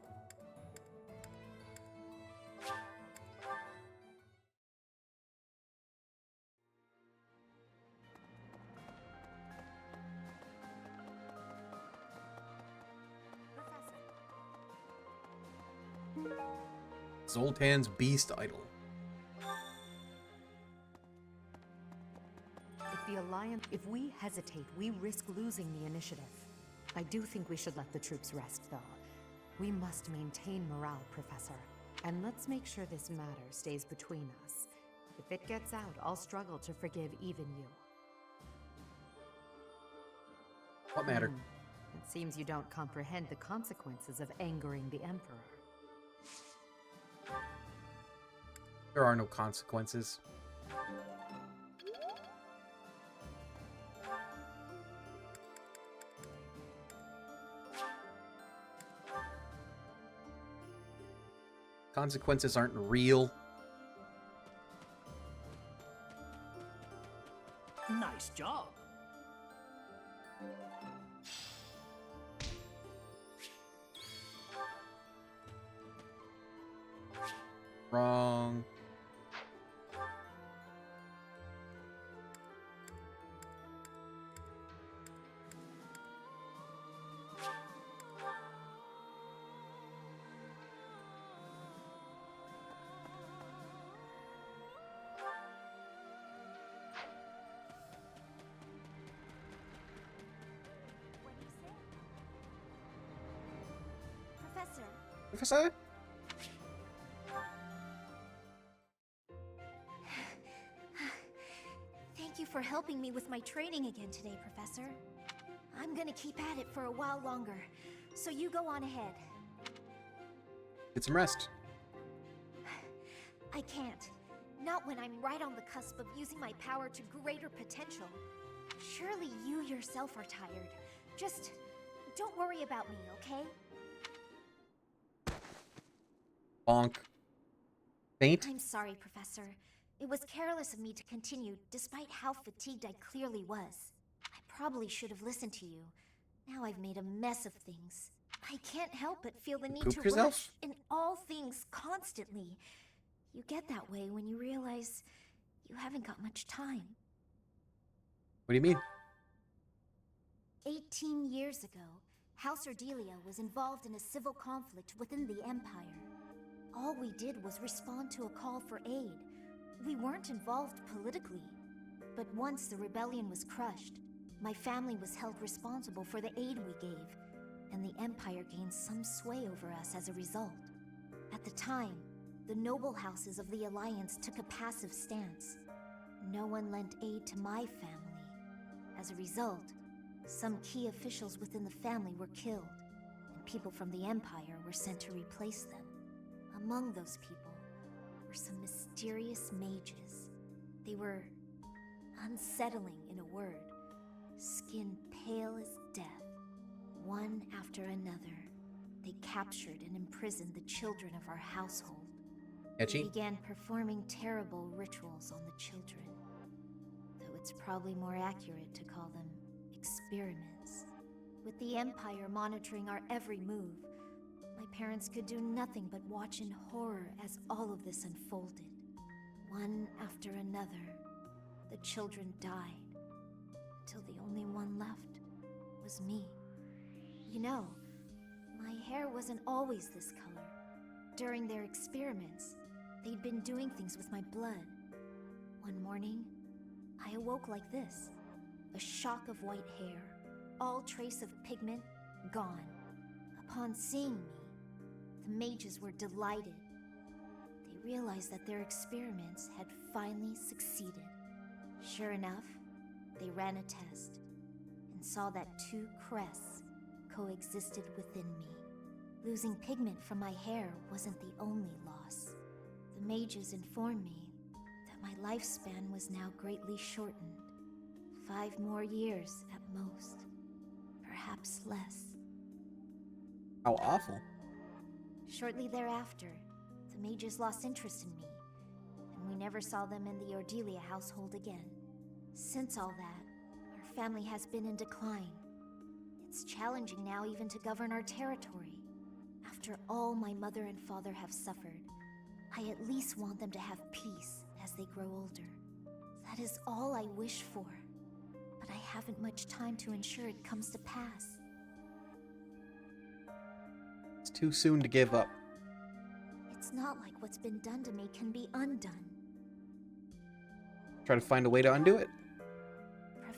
Zoltan's Beast Idol. Alliance... If we hesitate, we risk losing the initiative. I do think we should let the troops rest, though. We must maintain morale, Professor. And let's make sure this matter stays between us. If it gets out, I'll struggle to forgive even you. What matter? It seems you don't comprehend the consequences of angering the Emperor. There are no consequences. Consequences aren't real. Nice job. Wrong. Professor, Professor? thank you for helping me with my training again today, Professor. I'm gonna keep at it for a while longer, so you go on ahead. Get some rest. I can't. Not when I'm right on the cusp of using my power to greater potential. Surely you yourself are tired. Just don't worry about me, okay? Bonk. Faint? I'm sorry, Professor. It was careless of me to continue, despite how fatigued I clearly was. I probably should have listened to you. Now I've made a mess of things. I can't help but feel the need Poop to yourself? rush in all things constantly. You get that way when you realize you haven't got much time. What do you mean? 18 years ago, House Ordelia was involved in a civil conflict within the Empire. All we did was respond to a call for aid. We weren't involved politically. But once the rebellion was crushed, my family was held responsible for the aid we gave, and the Empire gained some sway over us as a result. At the time, the noble houses of the Alliance took a passive stance. No one lent aid to my family. As a result, some key officials within the family were killed, and people from the Empire were sent to replace them. Among those people were some mysterious mages. They were unsettling, in a word. Skin pale as death. One after another, they captured and imprisoned the children of our household. Etchy? They began performing terrible rituals on the children. Though it's probably more accurate to call them experiments. With the Empire monitoring our every move, my parents could do nothing but watch in horror as all of this unfolded. One after another, the children died, until the only one left was me. You know, my hair wasn't always this color. During their experiments, they'd been doing things with my blood. One morning, I awoke like this. A shock of white hair, all trace of pigment gone. Upon seeing me, the mages were delighted. They realized that their experiments had finally succeeded. Sure enough, they ran a test and saw that two crests coexisted within me. Losing pigment from my hair wasn't the only loss. The mages informed me that my lifespan was now greatly shortened. 5 more years at most. Perhaps less. How awful. Shortly thereafter, the mages lost interest in me, and we never saw them in the Ordelia household again. Since all that, our family has been in decline. It's challenging now even to govern our territory. After all my mother and father have suffered, I at least want them to have peace as they grow older. That is all I wish for, but I haven't much time to ensure it comes to pass. It's too soon to give up. It's not like what's been done to me can be undone. Try to find a way to undo it.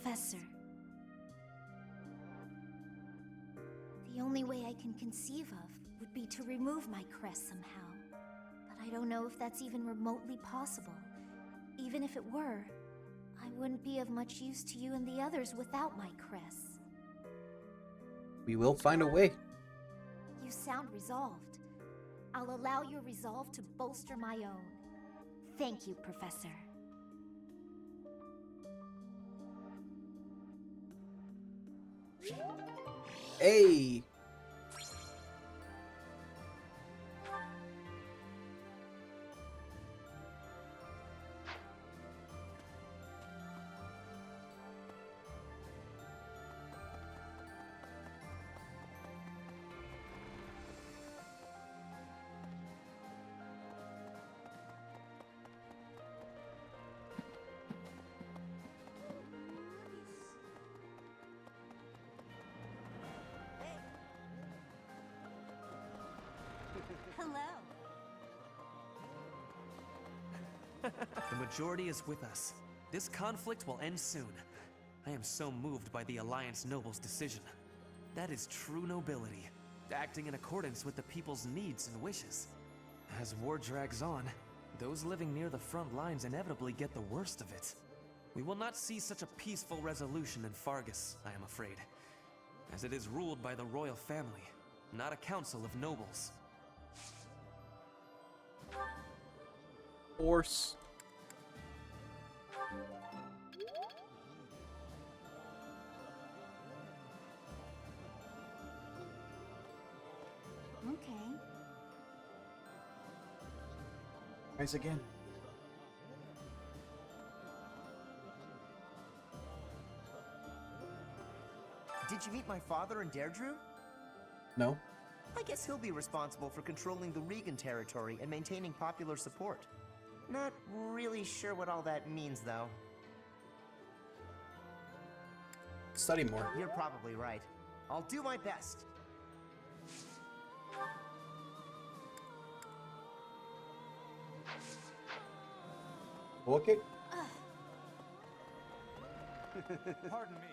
Professor. The only way I can conceive of would be to remove my crest somehow. But I don't know if that's even remotely possible. Even if it were, I wouldn't be of much use to you and the others without my crest. We will find a way. You sound resolved. I'll allow your resolve to bolster my own. Thank you, Professor. Hey! Hello. The majority is with us. This conflict will end soon. I am so moved by the Alliance Noble's decision. That is true nobility, acting in accordance with the people's needs and wishes. As war drags on, those living near the front lines inevitably get the worst of it. We will not see such a peaceful resolution in Fargus, I am afraid, as it is ruled by the royal family, not a council of nobles. Force. Okay. Twice again. Did you meet my father in Deirdre? No. I guess he'll be responsible for controlling the Regan territory and maintaining popular support. Not really sure what all that means, though. Study more. You're probably right. I'll do my best. Okay. Pardon me.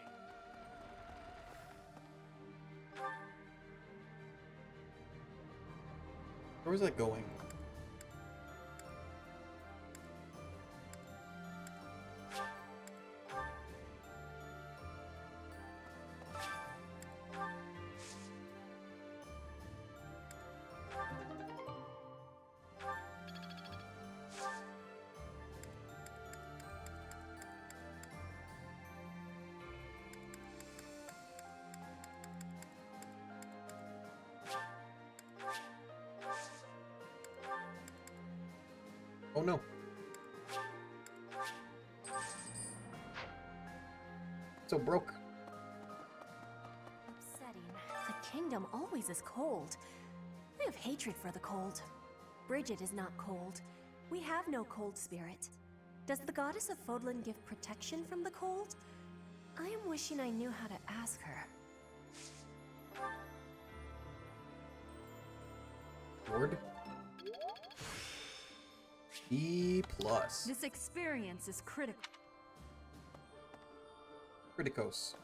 Where was that going? Oh no. So broke. Upsetting. The kingdom always is cold. I have hatred for the cold. Bridget is not cold. We have no cold spirit. Does the goddess of Fodlan give protection from the cold? I am wishing I knew how to ask her. Lord. E+. This experience is critical. Criticos.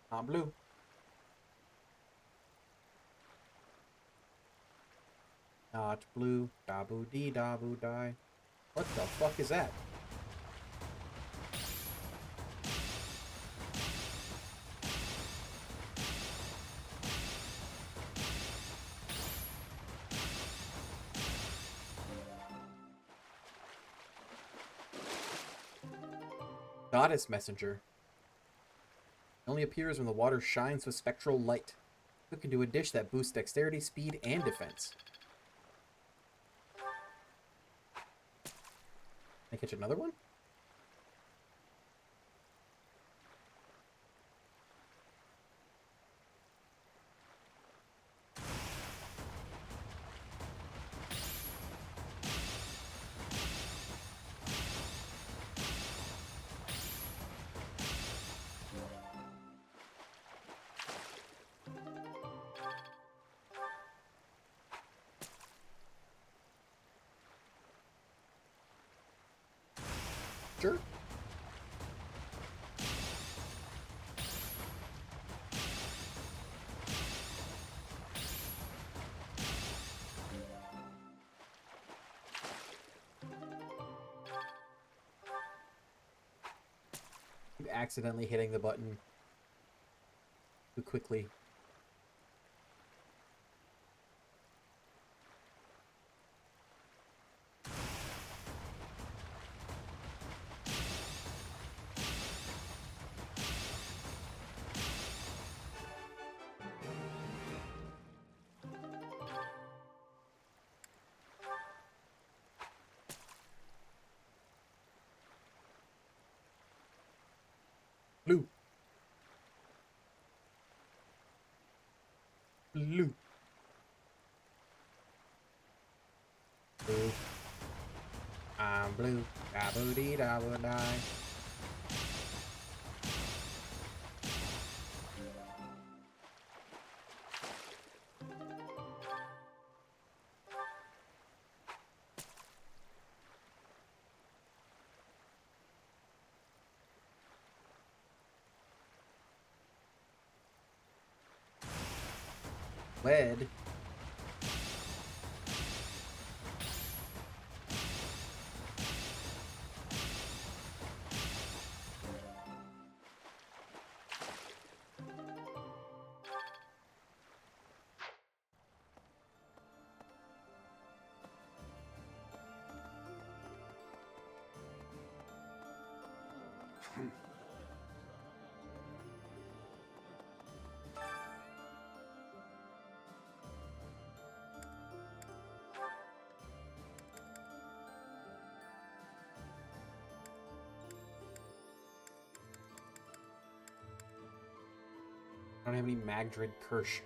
Not blue. Not blue. Dabu dee dabu die. What the fuck is that? Goddess Messenger. Only appears when the water shines with spectral light. Cook into a dish that boosts dexterity, speed, and defense. Can I catch another one? Sure. Keep accidentally hitting the button too quickly. Blue. Blue. Blue. I'm blue. Da boo dee da boo die. Lead. I don't have any Magdred Kirsch.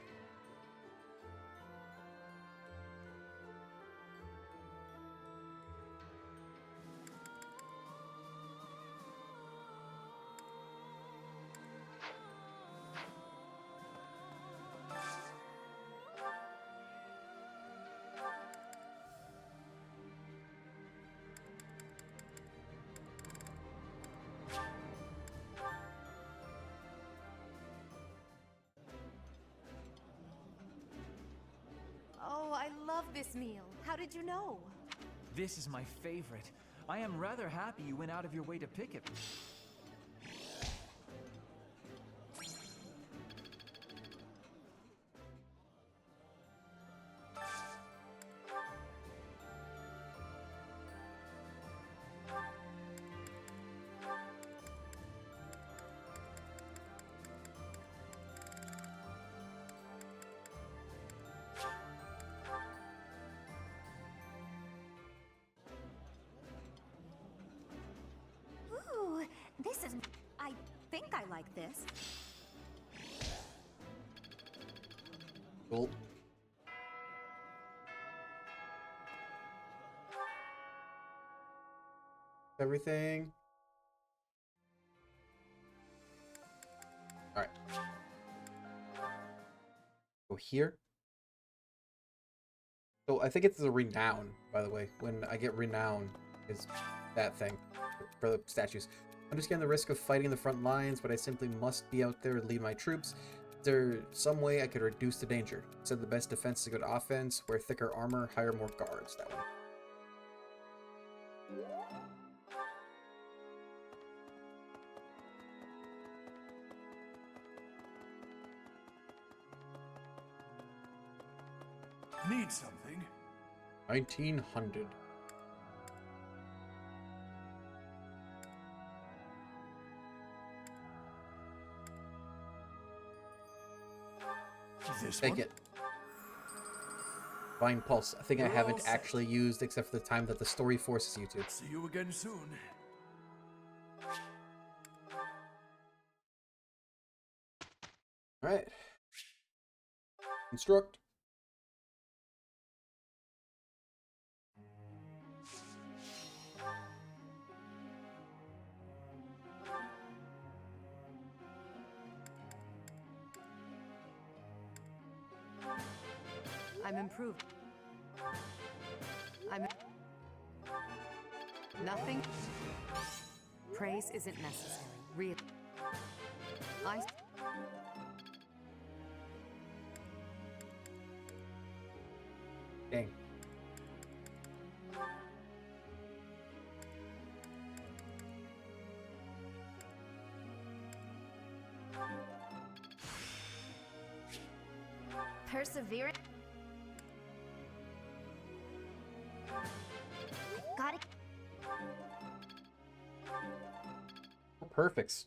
Oh, I love this meal. How did you know? This is my favorite. I am rather happy you went out of your way to pick it. Ooh, this is... I think I like this. Cool. Everything. All right. Go here. So I think it's the renown, by the way. When I get renown, is that thing for the statues. Understand the risk of fighting the front lines, but I simply must be out there and lead my troops. Is there some way I could reduce the danger? Said the best defense is a good offense. Wear thicker armor, hire more guards. That one. Need something? 1900. This Take one? it. Divine Pulse. I think I We're all haven't set. actually used except for the time that the story forces you to. See you again soon. Alright. Instruct. I'm improved. I'm... Nothing? Praise isn't necessary, really. I... Dang. Perseverance. Got it. Perfect.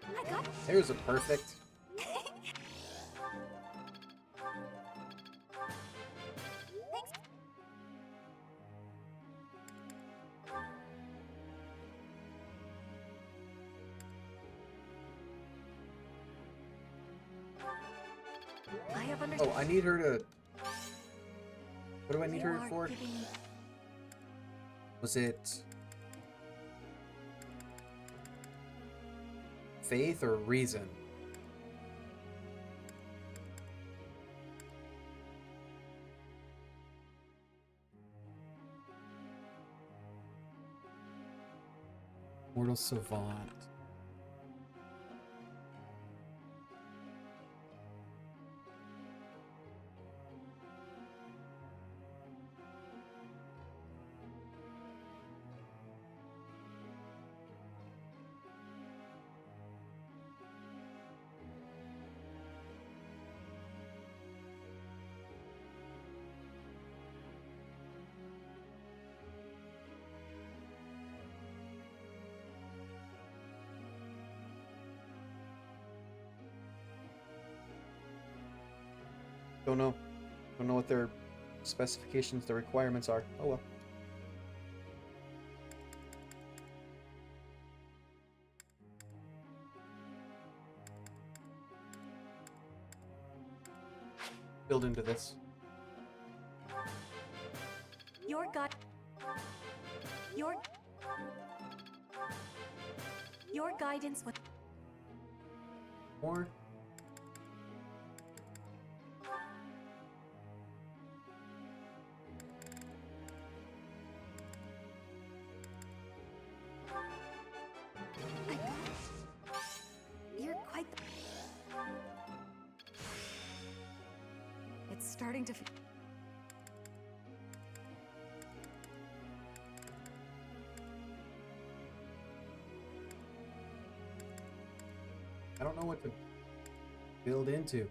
I got it. There's a perfect. Thanks. I have understood. Oh, I need her to... What do I need her You are for? giving me- Was it... faith or reason? Mortal Savant. Don't know. Don't know what their specifications, their requirements are. Oh well. Build into this. Your God. Your guidance with More. You're quite the... It's starting to feel... I don't know what to build into.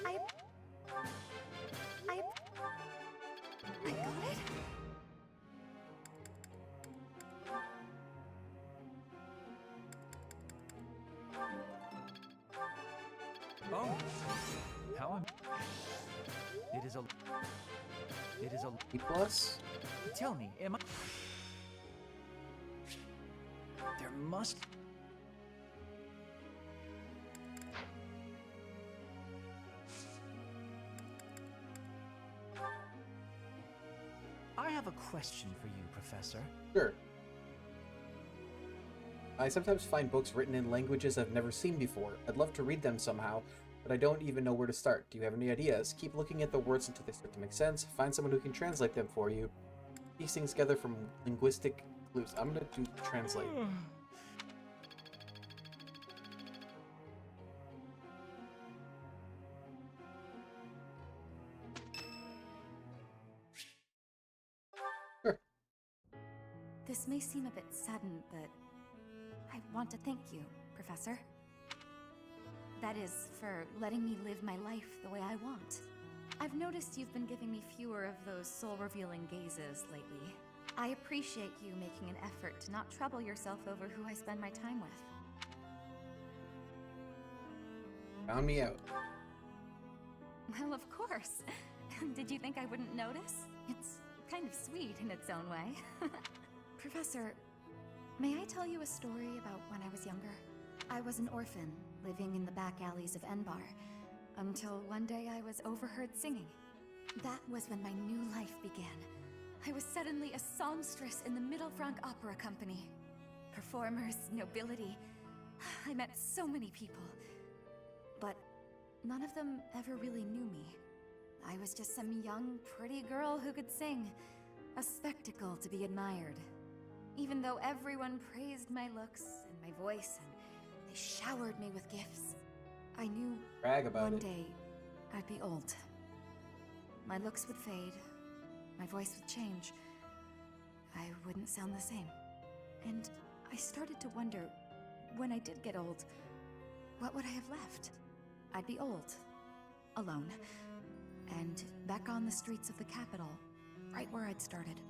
I got it. Oh, how am... It is a... E plus? Tell me, am I... There must... I have a question for you, Professor. Sure. I sometimes find books written in languages I've never seen before. I'd love to read them somehow, but I don't even know where to start. Do you have any ideas? Keep looking at the words until they start to make sense. Find someone who can translate them for you. Piece things together from linguistic clues. I'm gonna do translate. Sure. This may seem a bit sudden, but I want to thank you, Professor. That is, for letting me live my life the way I want. I've noticed you've been giving me fewer of those soul-revealing gazes lately. I appreciate you making an effort to not trouble yourself over who I spend my time with. Found me out. Well, of course. Did you think I wouldn't notice? It's kind of sweet in its own way. Professor, may I tell you a story about when I was younger? I was an orphan, living in the back alleys of Enbar, until one day I was overheard singing. That was when my new life began. I was suddenly a songstress in the Middle Frank Opera Company. Performers, nobility. I met so many people. But none of them ever really knew me. I was just some young, pretty girl who could sing. A spectacle to be admired. Even though everyone praised my looks and my voice, and they showered me with gifts, I knew one day I'd be old. My looks would fade, my voice would change. I wouldn't sound the same. And I started to wonder, when I did get old, what would I have left? I'd be old, alone, and back on the streets of the capital, right where I'd started.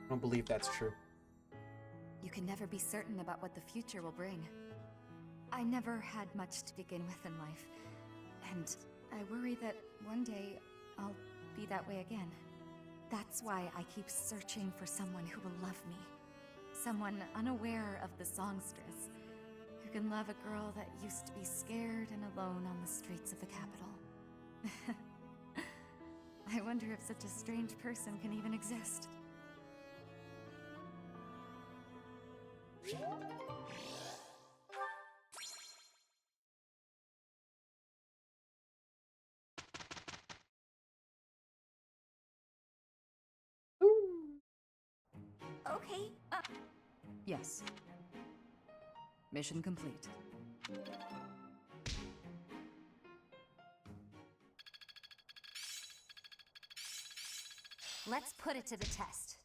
I don't believe that's true. You can never be certain about what the future will bring. I never had much to begin with in life, and I worry that one day I'll be that way again. That's why I keep searching for someone who will love me. Someone unaware of the songstress, who can love a girl that used to be scared and alone on the streets of the capital. I wonder if such a strange person can even exist. Okay, Yes. Mission complete. let's put it to the test.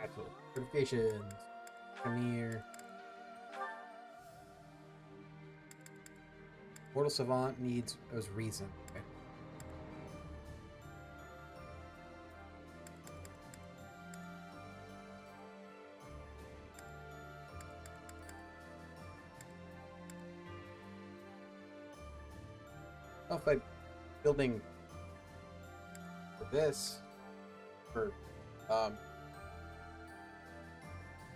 Absolutely. Certifications. Premier. Mortal Savant needs reason. Okay. Oh, if I'm building for this, for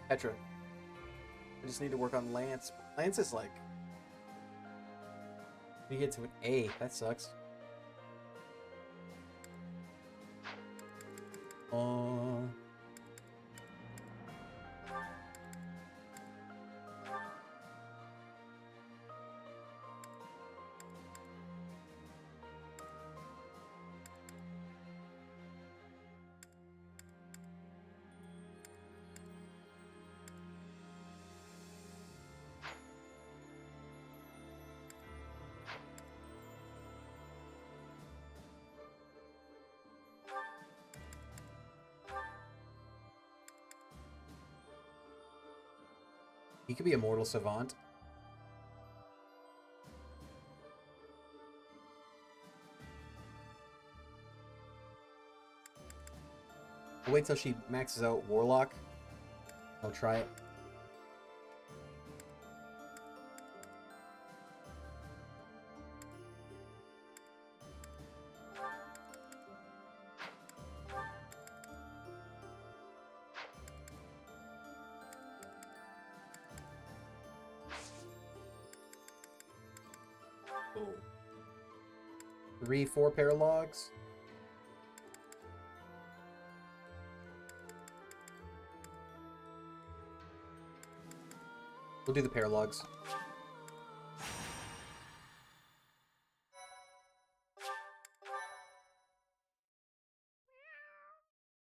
Petra, I just need to work on Lance. Lance is like, we get to an A. That sucks. He could be a mortal savant. I'll wait till she maxes out Warlock. I'll try it. Oh. 3, 4 paralogs. We'll do the paralogs.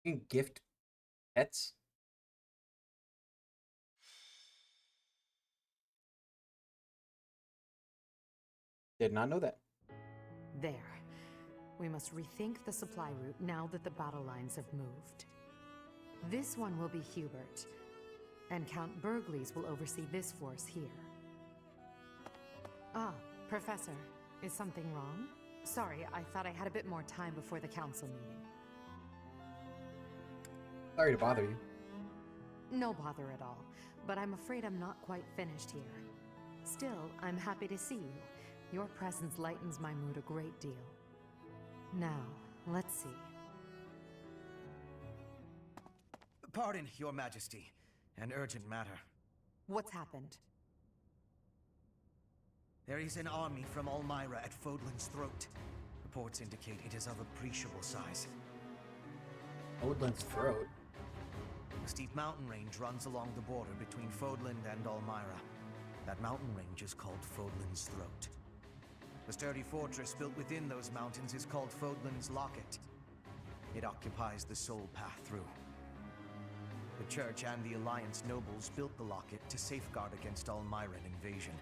You can gift pets? Did not know that. There. We must rethink the supply route now that the battle lines have moved. This one will be Hubert, and Count Burgleys will oversee this force here. Ah, Professor, is something wrong? Sorry, I thought I had a bit more time before the council meeting. Sorry to bother you. No bother at all, but I'm afraid I'm not quite finished here. Still, I'm happy to see you. Your presence lightens my mood a great deal. Now, let's see. Pardon, Your Majesty. An urgent matter. What's happened? There is an army from Elmira at Fodlan's throat. Reports indicate it is of appreciable size. Fodlan's throat? A steep mountain range runs along the border between Fodland and Elmira. That mountain range is called Fodlan's Throat. The sturdy fortress built within those mountains is called Fodlan's Locket. It occupies the sole path through. The Church and the Alliance nobles built the locket to safeguard against Elmiran invasion.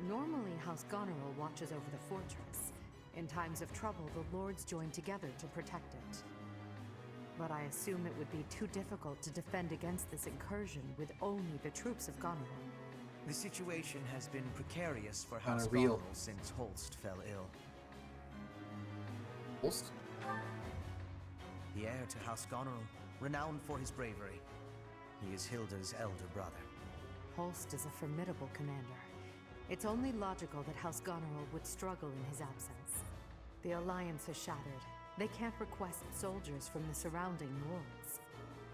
Normally, House Goneril watches over the fortress. In times of trouble, the lords join together to protect it. But I assume it would be too difficult to defend against this incursion with only the troops of Goneril. The situation has been precarious for House Unreal. Goneril since Holst fell ill. Holst? The heir to House Goneril, renowned for his bravery. He is Hilda's elder brother. Holst is a formidable commander. It's only logical that House Goneril would struggle in his absence. The Alliance is shattered. They can't request soldiers from the surrounding lords.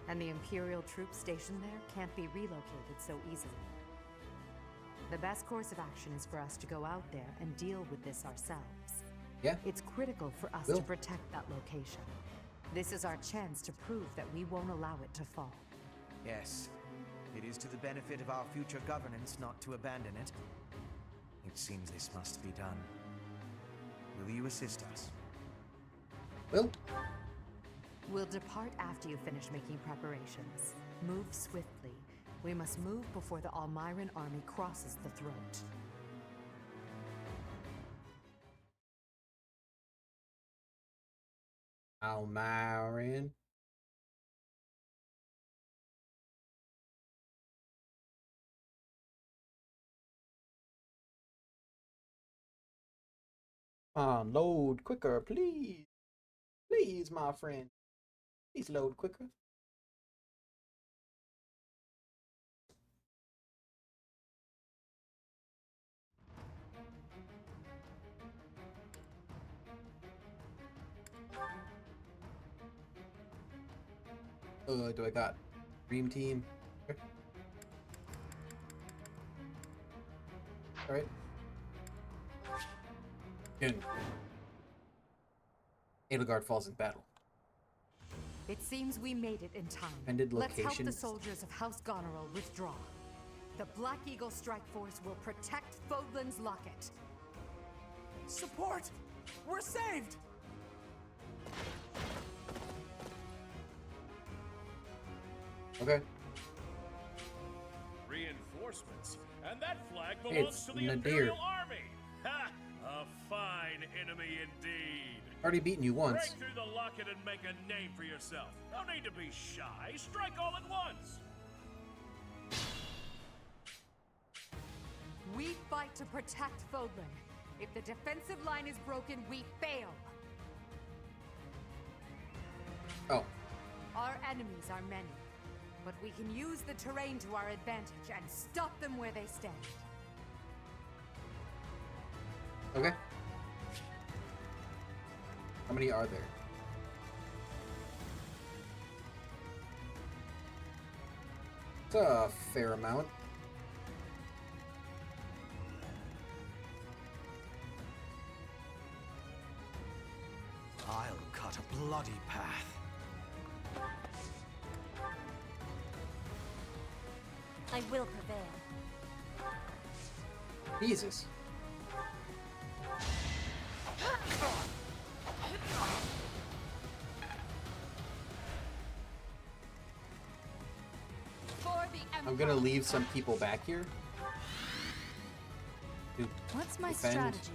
And the Imperial troops stationed there can't be relocated so easily. The best course of action is for us to go out there and deal with this ourselves. Yeah. It's critical for us to protect that location. This is our chance to prove that we won't allow it to fall. Yes. It is to the benefit of our future governance not to abandon it. It seems this must be done. Will you assist us? Will? We'll depart after you finish making preparations. Move swiftly. We must move before the Elmiran army crosses the throat. Elmiran. Load quicker, please. Please, my friend. Please load quicker. Do I got Dream Team? Okay. All right. Good. Edelgard falls in battle. It seems we made it in time. Ended Let's help the locations. soldiers of House Goneril withdraw. The Black Eagle Strike Force will protect Fodlan's Locket. Support! We're saved! Okay. Reinforcements? And that flag Hey, belongs it's to the Nadir. Imperial Army! Ha! A fine enemy indeed! Already beaten you once. Break through the locket and make a name for yourself. No need to be shy. Strike all at once! We fight to protect Fodlan. If the defensive line is broken, we fail. Oh. Our enemies are many, but we can use the terrain to our advantage and stop them where they stand. Okay. How many are there? It's a fair amount. I'll cut a bloody path. I will prevail. Jesus. I'm gonna leave some people back here. To What's my defend. strategy?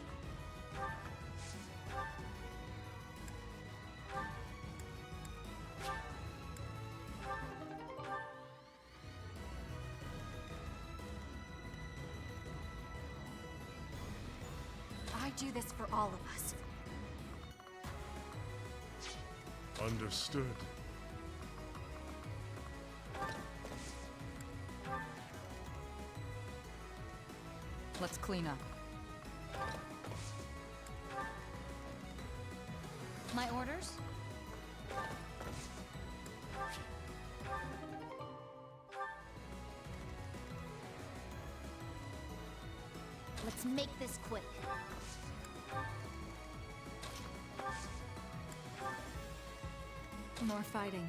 I do this for all of us. Understood. Let's clean up. My orders? Let's make this quick. More fighting.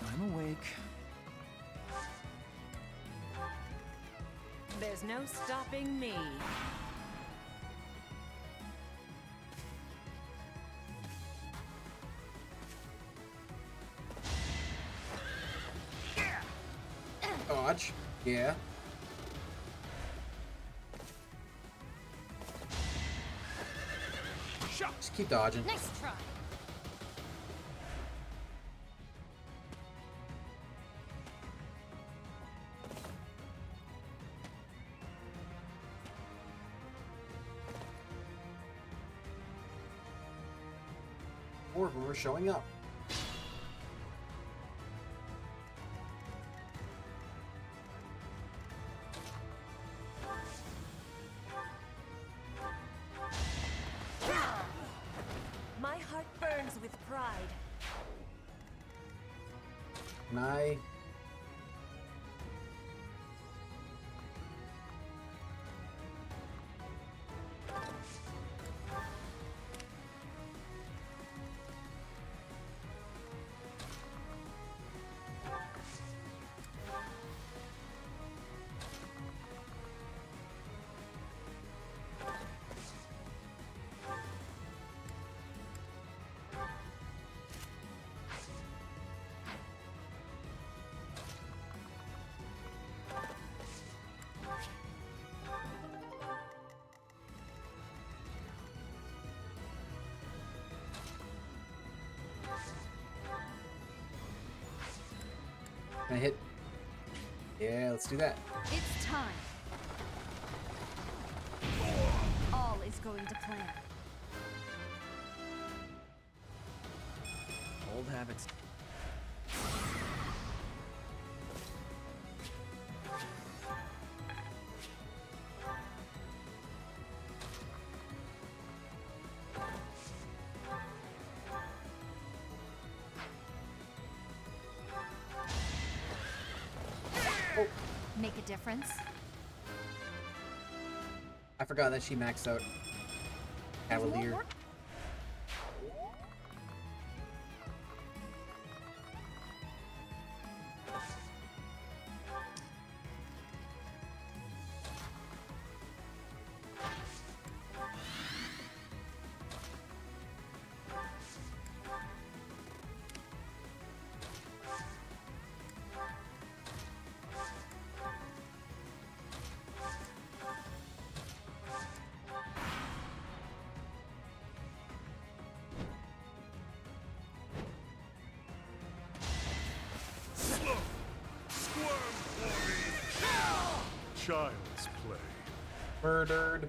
I'm awake. There's no stopping me. Dodge. Yeah. Just keep dodging. Nice try. More of them are showing up. My heart burns with pride. Can I? Can I hit? Yeah, let's do that. It's time. All is going to plan. Old habits. Make a difference. I forgot that she maxed out Cavalier. Child's play. Murdered.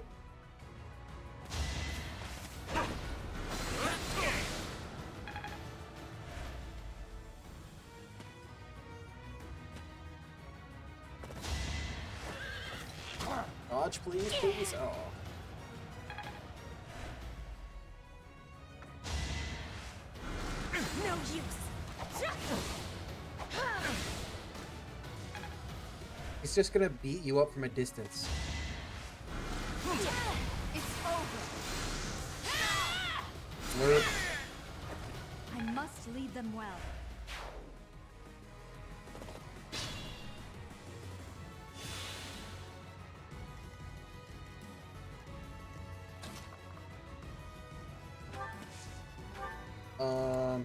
Dodge, please, please. Oh. No use. He's just gonna beat you up from a distance. It's over. Slurp. I must lead them well. Um.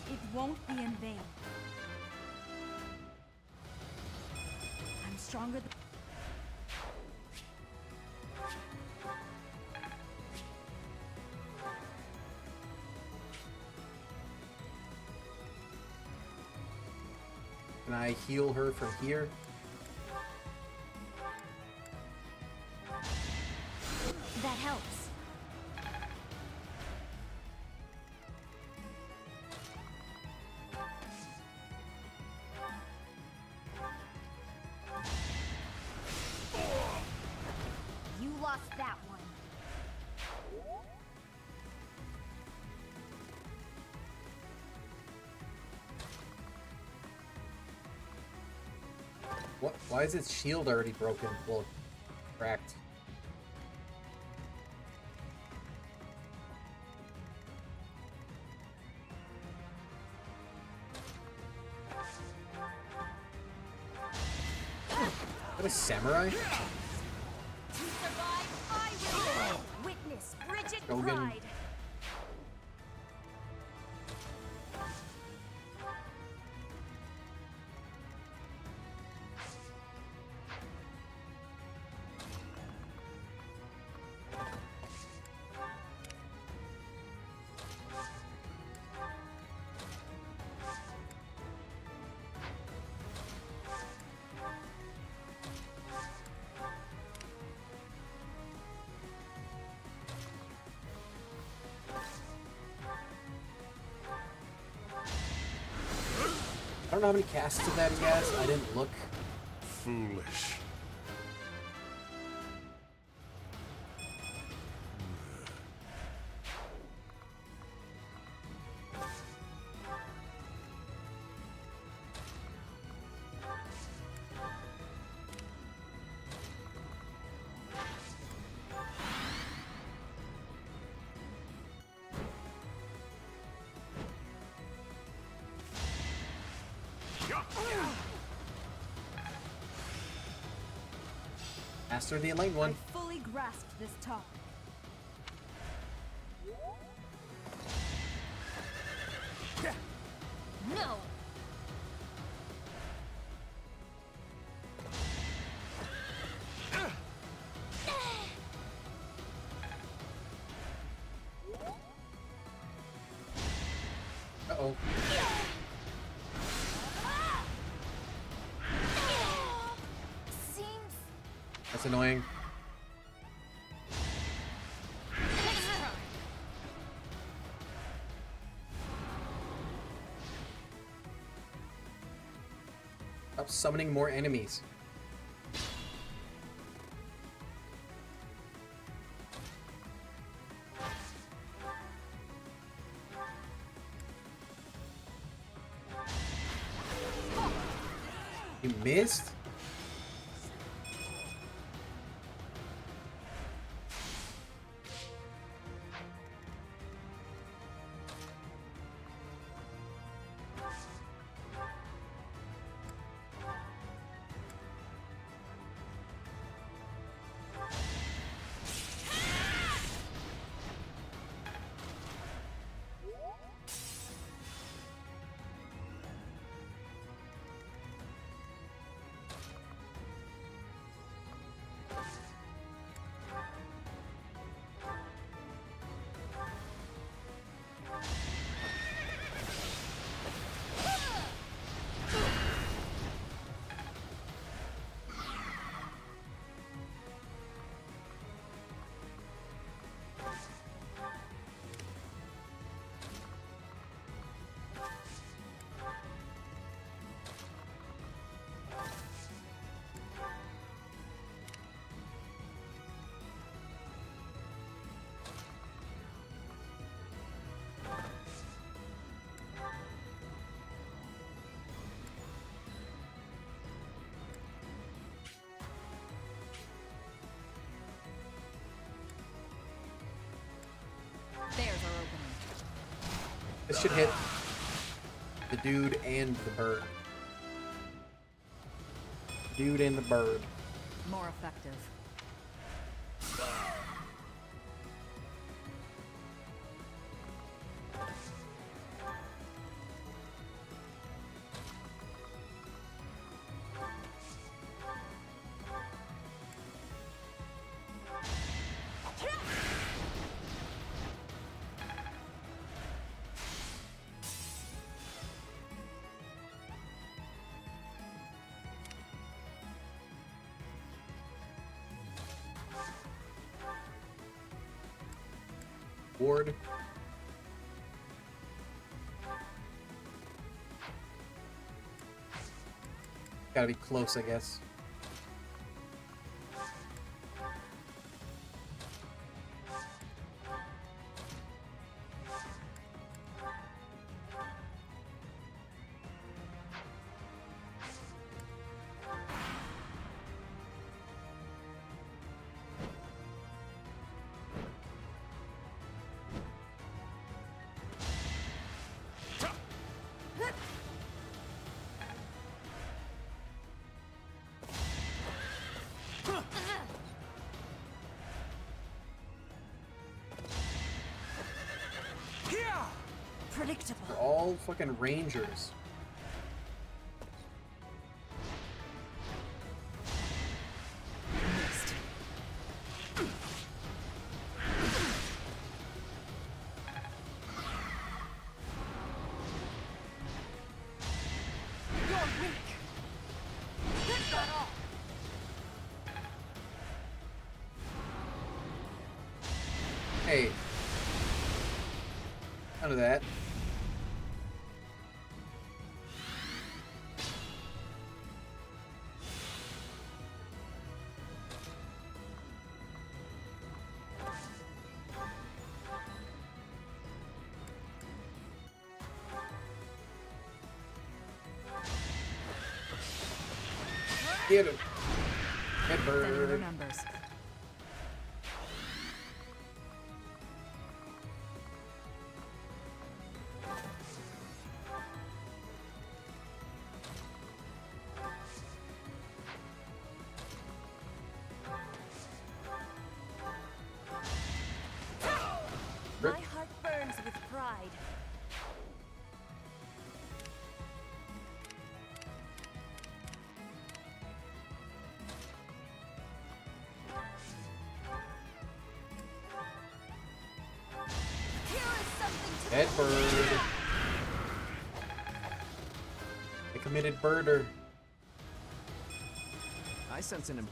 It won't be in vain. I'm stronger than... Can I heal her from here? That helps. What? Why is its shield already broken? Well, cracked. What a samurai? To survive, I will witness Bridget Shogun. Pride. I don't know how many casts of that he has. I didn't look. Foolish. Master the enlightened one. I fully grasped this topic. No! Uh-oh. Seems That's annoying. Stop summoning more enemies. You missed? There's our opening. This should hit the dude and the bird. Dude and the bird. More effective. Ward. Gotta be close, I guess. predictable. They're all fucking rangers. Missed. You're weak. Get that off. Hey. None of that. Get him. Head Defending their bird. numbers. Rip. My heart burns with pride. Here is something to Head bird. The committed birder. I sense an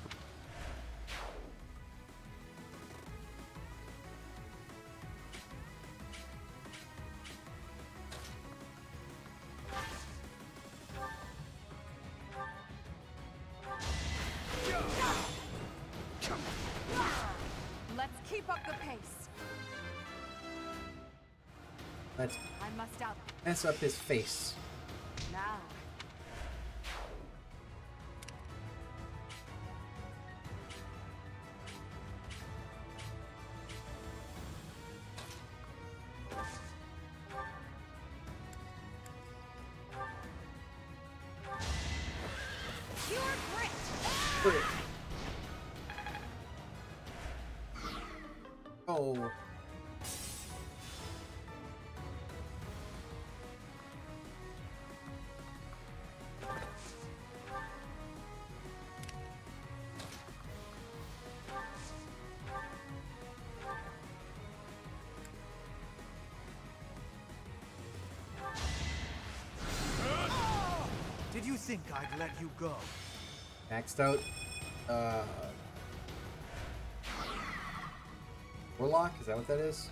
Let's keep up the pace. Let's I must out mess up his face. now. pure grit. Frick. Oh. Did you think I'd let you go? Maxed out. Warlock? Is that what that is?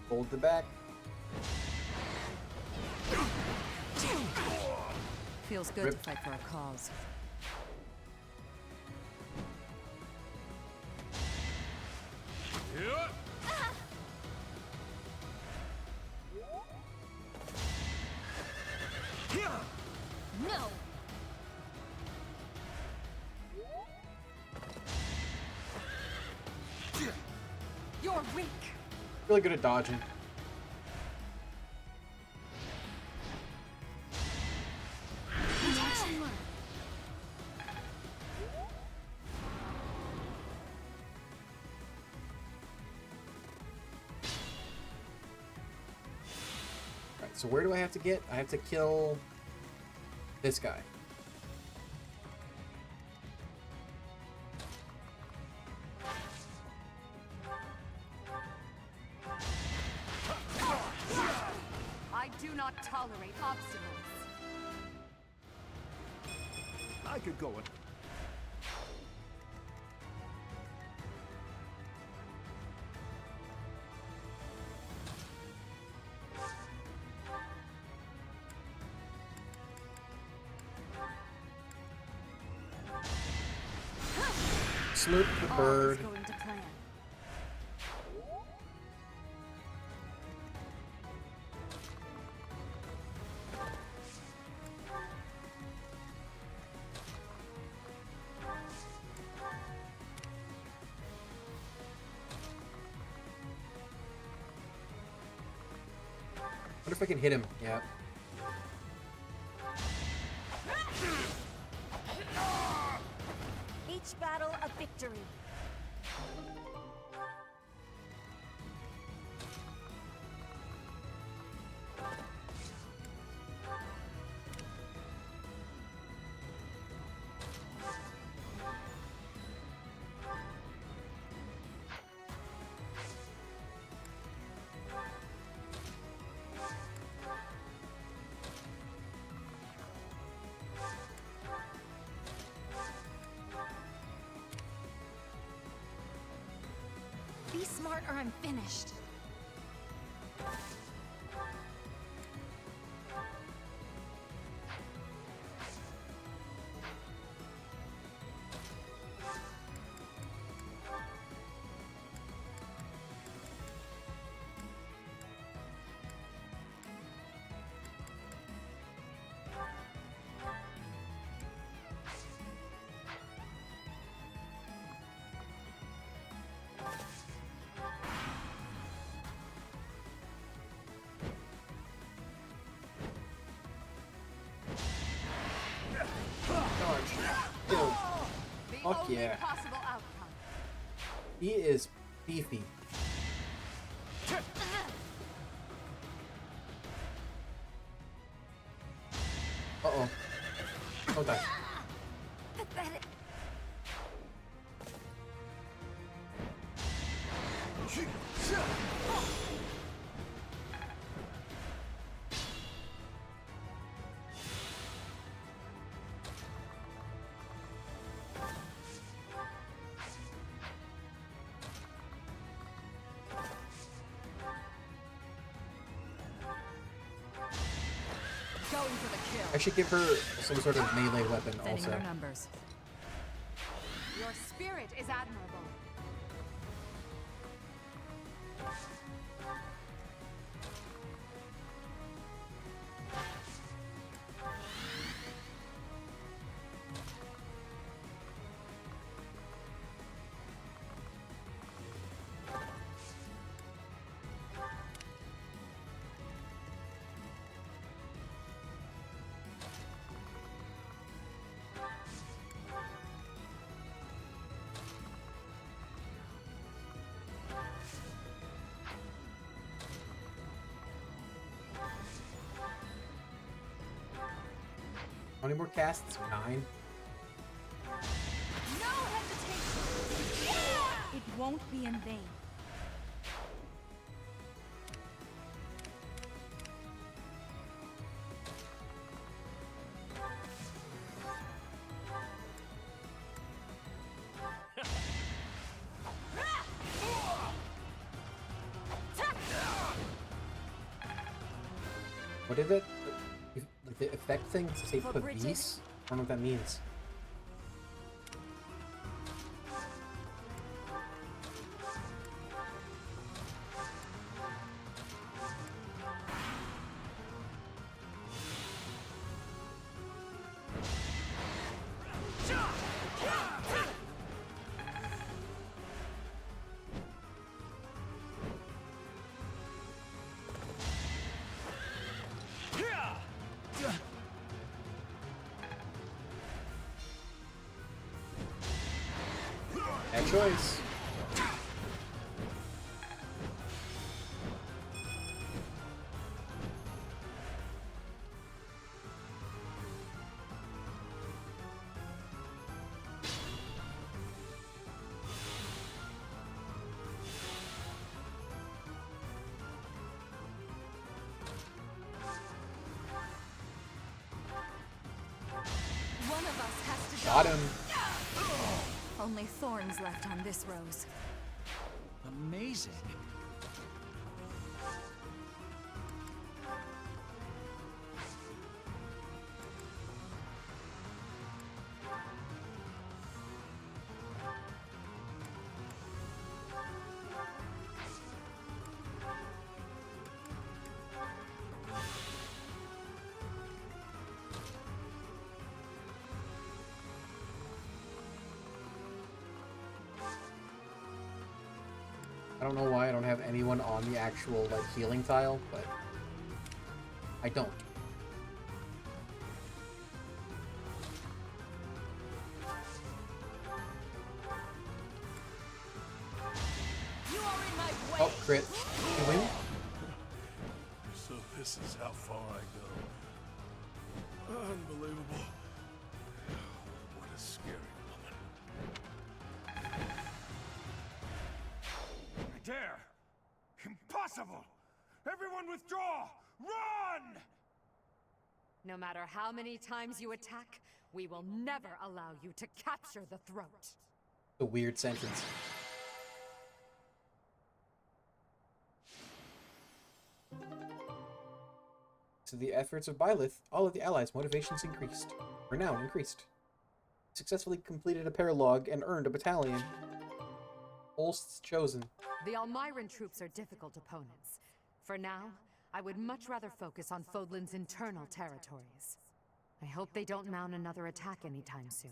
Hold the back. Feels good Rip. to fight for a cause. No. You're weak. Really good at dodging. Alright, so where do I have to get? I have to kill this guy. I do not tolerate obstacles. I could go it. Sloop the All bird. is going to plan. Wonder if I can hit him. Yeah. Each battle a victory. Be smart or I'm finished. Fuck yeah. He is beefy. Uh-oh. Don't die. Going for the kill. I should give her some sort of melee weapon Thinning also. their numbers. Your spirit is admirable. How many more casts? 9? No hesitation! It won't be in vain. What is it? Like the effect thing say For police? Bridget. I don't know what that means. Bad choice. One of us has to Got die. him. Only thorns left on this rose. Amazing. I don't know why I don't have anyone on the actual like healing tile, but I don't. You are in my way. Oh, crit. You win? So this is how far I go. Unbelievable. What a scary woman. I dare! Impossible! Everyone withdraw! Run! No matter how many times you attack, we will never allow you to capture the throat. A weird sentence. To the efforts of Byleth, all of the allies' motivations increased. Renown increased. Successfully completed a paralogue and earned a battalion. Holst's chosen. The Almyran troops are difficult opponents. For now, I would much rather focus on Fodlan's internal territories. I hope they don't mount another attack anytime soon.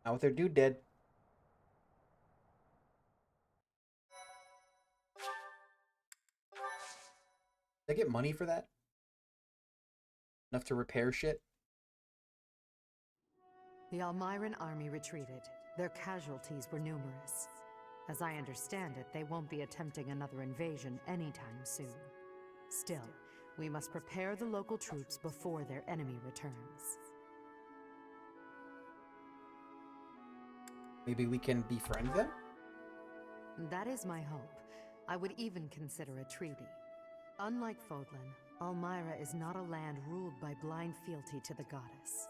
Now with their dude dead. Did I get money for that? Enough to repair shit? The Almyran army retreated. Their casualties were numerous. As I understand it, they won't be attempting another invasion anytime soon. Still, we must prepare the local troops before their enemy returns. Maybe we can befriend them? That is my hope. I would even consider a treaty. Unlike Fodlan, Almyra is not a land ruled by blind fealty to the goddess.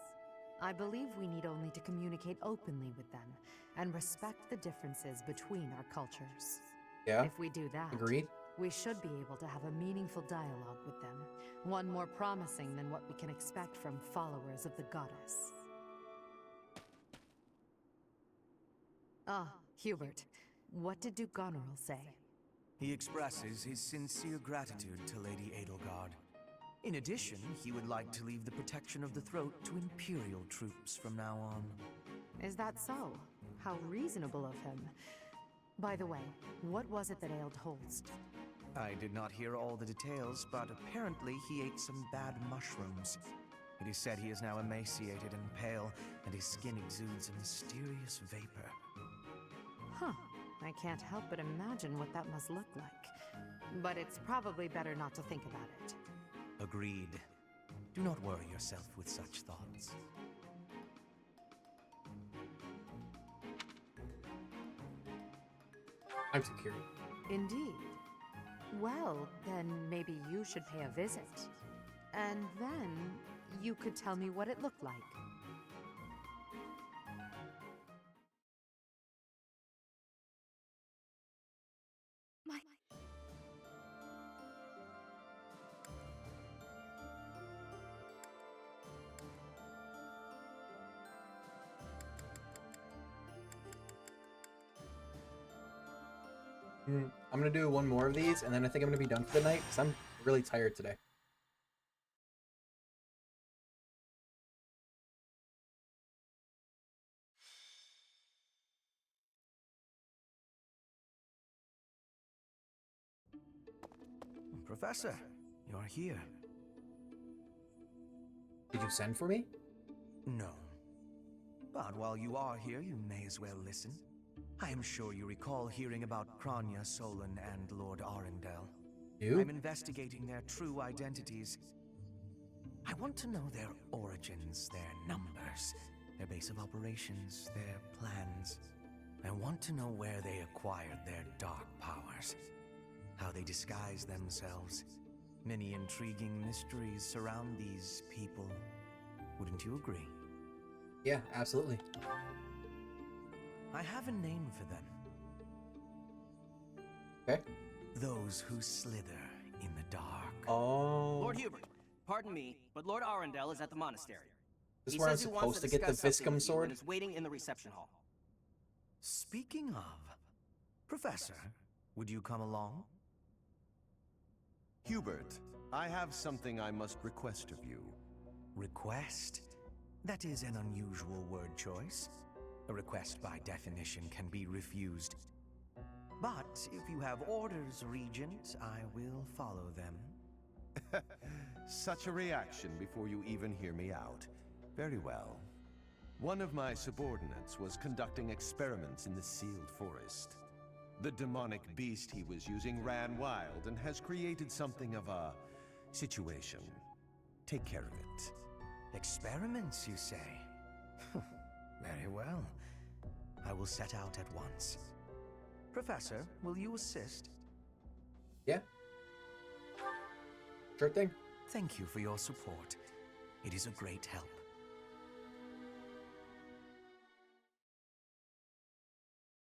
I believe we need only to communicate openly with them and respect the differences between our cultures. Yeah. If we do that, Agreed. we should be able to have a meaningful dialogue with them, one more promising than what we can expect from followers of the goddess. Ah, Hubert, what did Duke Goneril say? He expresses his sincere gratitude to Lady Edelgard. In addition, he would like to leave the protection of the throat to Imperial troops from now on. Is that so? How reasonable of him. By the way, what was it that ailed Holst? I did not hear all the details, but apparently he ate some bad mushrooms. It is said he is now emaciated and pale, and his skin exudes a mysterious vapor. Huh. I can't help but imagine what that must look like. But it's probably better not to think about it. Agreed. Do not worry yourself with such thoughts. I'm secure. Indeed. Well, then maybe you should pay a visit. And then you could tell me what it looked like. I'm gonna do one more of these, and then I think I'm gonna be done for the night, because I'm really tired today. Professor, you're here. Did you send for me? No. But while you are here, you may as well listen. I am sure you recall hearing about Kranya, Solon, and Lord Arundel. You? I'm investigating their true identities. I want to know their origins, their numbers, their base of operations, their plans. I want to know where they acquired their dark powers, how they disguise themselves. Many intriguing mysteries surround these people. Wouldn't you agree? Yeah, absolutely. I have a name for them. Okay. Those who slither in the dark. Oh. Lord Hubert, pardon me, but Lord Arundel is at the monastery. This is He where I'm says he wants supposed to get the discuss something Viscum with you sword? and is waiting in the reception hall. Speaking of, Professor, would you come along? Hubert, I have something I must request of you. Request? That is an unusual word choice. A request by definition can be refused. But if you have orders, Regent, I will follow them. Such a reaction before you even hear me out. Very well. One of my subordinates was conducting experiments in the sealed forest. The demonic beast he was using ran wild and has created something of a situation. Take care of it. Experiments, you say? Very well. I will set out at once. Professor, will you assist? Yeah. Sure thing. Thank you for your support. It is a great help.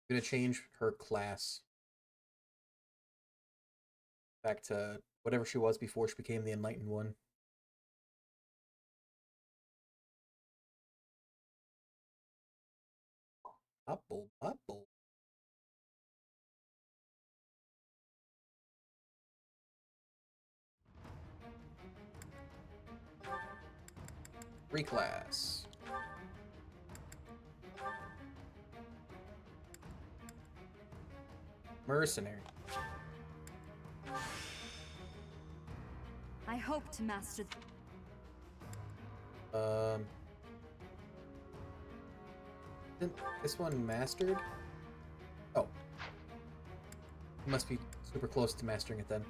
I'm gonna change her class back to whatever she was before she became the Enlightened One. Apple, apple. Reclass. Mercenary. I hope to master. Isn't this one mastered? Oh. You must be super close to mastering it then.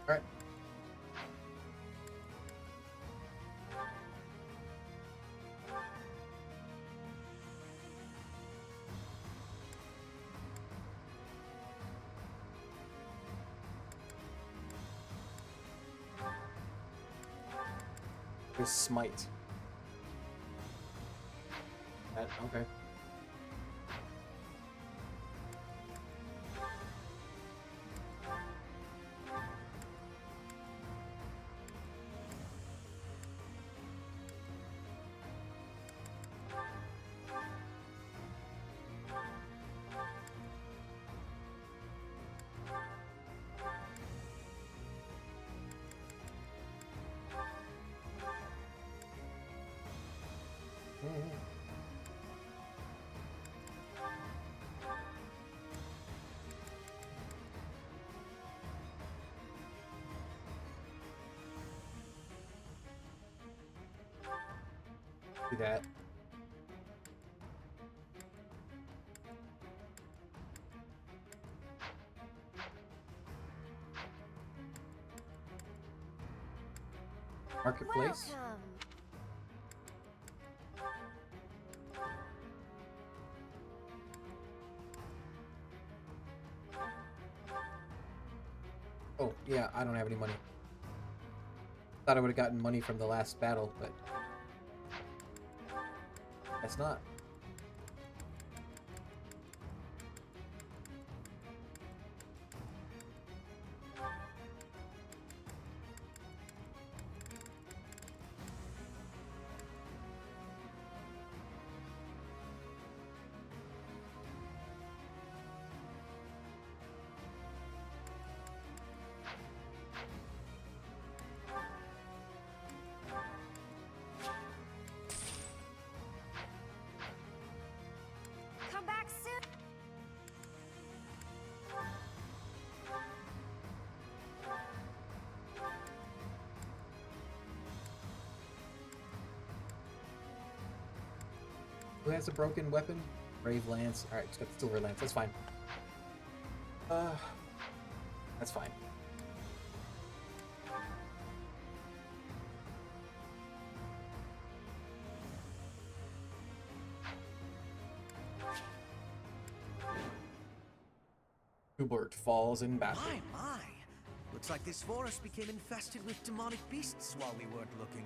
Alright. His smite. That, okay. Do that. Marketplace. Welcome. Oh, yeah, I don't have any money. Thought I would have gotten money from the last battle, but that's not. Come back soon. Who has a broken weapon? Brave Lance. Alright, just got the Silver Lance. That's fine. That's fine. Hubert falls in battle. My! Looks like this forest became infested with demonic beasts while we weren't looking.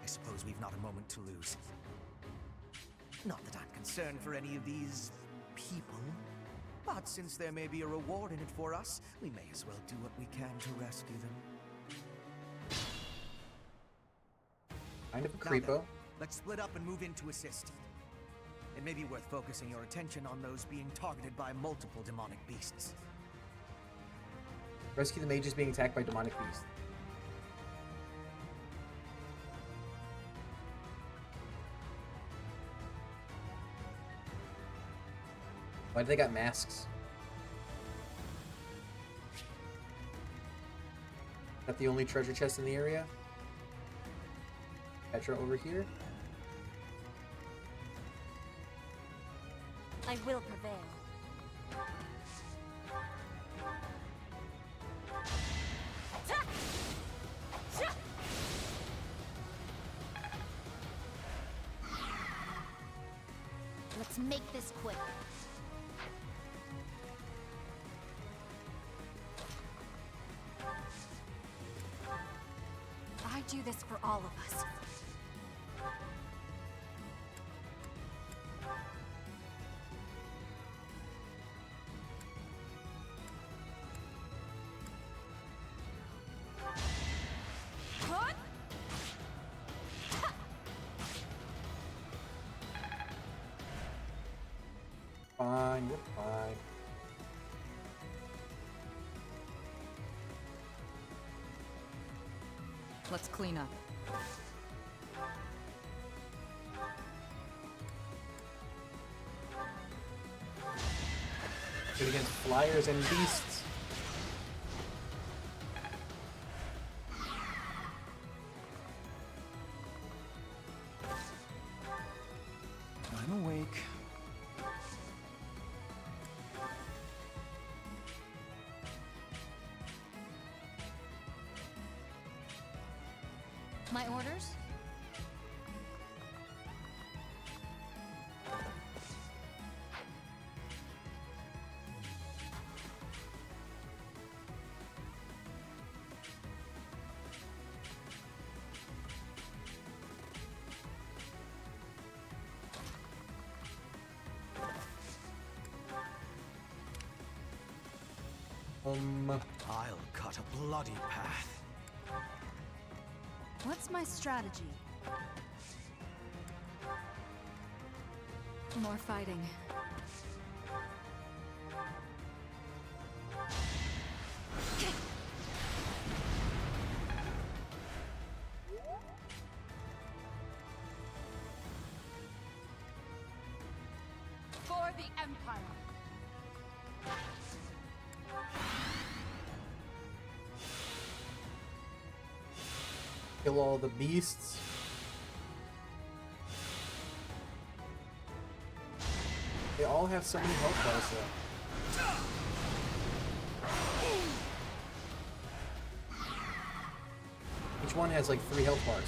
I suppose we've not a moment to lose. Not that I'm concerned for any of these people. But since there may be a reward in it for us, we may as well do what we can to rescue them. Kind of Now creepo. then, let's split up and move in to assist. It may be worth focusing your attention on those being targeted by multiple demonic beasts. Rescue the mages being attacked by demonic beasts. Why do they got masks? Is that the only treasure chest in the area? Petra over here? I will prevail. Let's make this quick. I do this for all of us. Fine, we're fine. Let's clean up. Good against flyers and beasts. I'm awake. My orders? I'll cut a bloody path. What's my strategy? More fighting. For the Empire. Kill all the beasts. They all have so many health bars though. Each one has like 3 health bars.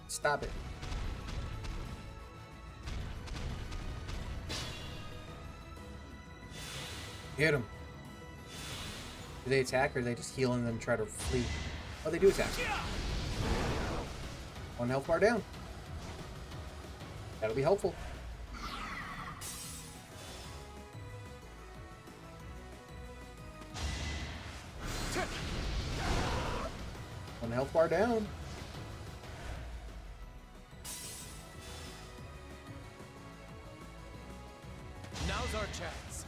Stop it. Hit him. Do they attack or do they just heal and then try to flee? Oh, they do attack. 1 health bar down. That'll be helpful. One health bar down. Now's our chance.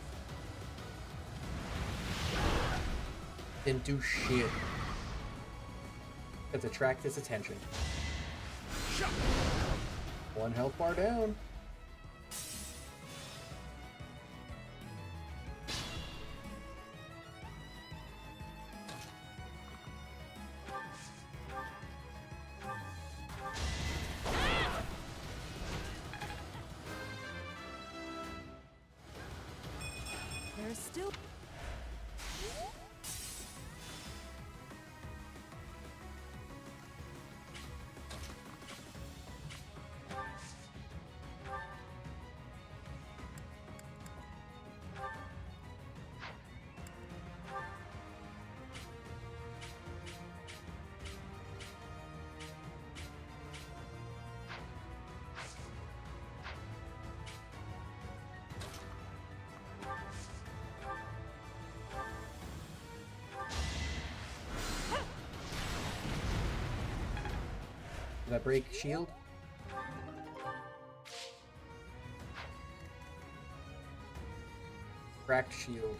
Didn't do shit. Let's attract his attention. 1 health bar down. There's still... Did I break shield? Cracked shield.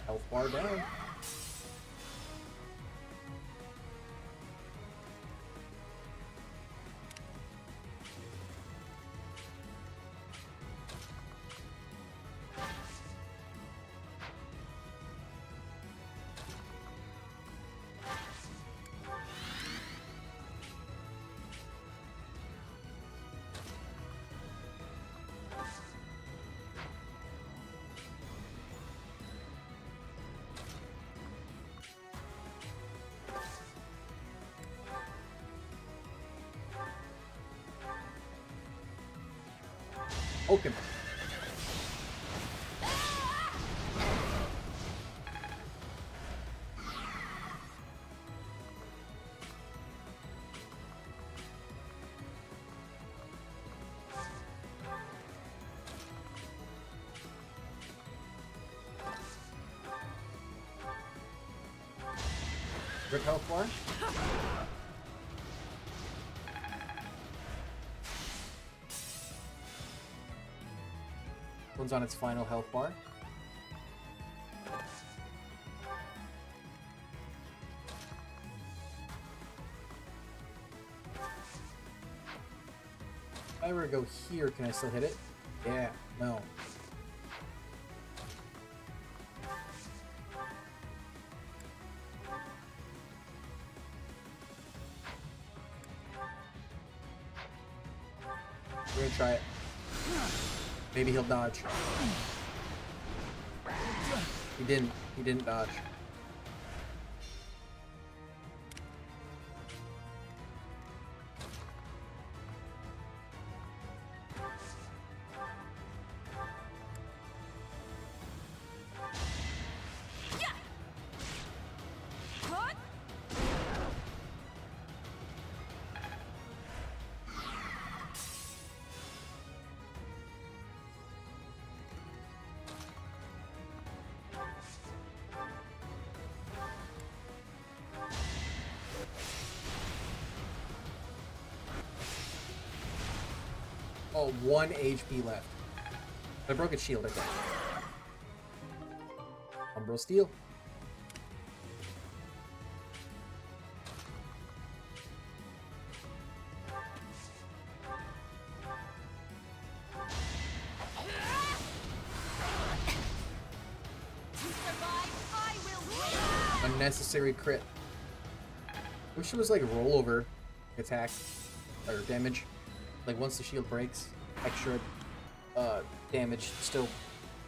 Health bar down. Okay. Rip health bar. One's on its final health bar. If I were to go here, can I still hit it? Yeah, no. We're gonna try it. Maybe he'll dodge. He didn't. He didn't dodge. Oh, 1 HP left. I broke its shield, I think. Umbral Steel. Unnecessary crit. Wish it was like rollover attack or damage. Like once the shield breaks, extra damage still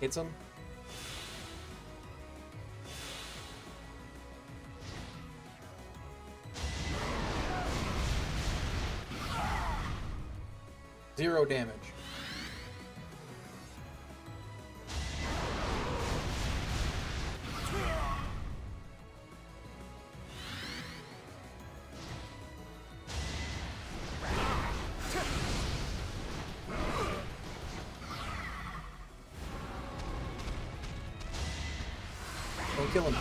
hits him. Zero damage. Don't kill him.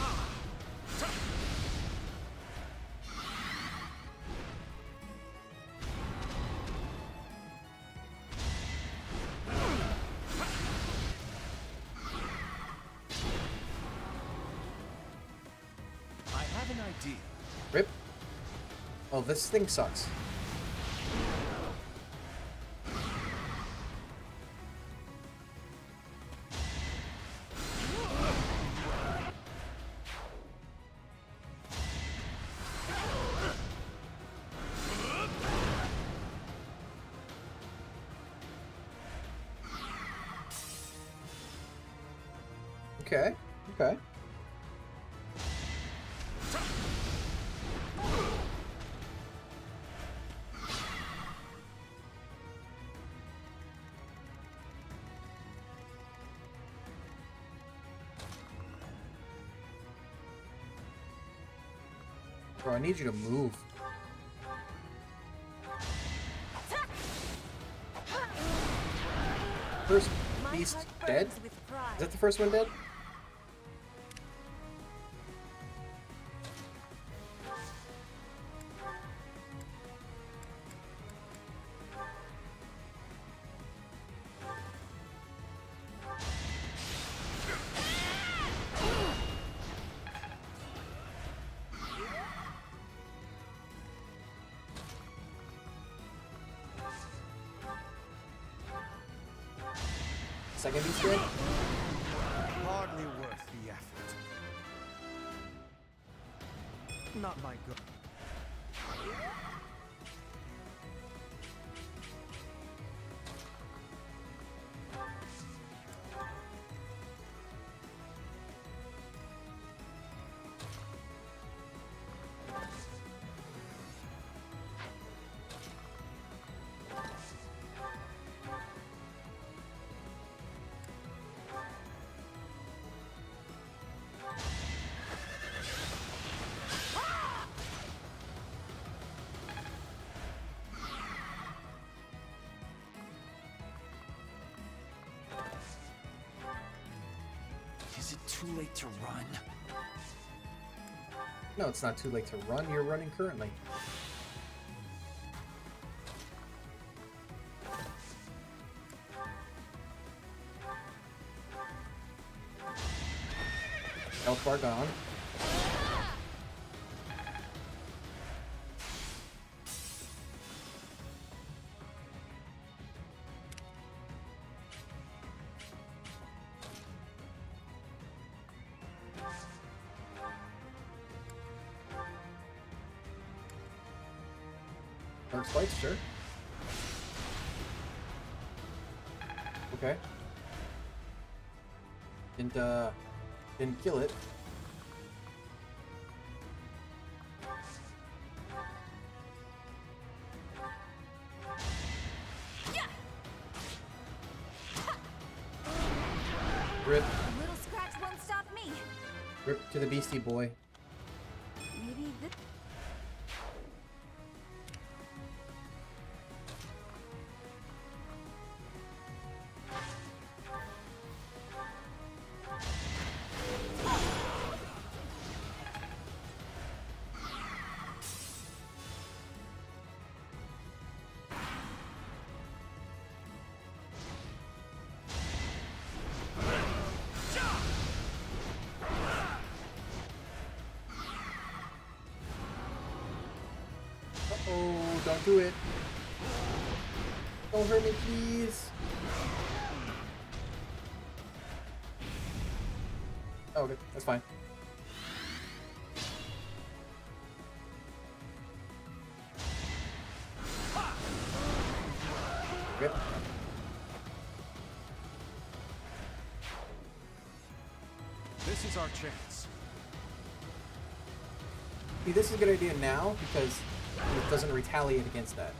I have an idea. Rip. Oh, this thing sucks. Okay, okay. Bro, I need you to move. First beast dead? Is that the first one dead? Second beast dead? Hardly worth the effort. Not my good. Is it too late to run? No, it's not too late to run. You're running currently. Health bar gone. Dark spikes, sure. Okay. Didn't kill it. Rip. A little scratch won't stop me. Rip to the beastie boy. Maybe this. Oh, don't do it. Don't hurt me, please. Oh, okay, that's fine. Good. This is our chance. See, this is a good idea now because it doesn't retaliate against that.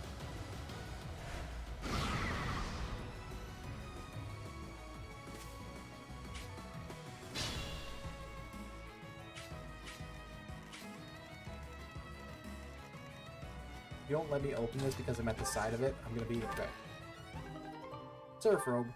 If you don't let me open this because I'm at the side of it, I'm gonna be okay. Surf robe.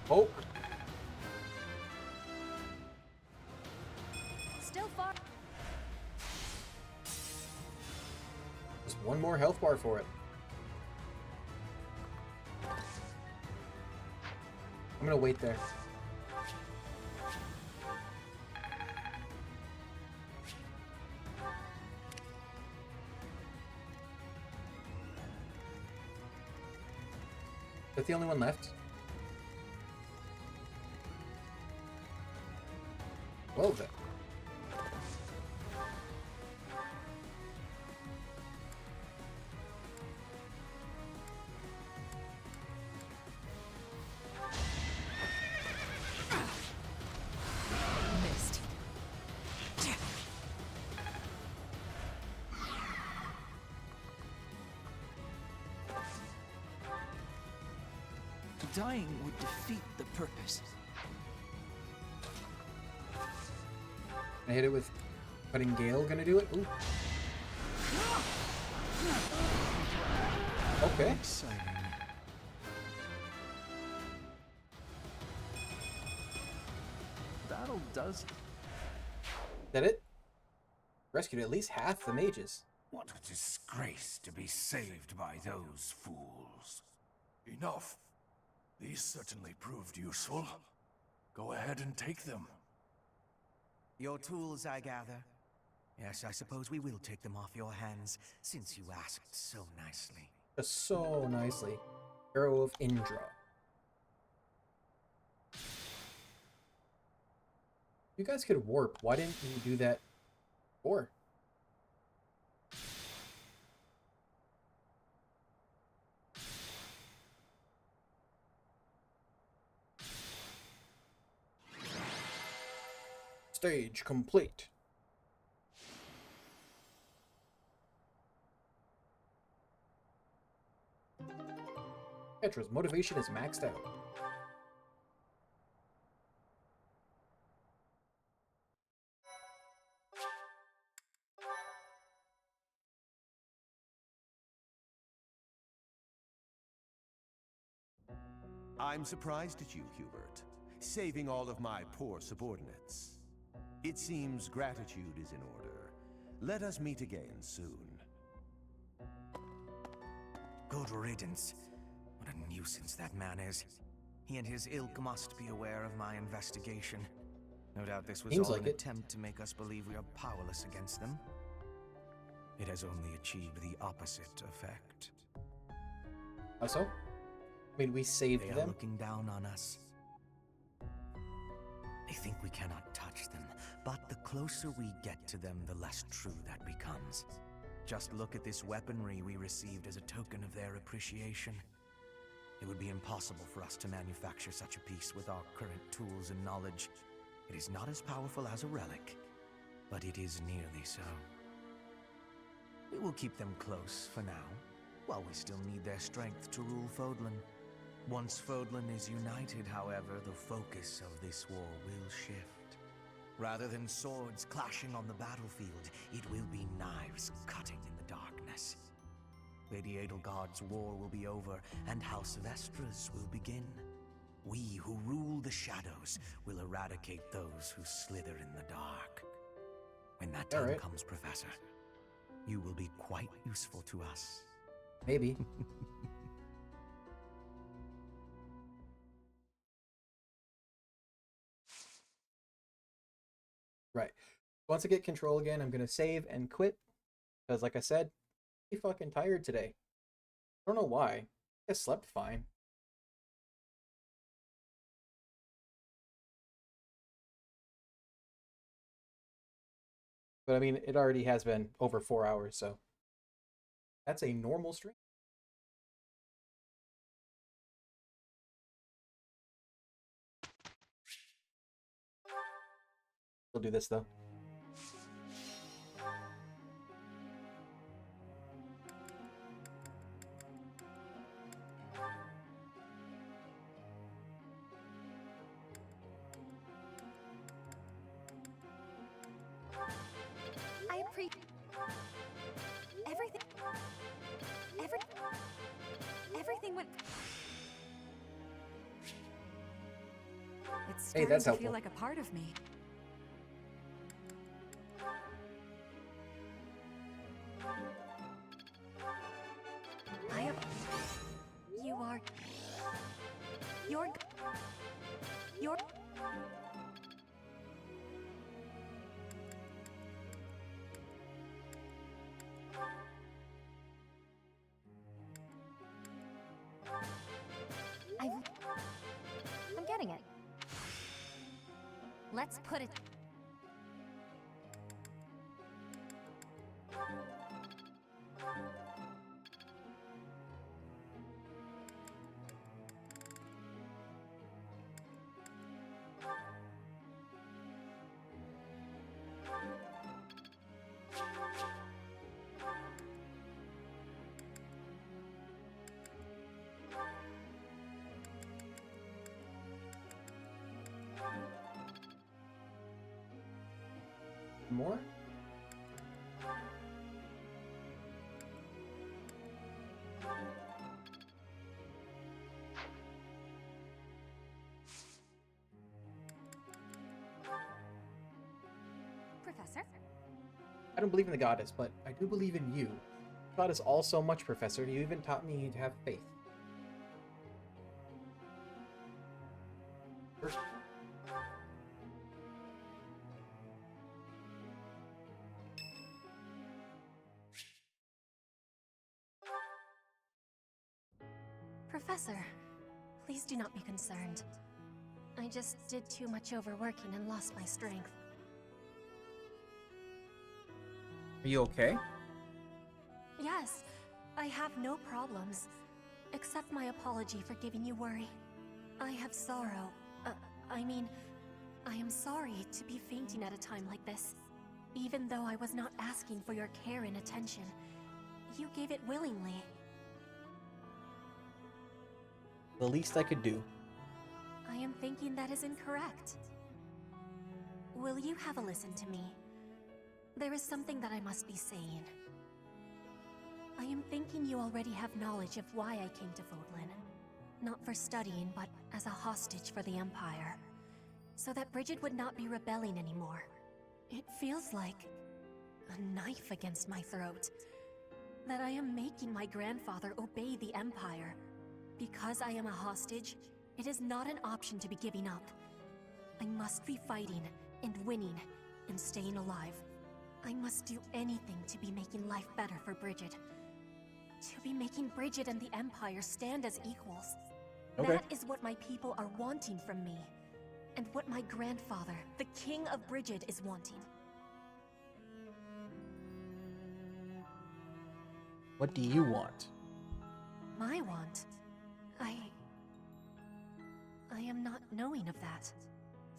Oh. Still far. Just one more health bar for it. I'm gonna wait there. Is that the only one left? Well then. Missed. dying would defeat the purpose. I hit it with Cutting Gale. Gonna do it. Ooh. Okay. Exciting. That'll does it. Is that it? Rescued at least half the mages. What a disgrace to be saved by those fools. Enough. These certainly proved useful. Go ahead and take them. Your tools, I gather. Yes, I suppose we will take them off your hands, since you asked so nicely. Just so nicely. Arrow of Indra. You guys could warp. Why didn't you do that before? Stage complete. Petra's motivation is maxed out. I'm surprised at you, Hubert, saving all of my poor subordinates. It seems gratitude is in order. Let us meet again soon. Good riddance. What a nuisance that man is. He and his ilk must be aware of my investigation. No doubt this was Seems all like an it. attempt to make us believe we are powerless against them. It has only achieved the opposite effect. How so? I mean, we saved They are them. looking down on us. They think we cannot touch them, but the closer we get to them, the less true that becomes. Just look at this weaponry we received as a token of their appreciation. It would be impossible for us to manufacture such a piece with our current tools and knowledge. It is not as powerful as a relic, but it is nearly so. We will keep them close for now, while we still need their strength to rule Fodlan. Once Fodlan is united, however, the focus of this war will shift. Rather than swords clashing on the battlefield, it will be knives cutting in the darkness. Lady Edelgard's war will be over, and House Vestras will begin. We who rule the shadows will eradicate those who slither in the dark. When that time comes, Professor, you will be quite useful to us. Maybe. Right. Once I get control again, I'm gonna save and quit. Because like I said, I'm fucking tired today. I don't know why. I slept fine. But I mean, it already has been over 4 hours, so that's a normal stream. We'll do this though. I appreciate everything. Everything went. It's Hey, starting that's to helpful. feel like a part of me. I have. You are. You're. I'm getting it. Let's put it. more? Professor? I don't believe in the goddess, but I do believe in you. God is all so much, Professor. You even taught me to have faith. First, Professor, please do not be concerned. I just did too much overworking and lost my strength. are you okay? Yes, I have no problems. Accept my apology for giving you worry. I have sorrow. I am sorry to be fainting at a time like this. Even though I was not asking for your care and attention, you gave it willingly. The least I could do. I am thinking that is incorrect. Will you have a listen to me? There is something that I must be saying. I am thinking you already have knowledge of why I came to Vodlin. Not for studying, but as a hostage for the Empire. So that Bridget would not be rebelling anymore. It feels like a knife against my throat. That I am making my grandfather obey the Empire. Because I am a hostage, it is not an option to be giving up. I must be fighting, and winning, and staying alive. I must do anything to be making life better for Bridget. To be making Bridget and the Empire stand as equals. Okay. That is what my people are wanting from me. And what my grandfather, the King of Bridget, is wanting. What do you want? My want? I am not knowing of that.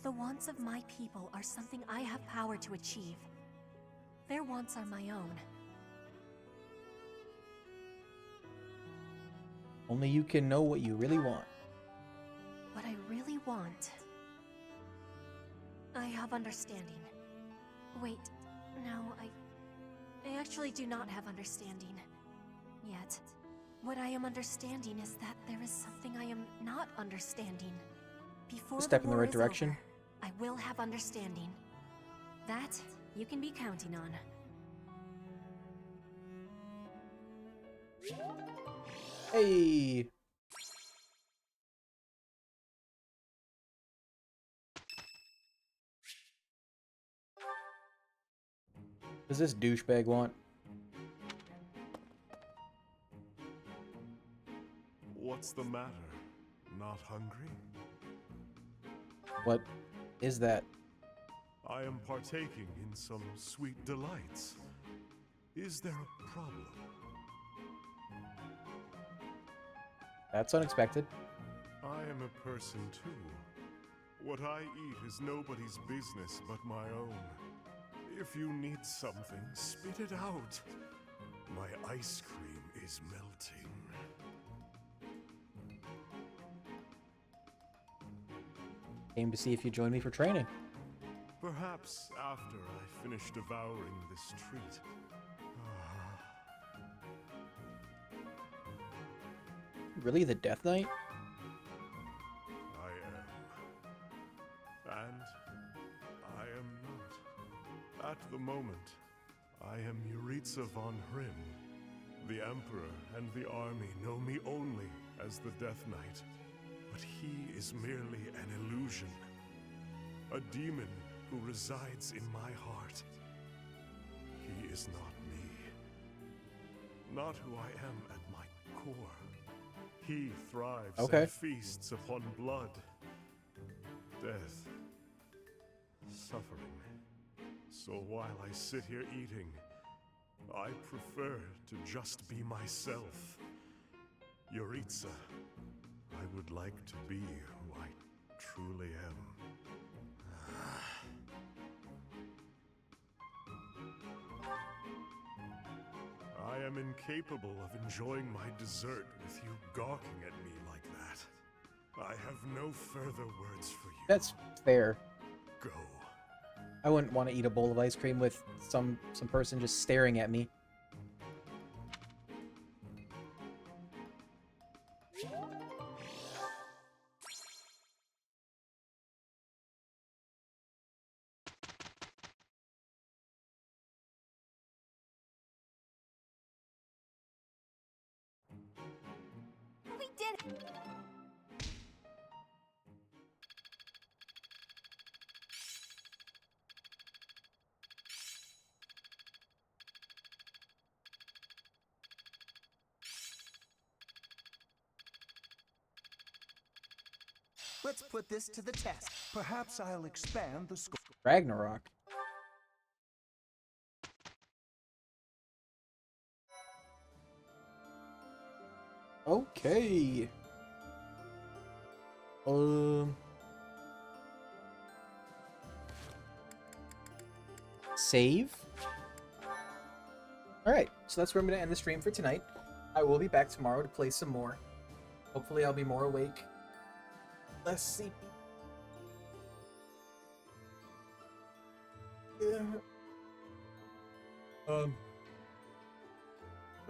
The wants of my people are something I have power to achieve. Their wants are my own. Only you can know what you really want. What I really want... I have understanding. Wait, no, I actually do not have understanding. Yet. What I am understanding is that there is something I am not understanding. Before Step the in the war right is direction. over, I will have understanding. That you can be counting on. Hey! Does this douchebag want? What's the matter? Not hungry? What is that? I am partaking in some sweet delights. Is there a problem? That's unexpected. I am a person too. What I eat is nobody's business but my own. If you need something, spit it out. My ice cream is melting. Came to see if you join me for training. Perhaps after I finish devouring this treat. Really, the Death Knight? I am. And I am not. At the moment, I am Yuritsa von Hrim. The Emperor and the army know me only as the Death Knight. But he is merely an illusion. A demon who resides in my heart. He is not me. Not who I am at my core. He thrives and feasts upon blood, death, suffering. So while I sit here eating, I prefer to just be myself. Yuritsa, I would like to be who I truly am. I am incapable of enjoying my dessert with you gawking at me like that. I have no further words for you. That's fair. Go. I wouldn't want to eat a bowl of ice cream with some person just staring at me. We did it! Let's put this to the test. Perhaps I'll expand the scope. Ragnarok. Okay. Save. Alright, so that's where I'm going to end the stream for tonight. I will be back tomorrow to play some more. Hopefully I'll be more awake. Less sleepy. Yeah. On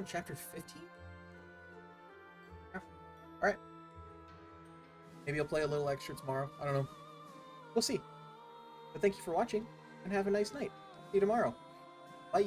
chapter 15? Yeah. Alright. Maybe I'll play a little extra tomorrow. I don't know. We'll see. But thank you for watching, and have a nice night. See you tomorrow. Bye!